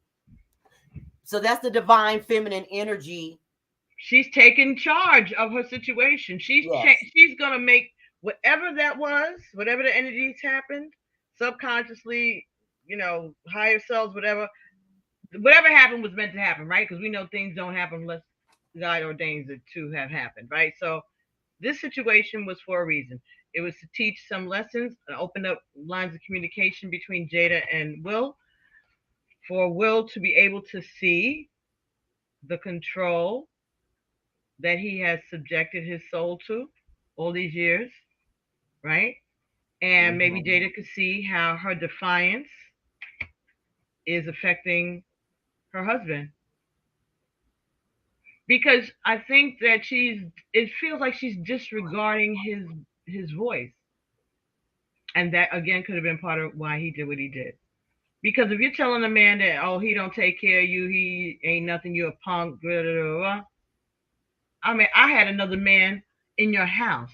So that's the divine feminine energy. She's taking charge of her situation. She's gonna make whatever that was, whatever the energies happened, subconsciously, higher selves, whatever. whatever happened was meant to happen, right? Because we know things don't happen unless God ordains it to have happened, right? So this situation was for a reason. It was to teach some lessons, open up lines of communication between Jada and Will, for Will to be able to see the control that he has subjected his soul to all these years, right? And maybe Jada could see how her defiance is affecting her husband. Because I think that it feels like she's disregarding his voice. And that again could have been part of why he did what he did. Because if you're telling a man that, oh, he don't take care of you, he ain't nothing, you a punk, blah, blah, blah, blah. I mean, I had another man in your house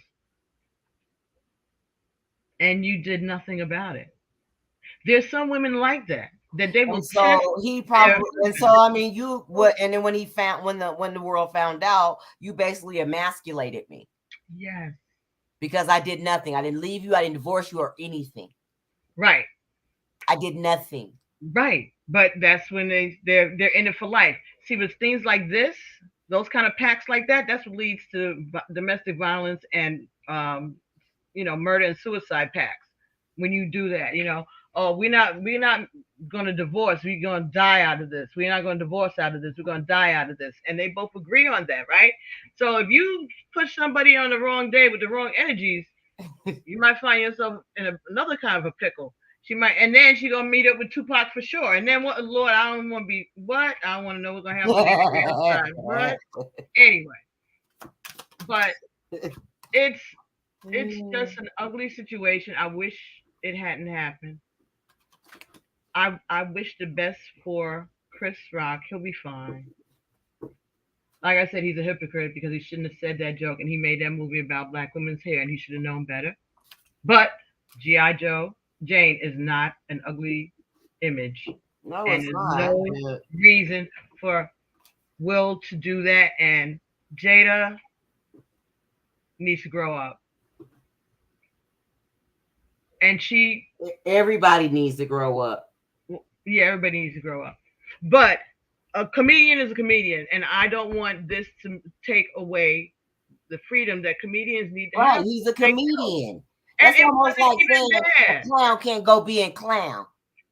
and you did nothing about it. There's some women like that they will. And so he probably, and so I mean, you what? And then when he found, when the world found out, you basically emasculated me. Yes. Because I did nothing. I didn't leave you. I didn't divorce you or anything. Right. I did nothing. Right. But that's when they're in it for life. See, with things like this, those kind of pacts like that, that's what leads to domestic violence and murder and suicide pacts. When you do that, oh, we're not going to divorce. We're going to die out of this. We're not going to divorce out of this. We're going to die out of this. And they both agree on that, right? So if you push somebody on the wrong day with the wrong energies, you might find yourself in another kind of a pickle. She might, and then she gonna meet up with Tupac for sure. And then what? Lord, I don't want to be what? I don't want to know what's gonna happen. But anyway, but it's just an ugly situation. I wish it hadn't happened. I wish the best for Chris Rock. He'll be fine. Like I said, he's a hypocrite because he shouldn't have said that joke, and he made that movie about black women's hair, and he should have known better. But G.I. Jane is not an ugly image. No, and it's not. No reason for Will to do that, and Jada needs to grow up. And everybody needs to grow up. Yeah, everybody needs to grow up. But a comedian is a comedian, and I don't want this to take away the freedom that comedians need to have. Right, he's a comedian. That's almost like saying a clown can't go being clown.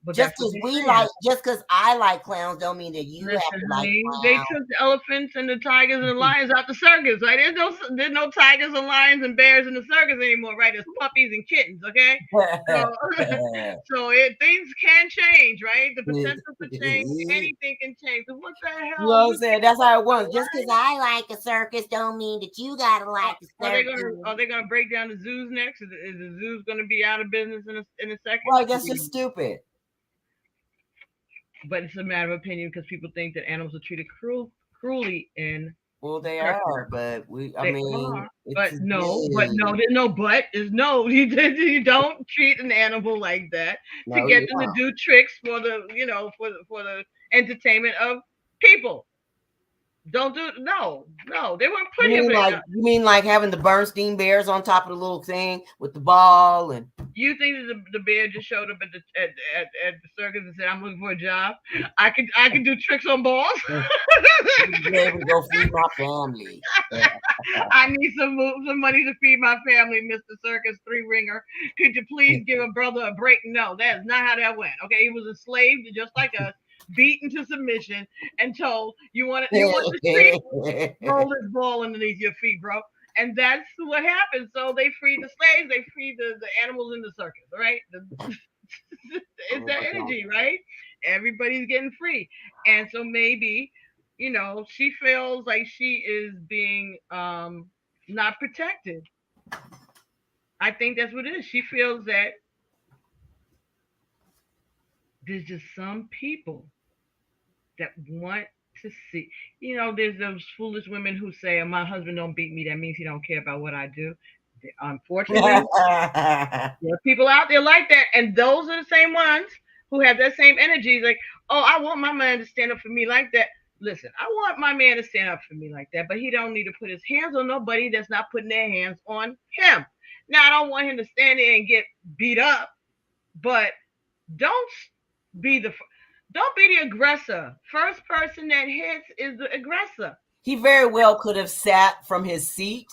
But just because I like clowns don't mean that you have to like clowns. They took the elephants and the tigers and the lions out the circus, right? There's no tigers and lions and bears in the circus anymore, right? There's puppies and kittens, okay? So things can change, right? The potential for change, anything can change. So what the hell? You know what I'm saying? That's how it works. Just because I like a circus don't mean that you gotta like a circus. Are they gonna break down the zoos next? Is the zoos gonna be out of business in a second? Right, that's just stupid. But it's a matter of opinion because people think that animals are treated cruelly in. Well, they are, but there's no. You don't treat an animal like that to get them to do tricks for the for the entertainment of people. Don't do no. They weren't putting you mean like having the Bernstein Bears on top of the little thing with the ball and. You think that the bear just showed up at the circus and said, "I'm looking for a job. I can do tricks on balls. Be able to go feed my family. I need some money to feed my family, Mr. Circus 3-ringer. Could you please give a brother a break?" No, that is not how that went. Okay, he was a slave just like us, beaten to submission and told you want the street, roll this ball underneath your feet, bro. And that's what happened. So they freed the slaves, they freed the animals in the circus, right? It's that energy, right? Everybody's getting free. And so maybe, she feels like she is being not protected. I think that's what it is. She feels that there's just some people that want to see, there's those foolish women who say, "Oh, my husband don't beat me, that means he don't care about what I do." Unfortunately, there are people out there like that, and those are the same ones who have that same energy. Like, "Oh, I want my man to stand up for me like that." Listen, I want my man to stand up for me like that, but he don't need to put his hands on nobody that's not putting their hands on him. Now, I don't want him to stand there and get beat up, but don't be Don't be the aggressor. First person that hits is the aggressor. He very well could have sat from his seat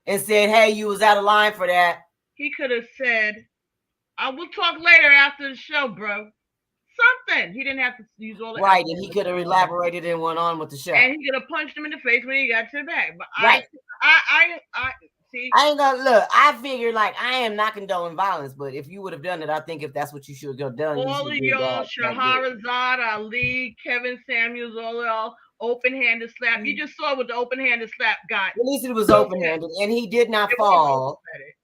and said, "Hey, you was out of line for that." He could have said, "I will talk later after the show, bro." Something. He didn't have to use all the right, and he could have elaborated and went on with the show. And he could have punched him in the face when he got to the back. But right. I see. I ain't gonna look. I figured like I am not condoning violence, but if you would have done it, I think if that's what you should have done, all of y'all, Shahrazad Ali, Kevin Samuels, all y'all open-handed slap. You just saw what the open-handed slap got. At least it was open-handed, and he did not fall.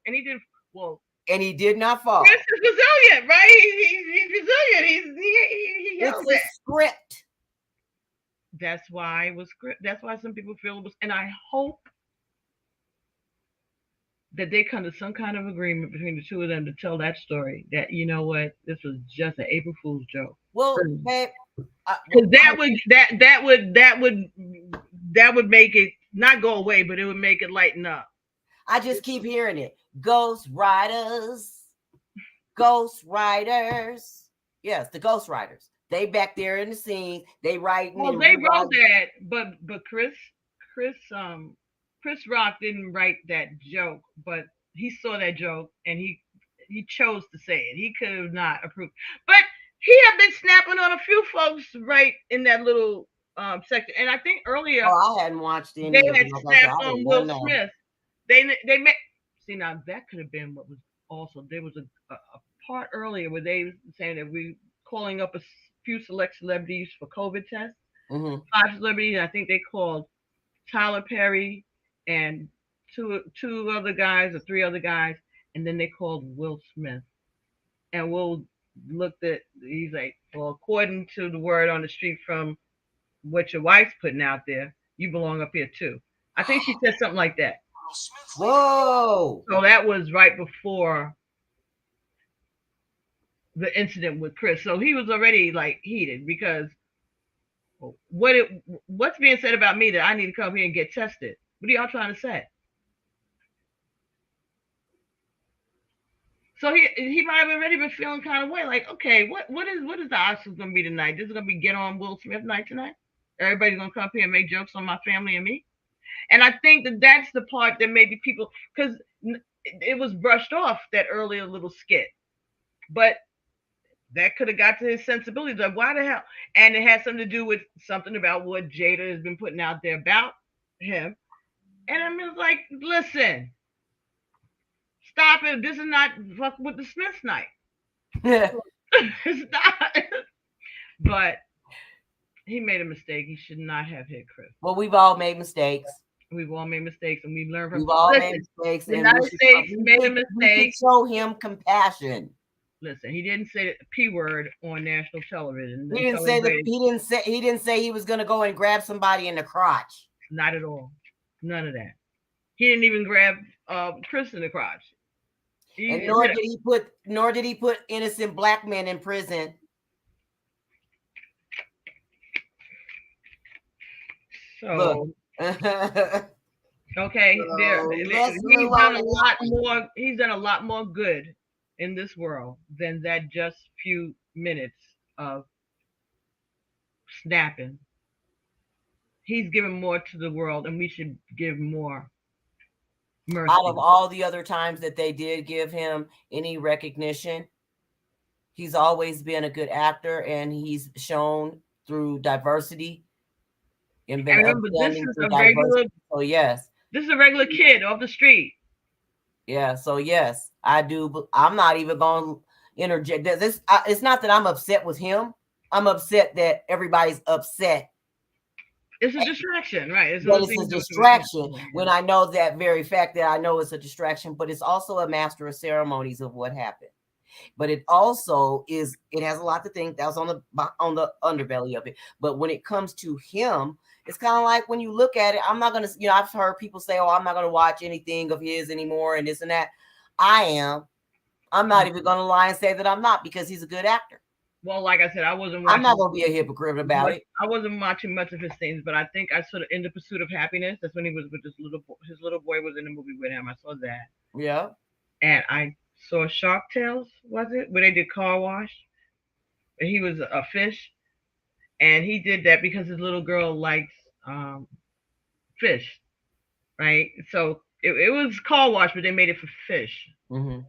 And he did well. And he did not fall. Chris is resilient, right? He's resilient. He it's a script. That's why it was script. That's why some people feel it was. And I hope that they come to some kind of agreement between the two of them to tell that story. That you know what, this was just an April Fool's joke. Well, babe, because that would make it not go away, but it would make it lighten up. I just keep hearing it. Ghost Riders. Ghost Riders. Yes, the Ghost Riders. They back there in the scene. They writing. Well, they wrote that, but Chris Rock didn't write that joke, but he saw that joke and he chose to say it. He could have not approved, but he had been snapping on a few folks right in that little section. And I think earlier, I hadn't watched any. They had snapped on Will Smith. They met. See, now that could have been what was also there was a part earlier where they were saying that we calling up a few select celebrities for COVID tests. Mm-hmm. 5 celebrities. I think they called Tyler Perry and two other guys or 3 other guys, and then they called Will Smith. And Will looked at. He's like, well, according to the word on the street from what your wife's putting out there, you belong up here too. I think she said something like that. Whoa! So that was right before the incident with Chris. So he was already like heated because what's being said about me that I need to come here and get tested? What are y'all trying to say? So he might have already been feeling kind of way, like, okay, what is the Oscars gonna be tonight? This is gonna be get on Will Smith night tonight. Everybody's gonna come up here and make jokes on my family and me. And I think that's the part that maybe people, because it was brushed off, that earlier little skit, but that could have got to his sensibilities. Like, why the hell? And it had something to do with something about what Jada has been putting out there about him. And I mean, like, listen, stop it. This is not fuck with the Smith night. It's not. But he made a mistake. He should not have hit Chris. Well, we've all made mistakes. We've all made mistakes, and we learn from. We've all made mistakes. The United States made a mistake. Show him compassion. Listen, he didn't say the P word on national television. He didn't say he was going to go and grab somebody in the crotch. Not at all. None of that. He didn't even grab Chris in the crotch. And nor did he put innocent black men in prison. So okay, he's done a lot more. He's done a lot more good in this world than that just few minutes of snapping. He's given more to the world, and we should give more mercy. Out of all the other times that they did give him any recognition, he's always been a good actor, and he's shown through diversity. And been this is a regular. So yes, this is a regular kid off the street. Yeah. So yes, I do. But I'm not even going to interject this. It's not that I'm upset with him. I'm upset that everybody's upset. It's a distraction, right? It's a distraction when I know that very fact that I know it's a distraction, but it's also a master of ceremonies of what happened. But it also is, it has a lot to think. That was on the underbelly of it. But when it comes to him, it's kind of like when you look at it, I'm not going to, I've heard people say, oh, I'm not going to watch anything of his anymore and this and that. I am. I'm not even going to lie and say that I'm not, because he's a good actor. Well, like I said, I wasn't watching. I'm not going to be a hypocrite about it. I wasn't watching much of his things, but I think I sort of In the Pursuit of Happiness. That's when he was with his little boy was in the movie with him. I saw that. Yeah. And I saw Shark Tales, was it? Where they did car wash. And he was a fish. and he did that because his little girl likes fish, right? So it was car wash, but they made it for fish. Mm-hmm.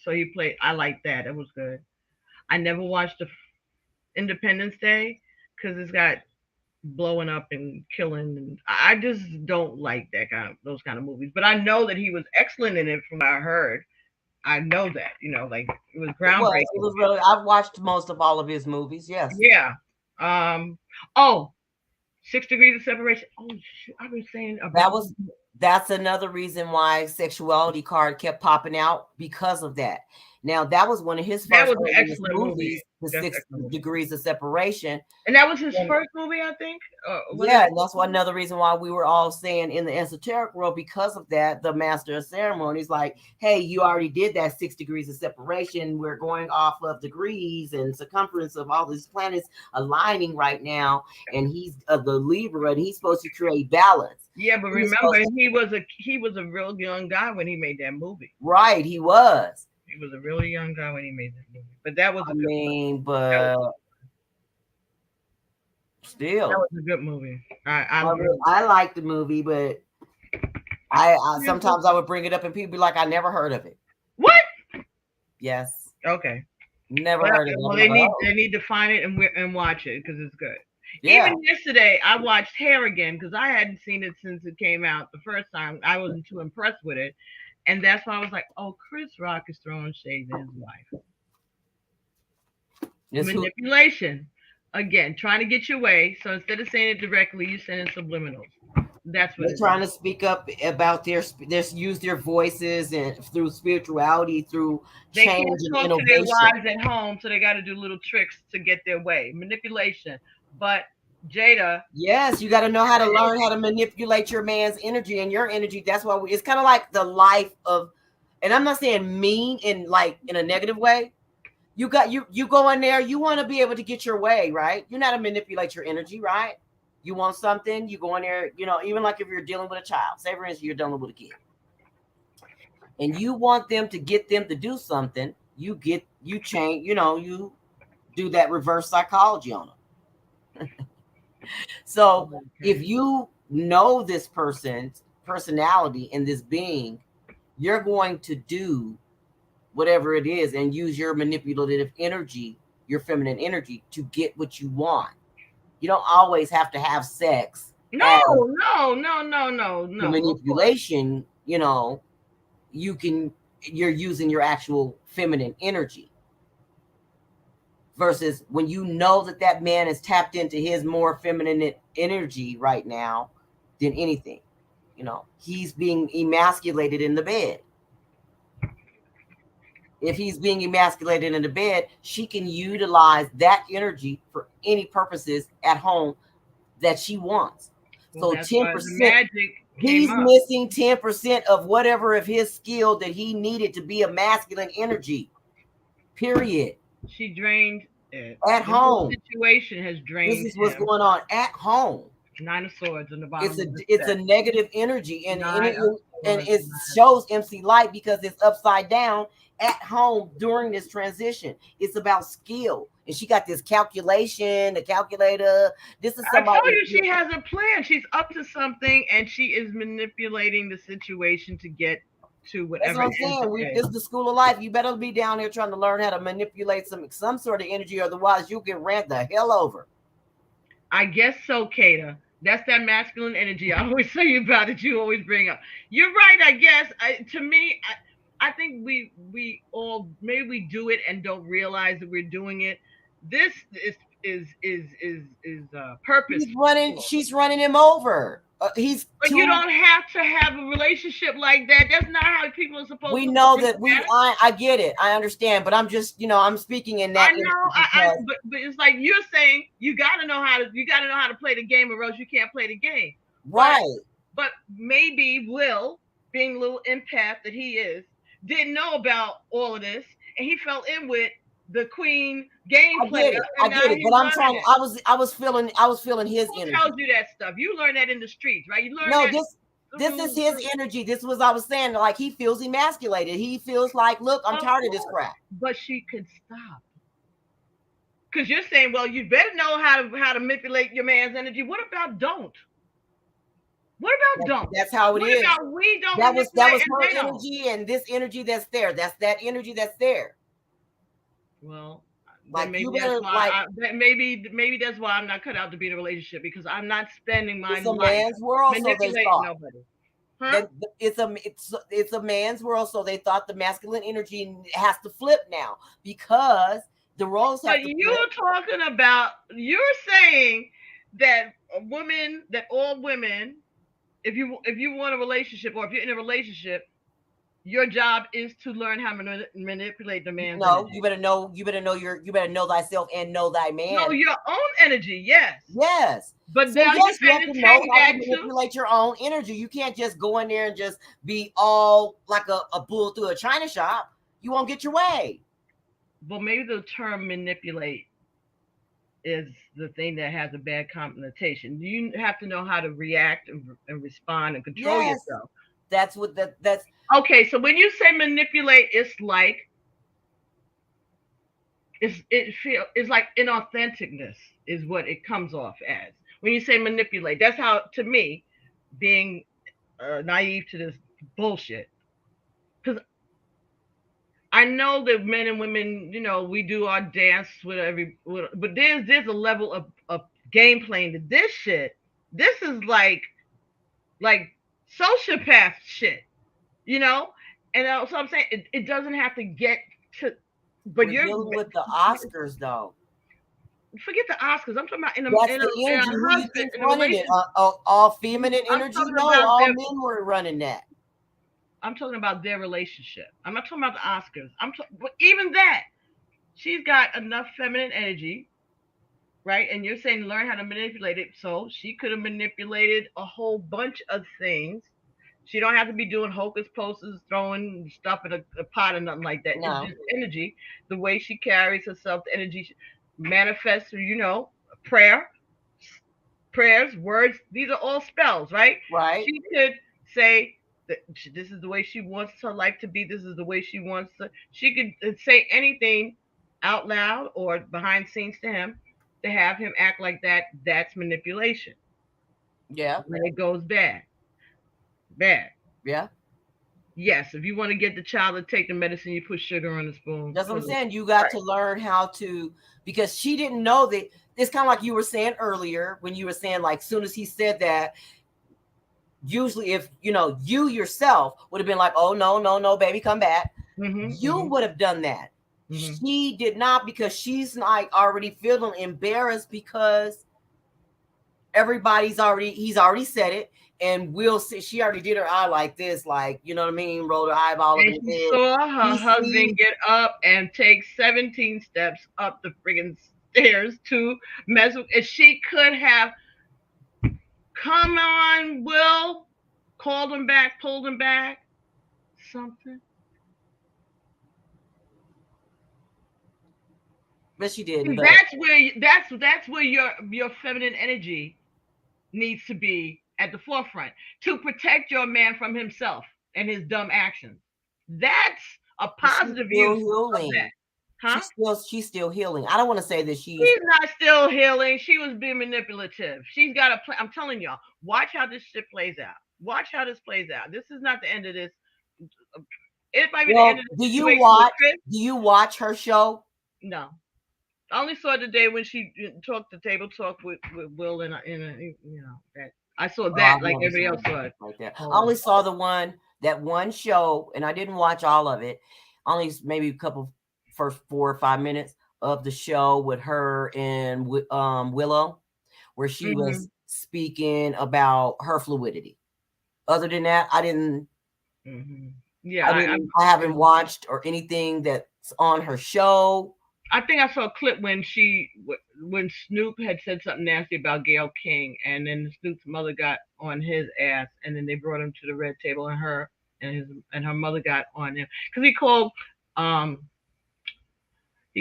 So he played. I like that. It was good. I never watched the Independence Day because it's got blowing up and killing, and I just don't like those kind of movies. But I know that he was excellent in it from what I heard. I know that, like it was groundbreaking. It was really. I've watched most of all of his movies. Yes. Yeah. Oh, 6 Degrees of Separation. Oh, shoot, I was saying about that's another reason why Sexuality card kept popping out because of that. Now that was one of his first excellent movies, The 6 Degrees of Separation. And that was his first movie, I think. Yeah, and that's another reason why we were all saying in the esoteric world, because of that, the master of ceremonies, like, hey, you already did that 6 degrees of separation. We're going off of degrees and circumference of all these planets aligning right now. And he's the Libra, and he's supposed to create balance. Yeah, but remember, he was a real young guy when he made that movie. Right, he was. He was a really young guy when he made that movie. But that was still, that was a good movie. I like the movie, but I sometimes I would bring it up and people be like, I never heard of it. What? Yes. Okay. Never heard of it. Well, they need to find it and watch it because it's good. Yeah. Even yesterday, I watched Hair again because I hadn't seen it since it came out the first time. I wasn't too impressed with it. And that's why I was like, oh, Chris Rock is throwing shade at his wife. Manipulation. Again, trying to get your way. So instead of saying it directly, you send in subliminals. That's what they're trying to speak up about their use their voices and through spirituality, through change and innovation. They can't talk to their wives at home, so they got to do little tricks to get their way. Manipulation. But Jada. Yes, you got to know how to learn how to manipulate your man's energy and your energy. That's why it's kind of like the life of, and I'm not saying mean in a negative way. You go in there, you want to be able to get your way, right? You know how to manipulate your energy, right? You want something, you go in there, even like if you're dealing with a child, say for instance, you're dealing with a kid and you want them to get them to do something, you change, you do that reverse psychology on them. So if you know this person's personality and this being, you're going to do whatever it is and use your manipulative energy, your feminine energy, to get what you want. You don't always have to have sex. No. The manipulation, you're using your actual feminine energy. Versus when you know that man is tapped into his more feminine energy right now than anything. He's being emasculated in the bed. If he's being emasculated in the bed, she can utilize that energy for any purposes at home that she wants. So 10%, he's missing 10% of whatever of his skill that he needed to be a masculine energy. Period. She drained it. At home. The situation has drained. This is what's going on at home. 9 of Swords in the bottom. It's a negative energy, and it shows MC Light because it's upside down at home during this transition. It's about skill, and she got this calculation, the calculator. This is somebody. I told you she has a plan. She's up to something, and she is manipulating the situation to get to whatever. That's what I'm saying. This is the school of life. You better be down here trying to learn how to manipulate some sort of energy, otherwise you'll get ran the hell over. I guess so, Kata. That's that masculine energy I always say about it. You always bring up. You're right. I guess to me, I think we all maybe we do it and don't realize that we're doing it. This is purpose. She's running him over. But you don't have to have a relationship like that. That's not how people are supposed to. We know that I get it. I understand, but I'm just, I'm speaking in that. I know. But it's like you're saying you got to know how to play the game, or else you can't play the game. Right. But maybe Will, being a little empath that he is, didn't know about all of this, and he fell in with the queen game player. I get it, but I was feeling his energy. Who tells you that stuff? You learn that in the streets, right? You learn this is his energy. This was I was saying, like he feels emasculated. He feels like, look, I'm tired of this crap. But she could stop. Because you're saying, well, you better know how to manipulate your man's energy. What about don't? What about don't? That's how it what is. About we don't that was her don't? energy, and this energy that's there. That's that energy that's there. Well, like maybe you better, that's why maybe that's why I'm not cut out to be in a relationship, because I'm not spending my it's a life man's world, so they thought. Nobody. Huh? It's a man's world, so they thought the masculine energy has to flip now because the roles have to flip. You're saying that all women, if you want a relationship, or if you're in a relationship, your job is to learn how to manipulate the man's energy. You better know thyself and know thy man. No, your own energy, yes. But so yes, you have to know how to manipulate your own energy. You can't just go in there and just be all like a bull through a china shop. You won't get your way. Well, maybe the term manipulate is the thing that has a bad connotation. You have to know how to react and respond and control yourself. That's okay. So when you say manipulate, it's like it's like inauthenticness is what it comes off as when you say manipulate. That's how, to me, being naive to this bullshit, because I know that men and women, we do our dance but there's a level of game playing to this shit. This is like sociopath shit, and so I'm saying it doesn't have to get to. But you're dealing with the Oscars, though. Forget the Oscars. I'm talking about in a husband, running it. All feminine energy. No, all men were running that. I'm talking about their relationship. I'm not talking about the Oscars. But even that, she's got enough feminine energy, right? And you're saying learn how to manipulate it. So she could have manipulated a whole bunch of things. She don't have to be doing hocus pocus, throwing stuff in a pot or nothing like that. No. It's just energy. The way she carries herself, the energy manifests through, prayers, words. These are all spells, right? Right. She could say that this is the way she wants her life to be. This is the way she wants to. She could say anything out loud or behind scenes to him to have him act like that. That's manipulation. Yeah. When it goes bad. Yeah. Yes, if you want to get the child to take the medicine, you put sugar on the spoon. That's what I'm saying. You got to learn how to, because she didn't know that. It's kind of like you were saying earlier when you were saying, like, soon as he said that, usually if, you yourself would have been like, oh, no, baby, come back. You would have done that. She did not, because she's like already feeling embarrassed because he's already said it. And Will see, she already did her eye like this, like, you know what I mean? Rolled her eyeball. And she saw her husband get up and take 17 steps up the friggin' stairs to mess with. And she could have, come on, Will, called him back, pulled him back, something. But she didn't. That's where your feminine energy needs to be at the forefront, to protect your man from himself and his dumb actions. That's a positive use of that. Huh? She's still healing. I don't want to say that she's not still healing. She was being manipulative. She's got a plan. I'm telling y'all, watch how this shit plays out. Watch how this plays out. This is not the end of this. It might be the end of this. Do you watch her show? No. I only saw it today when she talked the table talk with Will and that. I saw that like everybody else saw it. Right there. I only saw that one show, and I didn't watch all of it. Only maybe first 4 or 5 minutes of the show with her and Willow, where she was speaking about her fluidity. Other than that, I didn't. Yeah, I haven't watched or anything that's on her show. I think I saw a clip when Snoop had said something nasty about Gayle King, and then Snoop's mother got on his ass, and then they brought him to the red table, and her mother got on him because he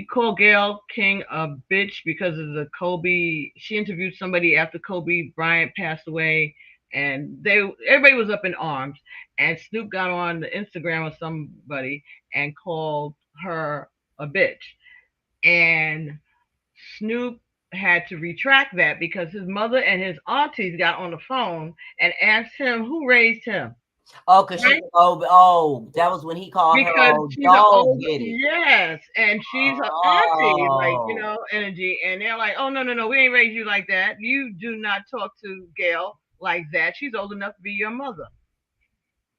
called Gayle King a bitch because of the Kobe. She interviewed somebody after Kobe Bryant passed away, and everybody was up in arms, and Snoop got on the Instagram with somebody and called her a bitch. And Snoop had to retract that because his mother and his aunties got on the phone and asked him who raised him. Oh, because right? That was when he called because her old she's dog. Yes, and she's an auntie, like, you know, energy, and they're like, oh no, we ain't raised you like that. You do not talk to Gail like that. She's old enough to be your mother,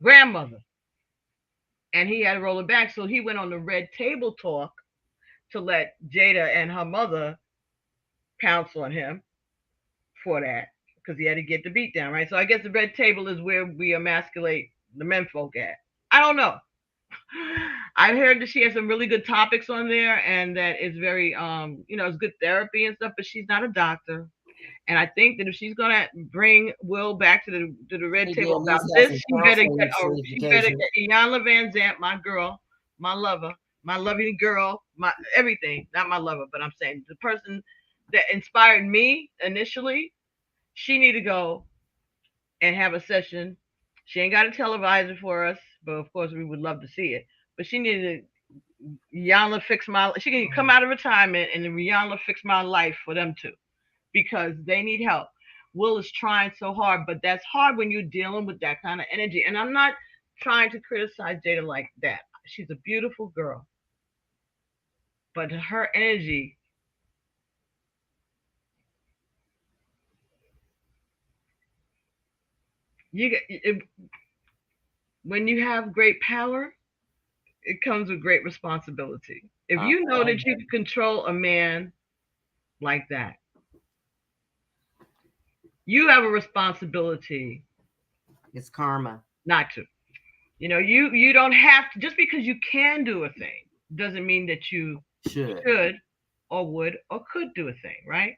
grandmother. And he had to roll it back, so he went on the Red Table Talk to let Jada and her mother pounce on him for that, because he had to get the beat down, right? So I guess the Red Table is where we emasculate the men folk at. I don't know. I heard that she has some really good topics on there, and that it's very, you know, it's good therapy and stuff. But she's not a doctor, and I think that if she's gonna bring Will back to the Red Table about this, she better get Iyanla Van Zant, my girl, my lover, my loving girl, my everything. Not my lover, but I'm saying the person that inspired me initially. She need to go and have a session. She ain't got to televise it for us, but of course we would love to see it. But she needed to Rihanna fix my. She can come out of retirement and then Rihanna fix my life for them too, because they need help. Will is trying so hard, but that's hard when you're dealing with that kind of energy. And I'm not trying to criticize Jada like that. She's a beautiful girl, but her energy. When you have great power, it comes with great responsibility. If you know that you can control a man like that, you have a responsibility. It's karma. Not to. You know, you don't have to, just because you can do a thing doesn't mean that you should or would or could do a thing, right?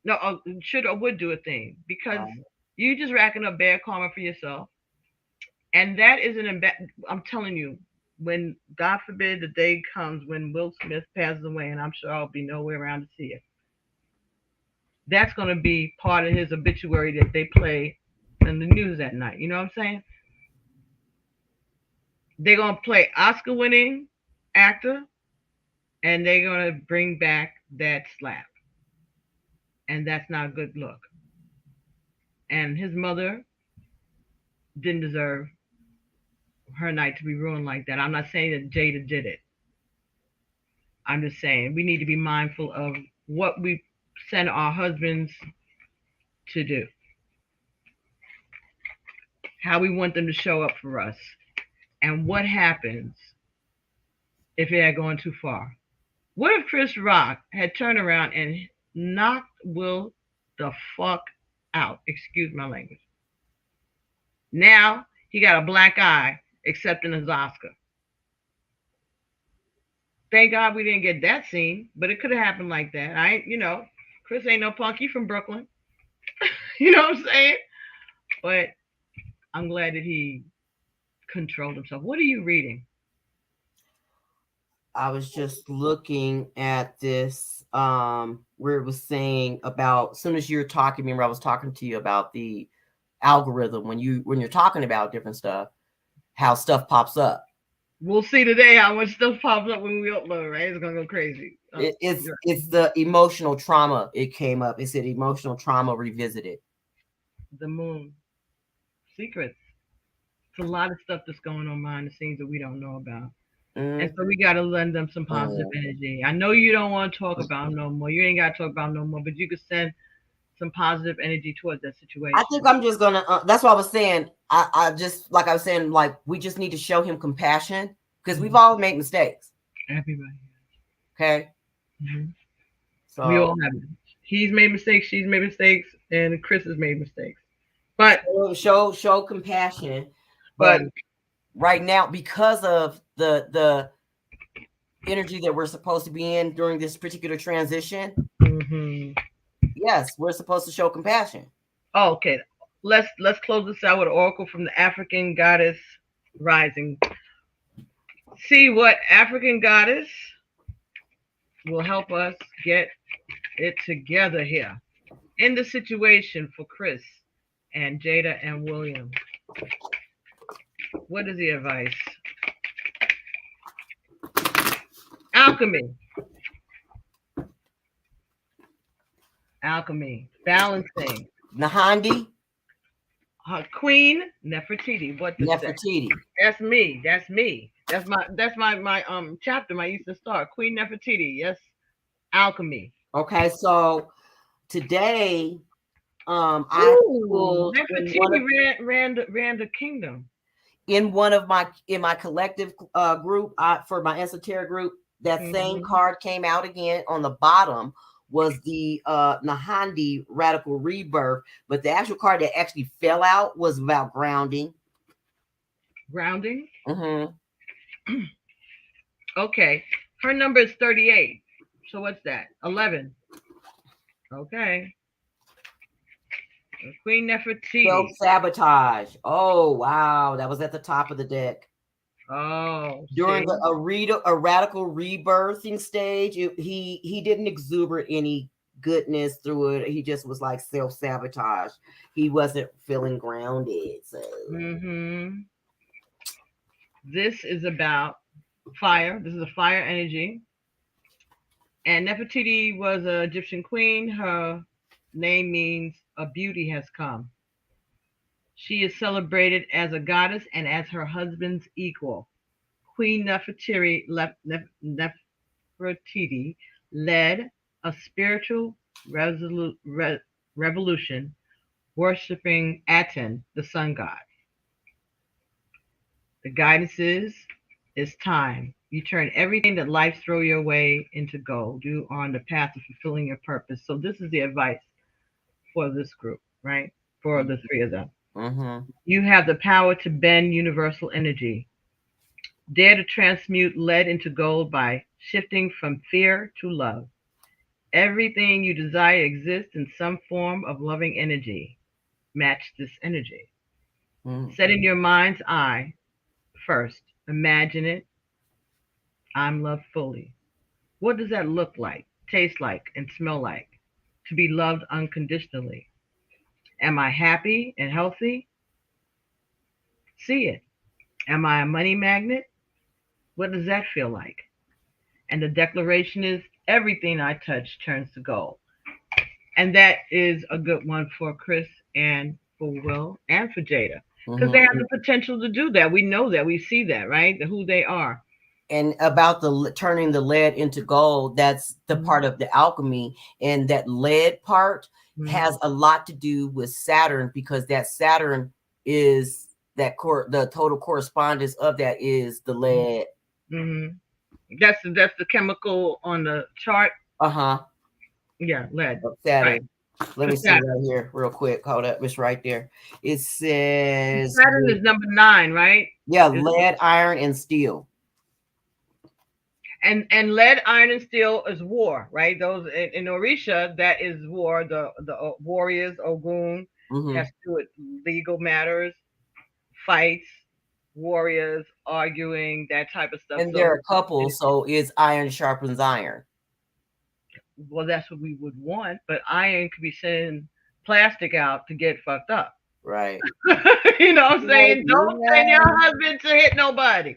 No, or should or would do a thing, because you just racking up bad karma for yourself. And that isn't I'm telling you, when God forbid the day comes when Will Smith passes away, and I'm sure I'll be nowhere around to see it, that's going to be part of his obituary that they play in the news at night. You know what I'm saying? They're going to play Oscar-winning actor, and they're going to bring back that slap. And that's not a good look. And his mother didn't deserve her night to be ruined like that. I'm not saying that Jada did it. I'm just saying we need to be mindful of what we send our husbands to do, how we want them to show up for us, and what happens if it had gone too far. What if Chris Rock had turned around and knocked Will the fuck out? Excuse my language. Now he got a black eye accepting his Oscar. Thank God we didn't get that scene, but it could have happened like that. Chris ain't no punk. He from Brooklyn. You know what I'm saying? But I'm glad that he controlled himself. What are you reading? I was just looking at this where it was saying about, as soon as you were talking, remember I was talking to you about the algorithm when you're talking about different stuff, how stuff pops up. We'll see today how much stuff pops up when we upload, right? It's gonna go crazy. It's the emotional trauma. It came up. It said emotional trauma revisited. The moon. Secrets. It's a lot of stuff that's going on behind the scenes that we don't know about. And so we got to lend them some positive energy. I know you don't want to talk about them no more. You ain't got to talk about them no more, but you could send some positive energy towards that situation. I think I'm just going to, that's what I was saying. I just, like I was saying, like, we just need to show him compassion, because we've all made mistakes. Everybody. Okay. Mm-hmm. So we all have it. He's made mistakes. She's made mistakes. And Chris has made mistakes. But show compassion. But right now, because of the energy that we're supposed to be in during this particular transition, yes, we're supposed to show compassion. Oh, okay. Let's close this out with an oracle from the African goddess rising. See what African goddess will help us get it together here in the situation for Chris and Jada and William. What is the advice? Alchemy. Alchemy. Balancing. Nahandi. Queen Nefertiti. What to say? Nefertiti. That's me. That's me. That's my chapter, my Eastern Star. Queen Nefertiti. Yes. Alchemy. Okay, so today I pulled Nefertiti ran the kingdom. In my collective group, for my esoteric group, that same card came out again. On the bottom was the Nahandi Radical Rebirth, but the actual card that actually fell out was about grounding. Grounding? Mm-hmm. Okay. Her number is 38. So what's that? 11. Okay. Queen Nefertiti. Self-sabotage. Oh, wow. That was at the top of the deck. Oh. During a radical rebirthing stage, he didn't exuberate any goodness through it. He just was like self-sabotage. He wasn't feeling grounded. So. This is about fire. This is a fire energy. And Nefertiti was an Egyptian queen. Her name means a beauty has come. She is celebrated as a goddess and as her husband's equal. Queen Nefertiti led a spiritual revolution, worshiping Aten, the sun god. The guidance is time. You turn everything that life throw your way into gold. You are on the path of fulfilling your purpose. So this is the advice for this group, right? For the three of them. You have the power to bend universal energy. Dare to transmute lead into gold by shifting from fear to love. Everything you desire exists in some form of loving energy. Match this energy. Set in your mind's eye first. Imagine it. I'm loved fully. What does that look like, taste like, and smell like? To be loved unconditionally. Am I happy and healthy? See it. Am I a money magnet? What does that feel like? And the declaration is, everything I touch turns to gold. And that is a good one for Chris and for Will and for Jada. Because they have the potential to do that. We know that. We see that, right? Who they are. And about the turning the lead into gold, that's the part of the alchemy. And that lead part has a lot to do with Saturn, because that Saturn is the total correspondence of that is the lead. That's the chemical on the chart. Yeah, lead. Saturn. Right. Let me see right here, real quick. Hold up, it's right there. It says Saturn is number 9, right? Yeah, lead, iron, and steel. And lead, iron, and steel is war, right? Those in Orisha, that is war. The warriors, Ogun, has to do with legal matters, fights, warriors, arguing, that type of stuff. And they're a couple, so it's iron sharpens iron. Well, that's what we would want, but iron could be sending plastic out to get fucked up. Right. You know what I'm saying? Don't send your husband to hit nobody.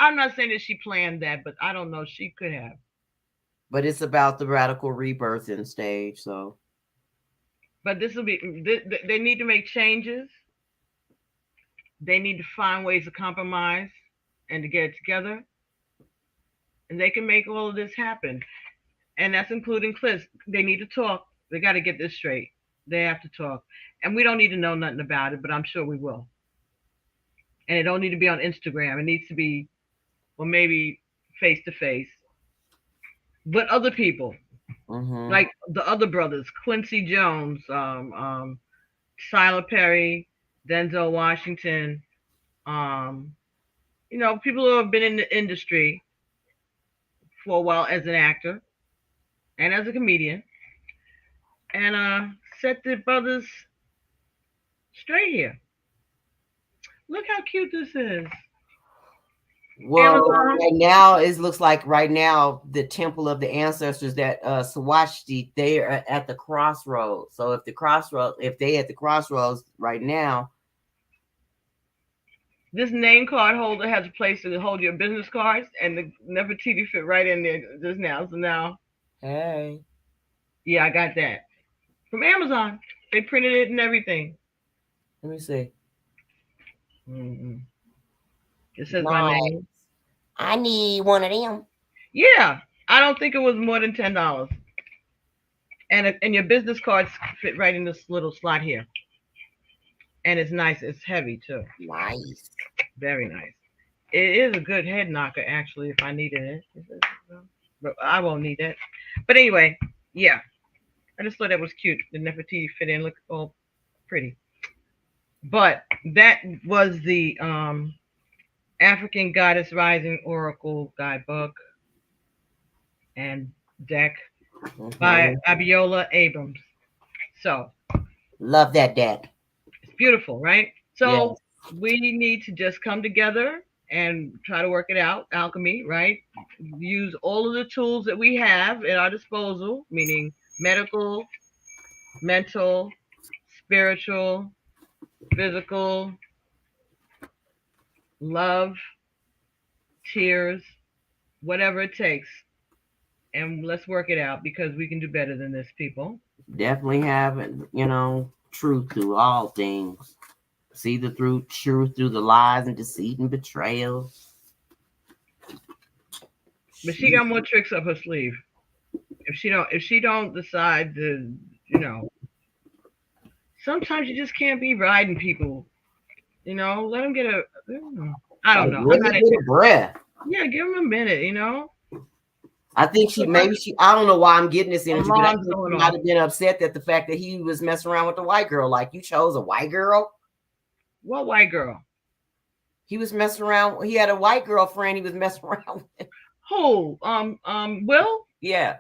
I'm not saying that she planned that, but I don't know. She could have. But it's about the radical rebirthing stage, so. But this will be, they need to make changes. They need to find ways to compromise and to get it together. And they can make all of this happen. And that's including Chris. They need to talk. They got to get this straight. They have to talk. And we don't need to know nothing about it, but I'm sure we will. And it don't need to be on Instagram. It needs to be, well, maybe face to face. But other people, like the other brothers, Quincy Jones, Tyler Perry, Denzel Washington, people who have been in the industry for a while as an actor and as a comedian, and set the brothers straight here. Look how cute this is. Well, right now it looks like the temple of the ancestors, that Swasti, they are at the crossroads. So if they at the crossroads right now. This name card holder has a place to hold your business cards, and the Nefertiti fit right in there just now. So now, hey, Yeah, I got that from Amazon. They printed it and everything. Let me see. Mm-mm. It says my name. I need one of them. Yeah, I don't think it was more than $10. And your business cards fit right in this little slot here. And it's nice. It's heavy too. Nice. Very nice. It is a good head knocker, actually, if I needed it. But I won't need it. But anyway, yeah. I just thought that was cute. The Nefertiti fit in, look all pretty. But that was the African Goddess Rising Oracle Guidebook and deck by Abiola Abrams. So love that deck. It's beautiful, right? So we need to just come together and try to work it out, alchemy, right? Use all of the tools that we have at our disposal, meaning medical, mental, spiritual, physical, love, tears, whatever it takes. And let's work it out because we can do better than this, people. Definitely have, truth through all things. See the truth through the lies and deceit and betrayal. But she got more tricks up her sleeve. If she don't decide to, sometimes you just can't be riding people. Let them get a. I don't know. I'm not get a breath. Yeah, give them a minute. I think I don't know why I'm getting this energy, but I think she might have been upset that the fact that he was messing around with the white girl. Like, you chose a white girl? What white girl? He was messing around. He had a white girlfriend he was messing around with. Who? Will? Yeah.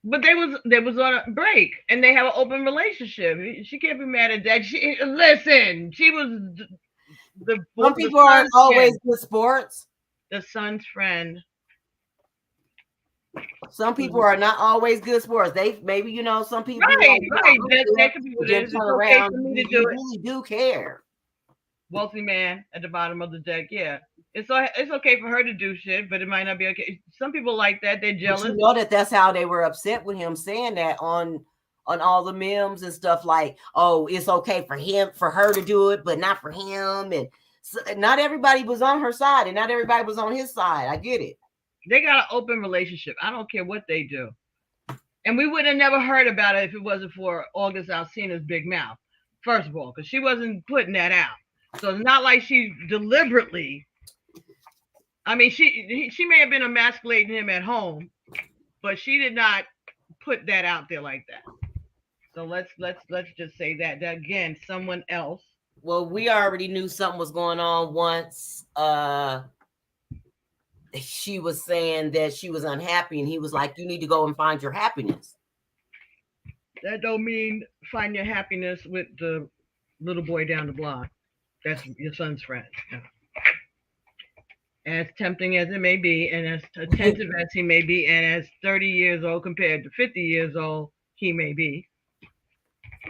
But they was on a break and they have an open relationship. She can't be mad at that. Listen, she was some people aren't always good sports. The son's friend. Some people are not always good sports. They maybe some people right. That could be what it is. Turn around. You really do care. Wealthy man at the bottom of the deck. Yeah, it's okay for her to do shit, but it might not be okay. Some people like that. They're jealous. But you know that's how they were upset with him saying that on all the memes and stuff, like, oh, it's okay for her to do it, but not for him. And so, not everybody was on her side, and not everybody was on his side. I get it. They got an open relationship. I don't care what they do. And we would have never heard about it if it wasn't for August Alsina's big mouth. First of all, because she wasn't putting that out. So it's not like she deliberately. I mean, she may have been emasculating him at home, but she did not put that out there like that. So let's just say that again, someone else. Well, we already knew something was going on once. She was saying that she was unhappy, and he was like, "You need to go and find your happiness." That don't mean find your happiness with the little boy down the block. That's your son's friend. Yeah. As tempting as it may be, and as attentive as he may be, and as 30 years old compared to 50 years old he may be.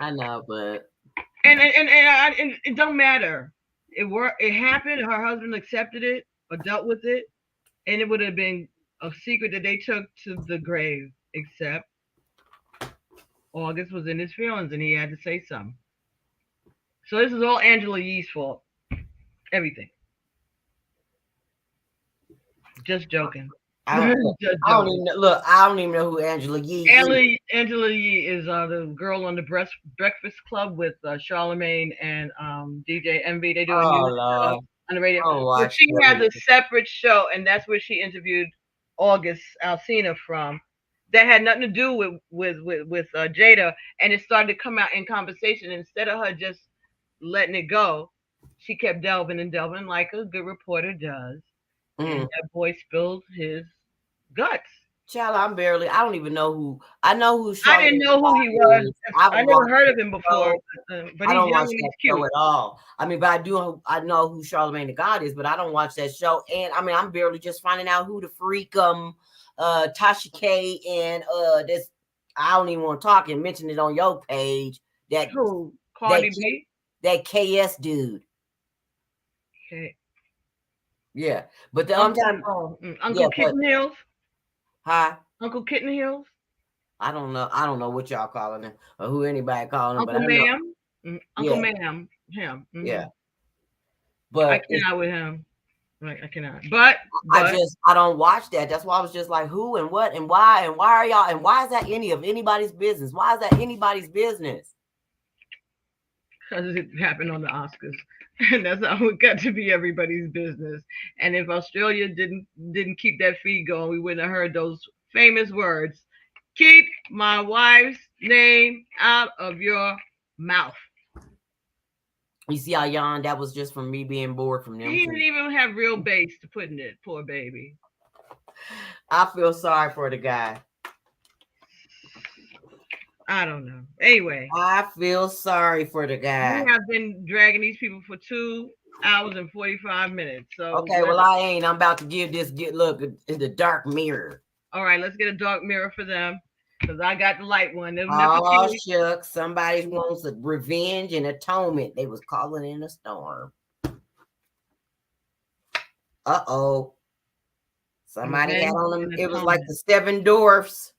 I know, but and it don't matter. It happened. Her husband accepted it or dealt with it, and it would have been a secret that they took to the grave. Except August was in his feelings, and he had to say something. So this is all Angela Yee's fault. Everything. Just joking. I don't even know who Angela Yee is. Angela Yee is the girl on the Breakfast Club with Charlemagne and DJ Envy. They do on the radio. So she has a separate show, and that's where she interviewed August Alsina from. That had nothing to do with Jada, and it started to come out in conversation. Instead of her just letting it go, she kept delving like a good reporter does. And that boy spilled his guts. Child, I don't even know who. I know who. I didn't know who he was. I never heard of him before. But I don't watch that show at all. I mean, but I know who Charlemagne the God is, but I don't watch that show. And I mean, I'm barely just finding out who the freak Tasha K and this. I don't even want to talk and mention it on your page. That who Cardi B? That KS dude. Okay. Yeah, but the Uncle Kitten Hills. Huh? Uncle Kitten Hills. I don't know. I don't know what y'all calling him or who anybody calling him, but Uncle I know. Ma'am. Uncle Ma'am. Him. Yeah. I But cannot with him. Like I cannot. But I don't watch that. That's why I was just like, who and what and why are y'all and why is that anybody's business? Why is that anybody's business? Because it happened on the Oscars, and that's how it got to be everybody's business. And if Australia didn't keep that feed going, we wouldn't have heard those famous words: "Keep my wife's name out of your mouth." You see how yawn? That was just from me being bored from them. He didn't even have real bass to put in it. Poor baby. I feel sorry for the guy. I don't know. Anyway, I feel sorry for the guy. We have been dragging these people for 2 hours and 45 minutes. So okay, well I ain't. I'm about to give this look in the dark mirror. All right, let's get a dark mirror for them because I got the light one. Oh shucks, somebody wants a revenge and atonement. They was calling in a storm. Uh-oh. Somebody had on them. It was like the 7 dwarfs.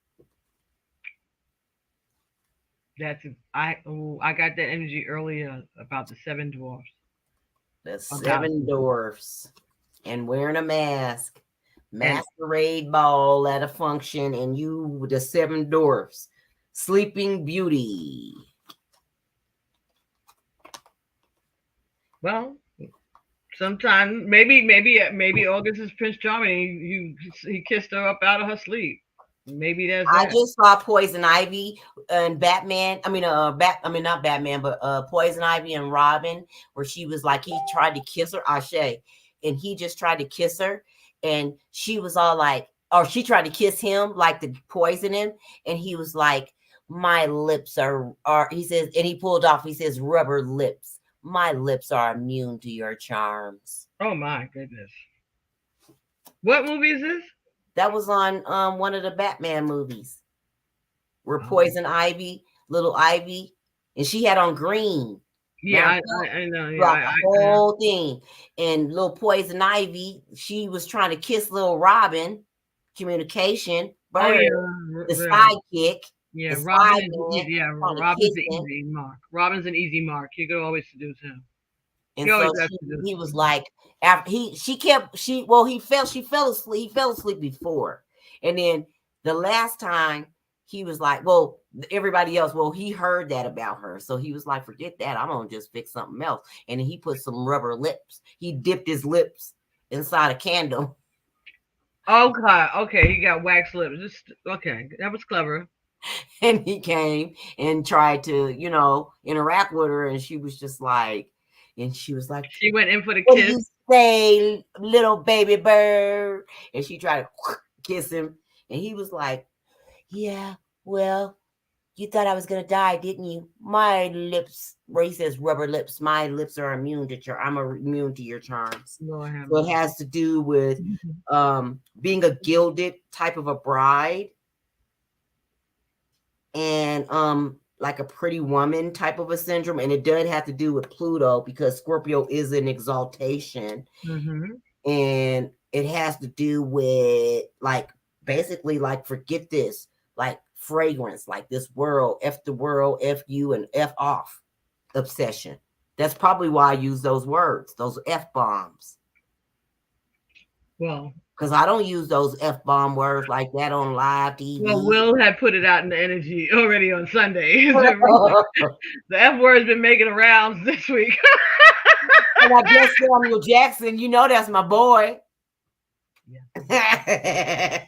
I got that energy earlier about the 7 dwarfs. The 7 dwarfs and wearing a mask. Masquerade ball at a function, and you the 7 dwarfs. Sleeping Beauty. Well, sometimes maybe August is Prince Charming. He kissed her up out of her sleep. Maybe that's. I just saw Poison Ivy and Batman. I mean, not Batman, but Poison Ivy and Robin, where she was like he tried to kiss her, Ashe, and he just tried to kiss her, and she was all like, or she tried to kiss him, like to poison him, and he was like, my lips are. He says, and he pulled off. He says, rubber lips. My lips are immune to your charms. Oh my goodness! What movie is this? That was on one of the Batman movies where Poison Ivy, little Ivy, and she had on green. Yeah, I know. Yeah, the whole thing. And little Poison Ivy, she was trying to kiss little Robin, communication, Bird, the sidekick. Yeah, Robin's the easy mark. Robin's an easy mark. You could always seduce him. And so he was like, after she fell asleep. He fell asleep before. And then the last time he was like, well, everybody else, he heard that about her. So he was like, forget that. I'm going to just fix something else. And then he put some rubber lips. He dipped his lips inside a candle. Okay. He got wax lips. Okay. That was clever. And he came and tried to, interact with her. And she was just like, she went in for the kiss. You say, little baby bird? And she tried to kiss him. And he was like, yeah, well, you thought I was going to die, didn't you? My lips, where he says rubber lips, my lips are immune to your charms. So it has to do with being a gilded type of a bride. And like a pretty woman type of a syndrome, and it does have to do with Pluto because Scorpio is an exaltation, and it has to do with basically forget this, like fragrance, like this world, F the world, F you, and F off obsession. That's probably why I use those words, those F bombs. Well, because I don't use those F-bomb words like that on live TV. Well, Will had put it out in the energy already on Sunday. The F word's been making rounds this week. And I guess Samuel Jackson, that's my boy. Yeah.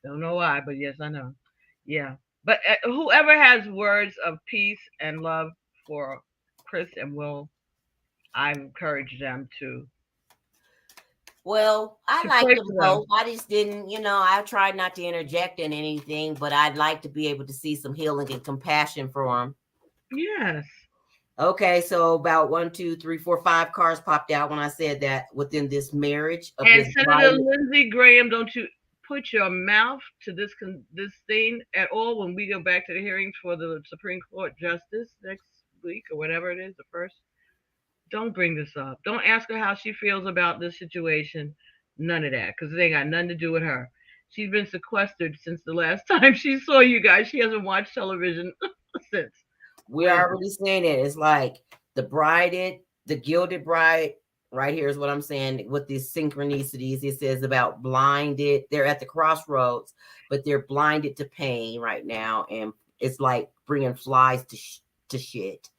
Don't know why, but yes, I know. Yeah. But whoever has words of peace and love for Chris and Will, I encourage them to. Well, I like them both. I just didn't, I tried not to interject in anything, but I'd like to be able to see some healing and compassion for them. Yes. Okay, so about 1, 2, 3, 4, 5 cars popped out when I said that within this marriage. And Senator Lindsey Graham, don't you put your mouth to this thing at all when we go back to the hearings for the Supreme Court Justice next week or whatever it is, the first. Don't bring this up. Don't ask her how she feels about this situation. None of that, because it ain't got nothing to do with her. She's been sequestered since the last time she saw you guys. She hasn't watched television since. We're already saying it. It's like the gilded bride. Right here is what I'm saying with these synchronicities. It says about blinded. They're at the crossroads, but they're blinded to pain right now, and it's like bringing flies to shit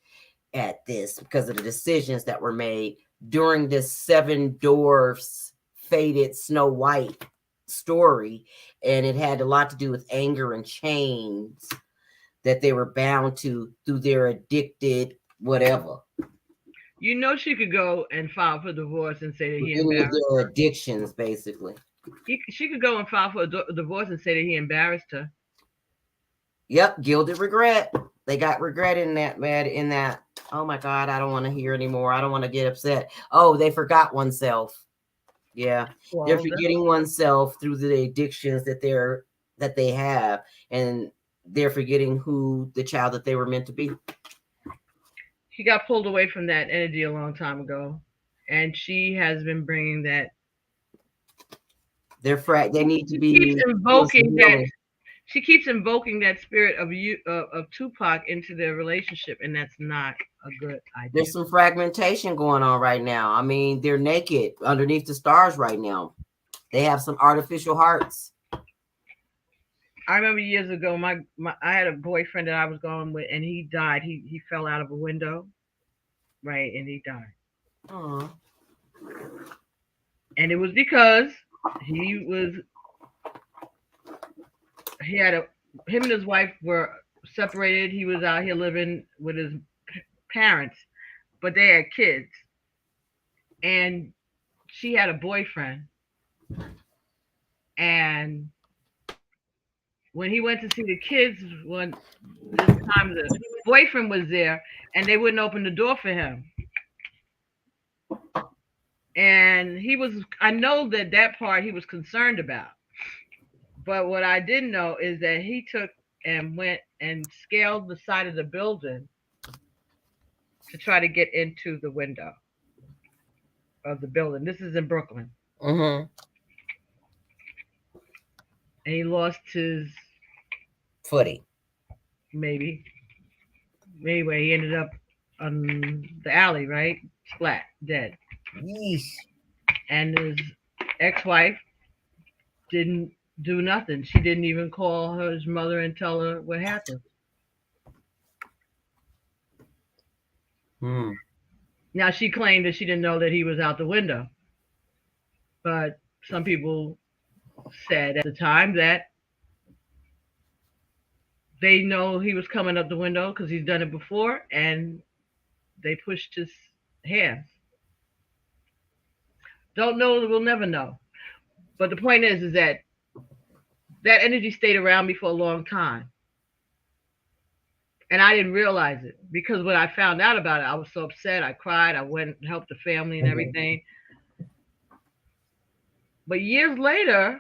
at this because of the decisions that were made during this Seven Dwarfs faded Snow White story, and it had a lot to do with anger and chains that they were bound to through their addicted whatever. You know, she could go and file for divorce and say that he embarrassed her. Addictions, basically. She could go and file for a divorce and say that he embarrassed her. Yep, gilded regret. They got regret in that, man. In that, oh my God, I don't want to hear anymore. I don't want to get upset. Oh, they forgot oneself. Yeah, well, they're forgetting oneself through the addictions that they have, and they're forgetting who the child that they were meant to be. She got pulled away from that energy a long time ago, and she has been bringing that. They need to be. Keeps invoking that. She keeps invoking that spirit of Tupac into their relationship, and that's not a good idea. There's some fragmentation going on right now. I mean, they're naked underneath the stars right now. They have some artificial hearts. I remember years ago, I had a boyfriend that I was going with, and he died. He fell out of a window, right, and he died. Aww. And it was because him and his wife were separated. He was out here living with his parents, but they had kids, and she had a boyfriend. And when he went to see the kids, this time the boyfriend was there, and they wouldn't open the door for him. And I know that part he was concerned about. But what I didn't know is that he took and went and scaled the side of the building to try to get into the window of the building. This is in Brooklyn. Mm-hmm. And he lost his footing. Maybe. Anyway, he ended up on the alley, right? Splat, dead. Yeesh. And his ex-wife didn't do nothing. She didn't even call his mother and tell her what happened. Now, she claimed that she didn't know that he was out the window. But some people said at the time that they know he was coming up the window because he's done it before, and they pushed his hands. Don't know, we'll never know. But the point is that energy stayed around me for a long time. And I didn't realize it because when I found out about it, I was so upset. I cried. I went and helped the family and everything. But years later,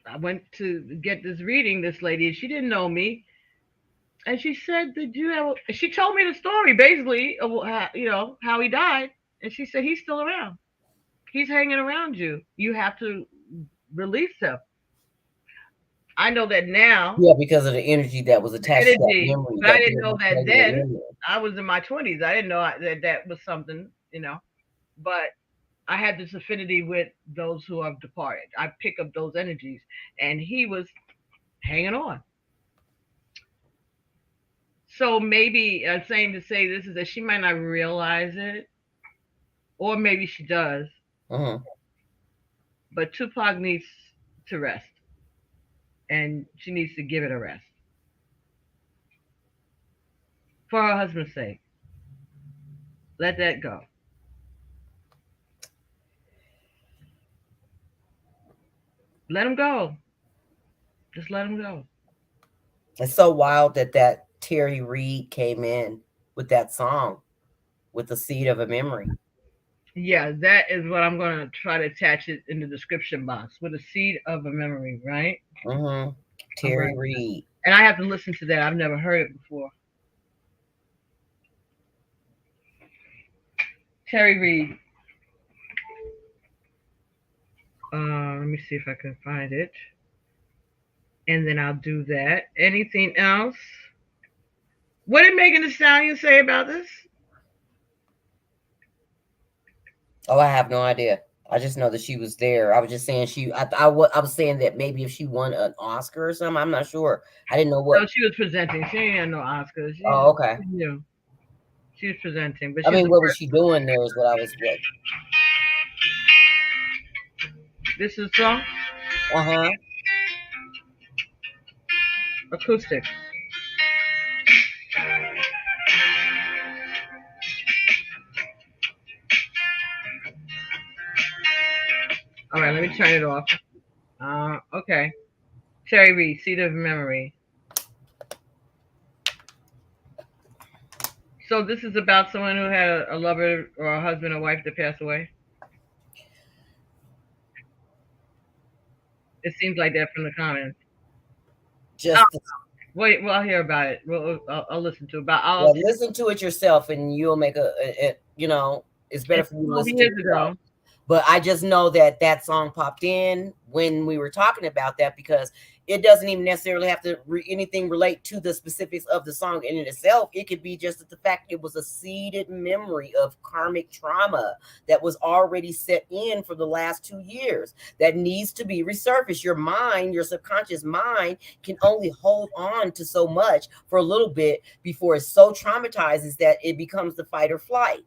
I went to get this reading, this lady, and she didn't know me. And she said, she told me the story basically of how he died. And she said, he's still around. He's hanging around you. You have to release him. I know that now. Yeah, because of the energy that was attached to that memory. But I didn't know that then. I was in my 20s. I didn't know that was something, But I had this affinity with those who have departed. I pick up those energies. And he was hanging on. So maybe I'm saying to say this is that she might not realize it. Or maybe she does. Uh-huh. But Tupac needs to rest. And she needs to give it a rest. For her husband's sake. Let that go. Let him go. Just let him go. It's so wild that Terry Reid came in with that song, with the seed of a memory. Yeah, that is what I'm going to try to attach it in the description box, with a seed of a memory, right? Mm-hmm. Terry Reid. And I have to listen to that. I've never heard it before. Terry Reid. Let me see if I can find it, and then I'll do that. Anything else? What did Megan Thee Stallion say about this? Oh, I have no idea. I just know that she was there. I was just saying I was saying that maybe if she won an Oscar or something, I'm not sure. I didn't know what. No, she was presenting. She ain't had no Oscars. Oh, okay. She was presenting, but I mean, what was she doing there? Is what I was. What? This is song. Acoustic. All right, let me turn it off. Okay. Terry Reid, Seat of Memory. So this is about someone who had a lover or a husband or wife that passed away. It seems like that from the comments. Just wait, well, I'll hear about it. I'll listen to it. Listen to it yourself, and you'll make it's better for you to listen to it. But I just know that song popped in when we were talking about that, because it doesn't even necessarily have to anything relate to the specifics of the song in itself. It could be just the fact it was a seeded memory of karmic trauma that was already set in for the last 2 years that needs to be resurfaced. Your mind, your subconscious mind, can only hold on to so much for a little bit before it so traumatizes that it becomes the fight or flight.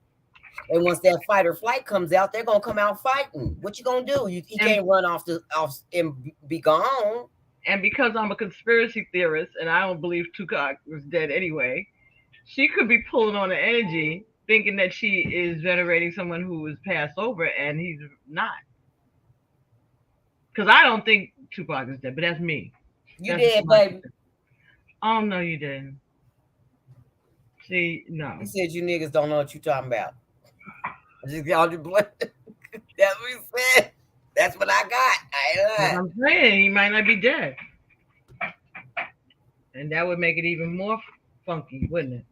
And once that fight or flight comes out, they're gonna come out fighting. What you gonna do? You can't run off and be gone. And because I'm a conspiracy theorist and I don't believe Tupac was dead anyway, she could be pulling on the energy, thinking that she is venerating someone who was passed over, and he's not. Because I don't think Tupac is dead, but that's me. You did, baby. Oh no, you didn't. See, no. You said you niggas don't know what you talking about. Just y'all just blame. That's what he said. That's what I got. I'm saying he might not be dead, and that would make it even more funky, wouldn't it?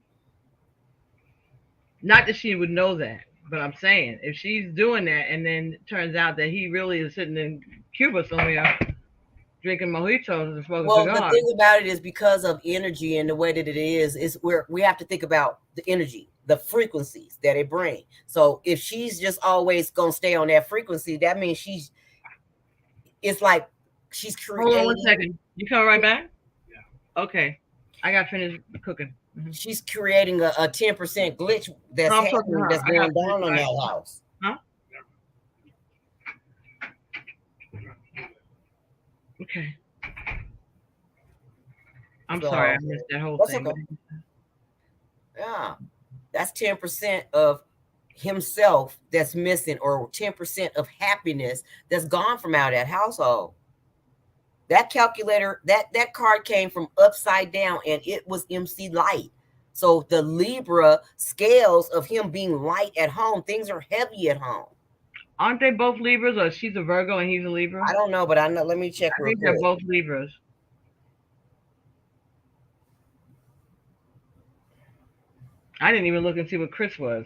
Not that she would know that, but I'm saying if she's doing that, and then it turns out that he really is sitting in Cuba somewhere drinking mojitos and smoking cigars. The thing about it is, because of energy and the way that it is where we have to think about the energy, the frequencies that it brings. So if she's just always gonna stay on that frequency, that means it's like she's creating. Hold on 1 second. You come right back? Yeah. Okay. I got finished cooking. Mm-hmm. She's creating a 10% glitch that's happening, that's going down on that house. Huh? Okay. I'm sorry, I missed that whole thing. Okay. Yeah, that's 10% of himself that's missing, or 10% of happiness that's gone from out of that household. That calculator, that card came from upside down, and it was MC light. So the Libra scales of him being light at home, things are heavy at home. Aren't they both Libras, or she's a Virgo and he's a Libra? I don't know, but I know. Let me check. I think they're both Libras. I didn't even look and see what Chris was.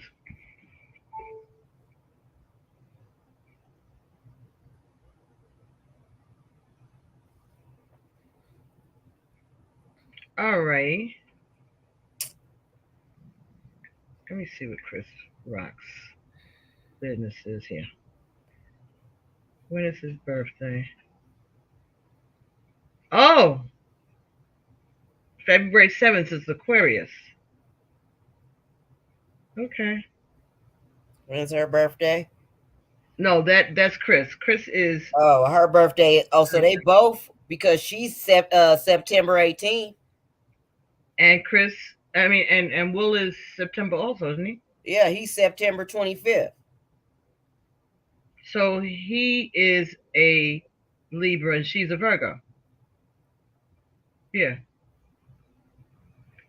All right. Let me see what Chris Rock's business is here. When is his birthday? Oh! February 7th is Aquarius. Okay. When's her birthday? No, that's Chris. Chris is... Oh, her birthday. Oh, so they both, because she's September 18th. And Chris, and Will is September also, isn't he? Yeah, he's September 25th. So he is a Libra and she's a Virgo. Yeah.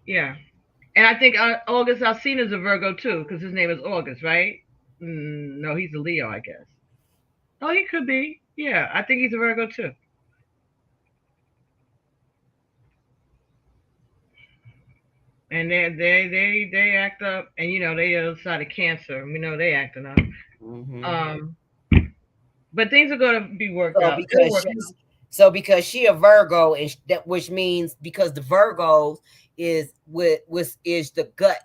Yeah. And I think August Alsina is a Virgo too, because his name is August, right? No, he's a Leo, I guess. Oh, he could be. Yeah, I think he's a Virgo too. And they act up, and they the other side of Cancer. We know they acting up. Mm-hmm. But things are going to be worked so out. Because she a Virgo, and that, which means because the Virgo is the gut.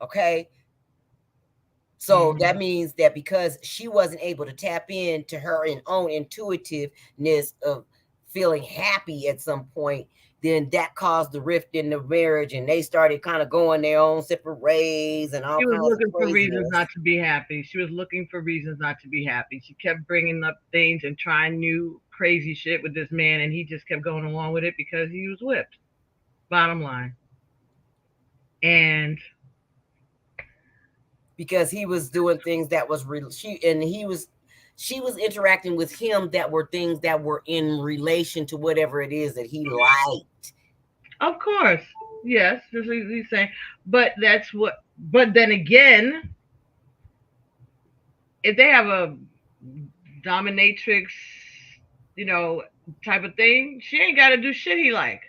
Okay. So that means that because she wasn't able to tap into her own intuitiveness of feeling happy at some point, then that caused the rift in the marriage, and they started kind of going their own separate ways and all She was kinds looking of for reasons craziness. not to be happy. She was looking for reasons not to be happy. She kept bringing up things and trying new crazy shit with this man, and he just kept going along with it because he was whipped. Bottom line. And because he was doing things that was she was interacting with him that were things that were in relation to whatever it is that he liked. Of course, yes, that's what he's saying. But that's what. But then again, if they have a dominatrix, type of thing, she ain't got to do shit he like.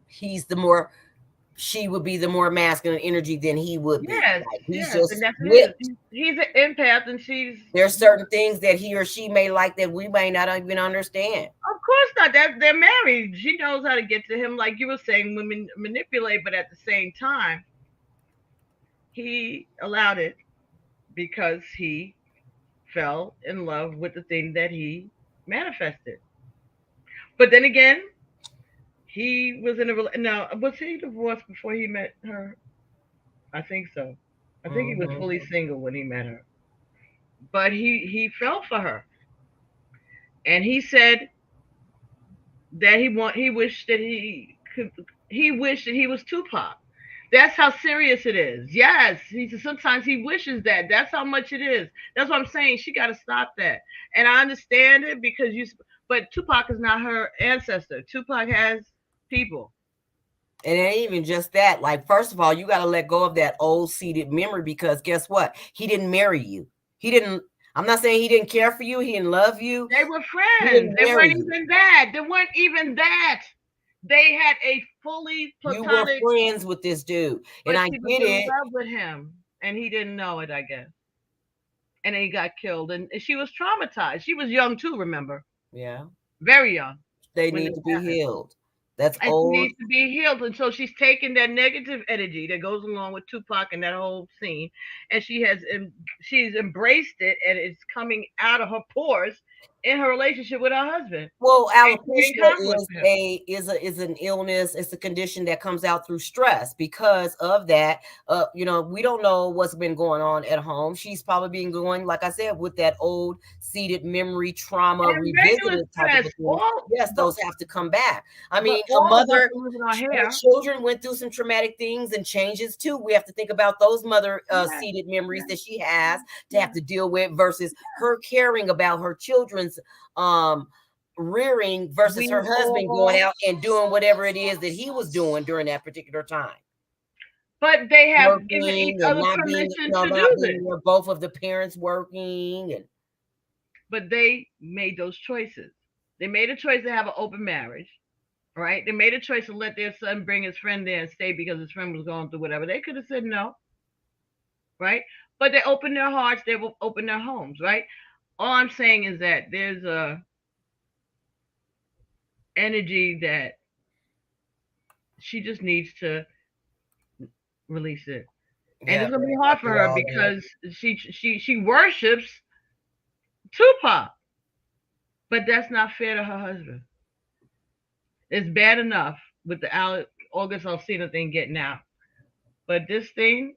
She would be the more masculine energy than he would be. Yes, like, he's yes, just and that's it. He's an empath, and there's certain things that he or she may like that we may not even understand. Of course not. They're married. She knows how to get to him, like you were saying, women manipulate, but at the same time, he allowed it because he fell in love with the thing that he manifested. But then again, he was in a now. Was he divorced before he met her? I think so. I think he was fully single when he met her. But he fell for her, and he said that he wished that he wished that he was Tupac. That's how serious it is. Yes, sometimes he wishes that. That's how much it is. That's what I'm saying. She got to stop that. And I understand it because but Tupac is not her ancestor. Tupac has people. And it ain't even just that. Like, first of all, you got to let go of that old seated memory, because guess what? He didn't marry you. He didn't. I'm not saying he didn't care for you. He didn't love you. They were friends. They weren't even that. They weren't even that. They had a fully platonic. You were friends with this dude, and I get it. In love with him, and he didn't know it, I guess. And then he got killed, and she was traumatized. She was young too, remember? Yeah, very young. They need to be healed. That's old. She needs to be healed, and so she's taking that negative energy that goes along with Tupac and that whole scene, and she's embraced it, and it's coming out of her pores in her relationship with her husband. Well, alopecia is an illness. It's a condition that comes out through stress. Because of that, we don't know what's been going on at home. She's probably been going, like I said, with that old seated memory trauma, revisited type of thing. Yes, those have to come back. I mean, a mother, children went through some traumatic things and changes too. We have to think about those mother seated memories that she has to have to deal with versus her caring about her children's rearing versus her husband going out and doing whatever it is that he was doing during that particular time. But they have given each other permission to do this. Both of the parents working, but they made those choices. They made a choice to have an open marriage, right? They made a choice to let their son bring his friend there and stay because his friend was going through whatever. They could have said no, right? But they opened their hearts. They will open their homes, right? All I'm saying is that there's a energy that she just needs to release it. And it's gonna be hard for her because she worships Tupac. But that's not fair to her husband. It's bad enough with the August Alsina thing getting out. But this thing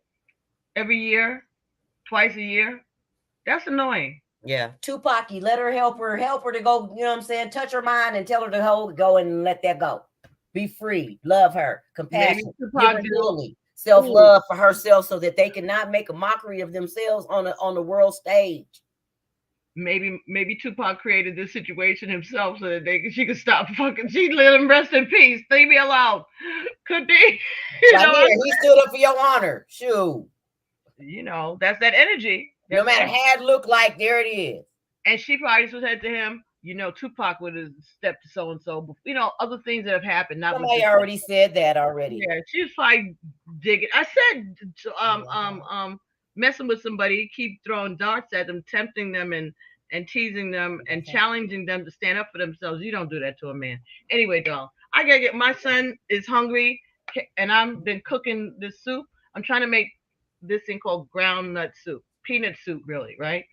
every year, twice a year, that's annoying. Yeah. Tupac, you let her help her to go, you know what I'm saying? Touch her mind and tell her to go and let that go. Be free. Love her. Compassion. Self-love for herself so that they cannot make a mockery of themselves on the world stage. Maybe Tupac created this situation himself so that she could stop fucking. She let him rest in peace. Leave me alone. Could be. He stood up for your honor. Shoot. That's that energy. No matter how it looked like, there it is. And she probably just said to him, Tupac would have stepped to so and so. Other things that have happened. Somebody already said that already. Yeah, she was probably digging. I said, messing with somebody, keep throwing darts at them, tempting them, and and teasing them and challenging them to stand up for themselves. You don't do that to a man. Anyway, doll, I gotta get, my son is hungry, and I've been cooking this soup. I'm trying to make this thing called ground nut soup, peanut soup, really, right?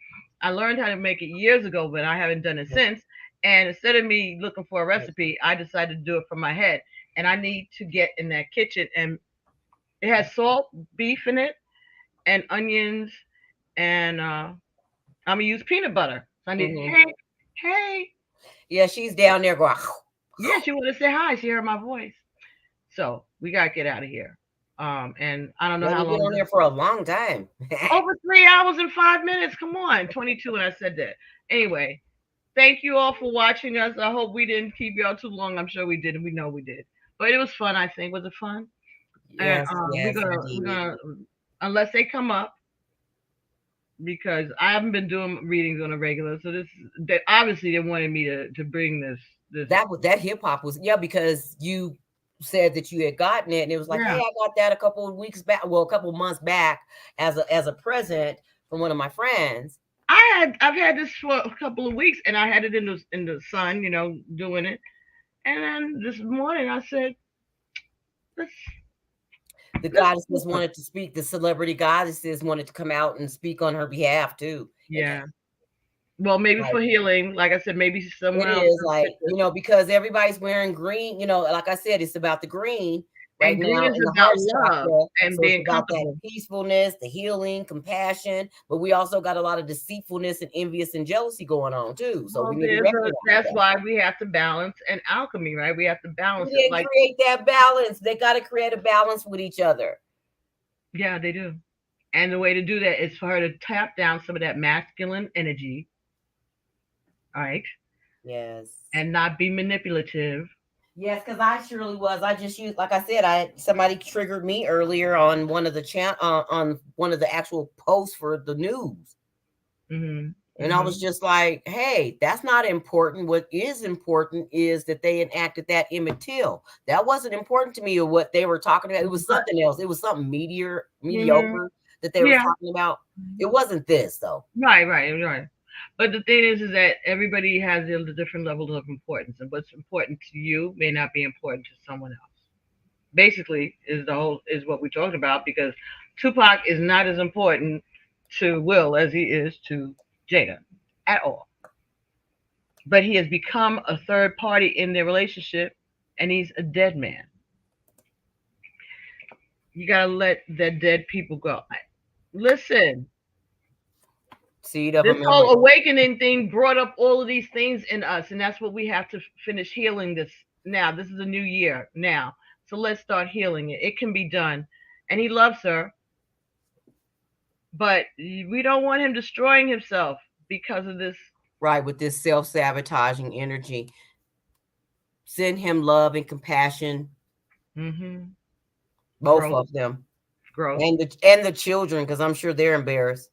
I learned how to make it years ago, but I haven't done it since. And instead of me looking for a recipe, I decided to do it from my head. And I need to get in that kitchen, and it has salt, beef in it, and onions, and I'm gonna use peanut butter. So I need, hey. Yeah, she's down there going. Yeah, she wanted to say hi. She heard my voice. So we gotta get out of here. And I don't know how long. We've been on there for a long time. Over 3 hours and 5 minutes. Come on, 22 when I said that. Anyway, thank you all for watching us. I hope we didn't keep y'all too long. I'm sure we did, and we know we did. But it was fun, I think. Was it fun? Yes, and yes, we're gonna unless they come up, because I haven't been doing readings on a regular. So they obviously they wanted me to bring this. That hip hop was, yeah, because you said that you had gotten it, and it was like, hey, I got that a couple of weeks back, well, a couple of months back as a present from one of my friends. I've had this for a couple of weeks, and I had it in the sun, doing it. And then this morning I said, the goddesses wanted to speak. The celebrity goddesses wanted to come out and speak on her behalf too. Yeah. Well, maybe for healing, like I said, maybe someone else. It is like, because everybody's wearing green. Like I said, it's about the green right and now. Green is about love and so being about comfortable. That peacefulness, the healing, compassion. But we also got a lot of deceitfulness and envious and jealousy going on too. So we need to recognize that's why we have to balance and alchemy, right? We have to balance it. Like, create that balance. They got to create a balance with each other. Yeah, they do. And the way to do that is for her to tap down some of that masculine energy. All right. Yes. And not be manipulative. Yes, because I surely was. I just used, like I said, somebody triggered me earlier on one of the on one of the actual posts for the news. And I was just like, hey, that's not important. What is important is that they enacted that Emmett Till. That wasn't important to me, or what they were talking about. It was something else. It was something mediocre that they were talking about. It wasn't this, though. Right. But the thing is that everybody has a different level of importance, and what's important to you may not be important to someone else. Basically, is what we talked about, because Tupac is not as important to Will as he is to Jada at all. But he has become a third party in their relationship, and he's a dead man. You gotta let the dead people go. Listen. Seed of this whole awakening thing brought up all of these things in us, and that's what we have to finish healing this now. This is a new year now. So let's start healing it. It can be done. And he loves her. But we don't want him destroying himself because of this. Right, with this self-sabotaging energy. Send him love and compassion. Both Growth. of them. Growth. And the children, because I'm sure they're embarrassed.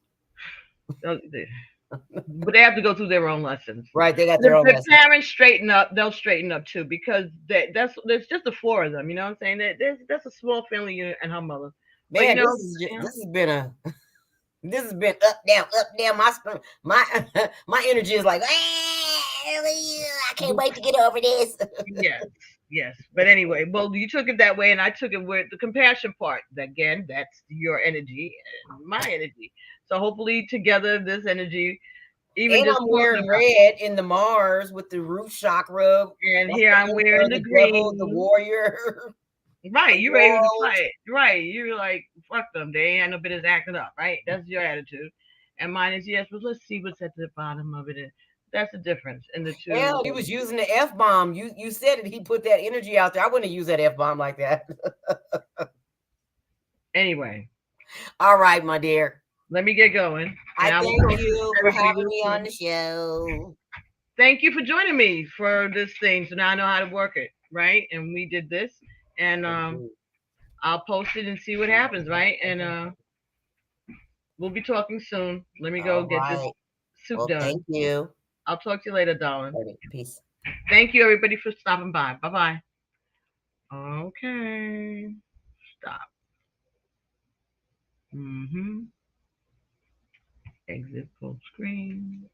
But they have to go through their own lessons. Right, they got their own lessons. If parents straighten up, they'll straighten up too, because there's just the four of them. You know what I'm saying? That's a small family unit and her mother. Man, but, this has been up down. My energy is like, I can't wait to get over this. Yes. But anyway, well, you took it that way, and I took it with the compassion part. Again, that's your energy and my energy. So hopefully together, this energy. Even and I'm wearing red in the Mars with the root chakra. And here I'm wearing the green. Devil, the warrior. Right, you're ready to fight. Right, you're like, fuck them. They ain't no business acting up. Right, that's your attitude. And mine is, yes, but let's see what's at the bottom of it. That's the difference in the two. Yeah, he was using the F-bomb. You said it. He put that energy out there. I wouldn't use that F-bomb like that. Anyway. All right, my dear. Let me get going. I thank you for having me on the show. Thank you for joining me for this thing. So now I know how to work it, right? And we did this. And I'll post it and see what happens, right? And we'll be talking soon. Let me go get this soup done. Thank you. I'll talk to you later, darling. Peace. Thank you, everybody, for stopping by. Bye-bye. Okay. Stop. Exit full screen.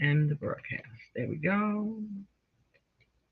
End the broadcast. There we go.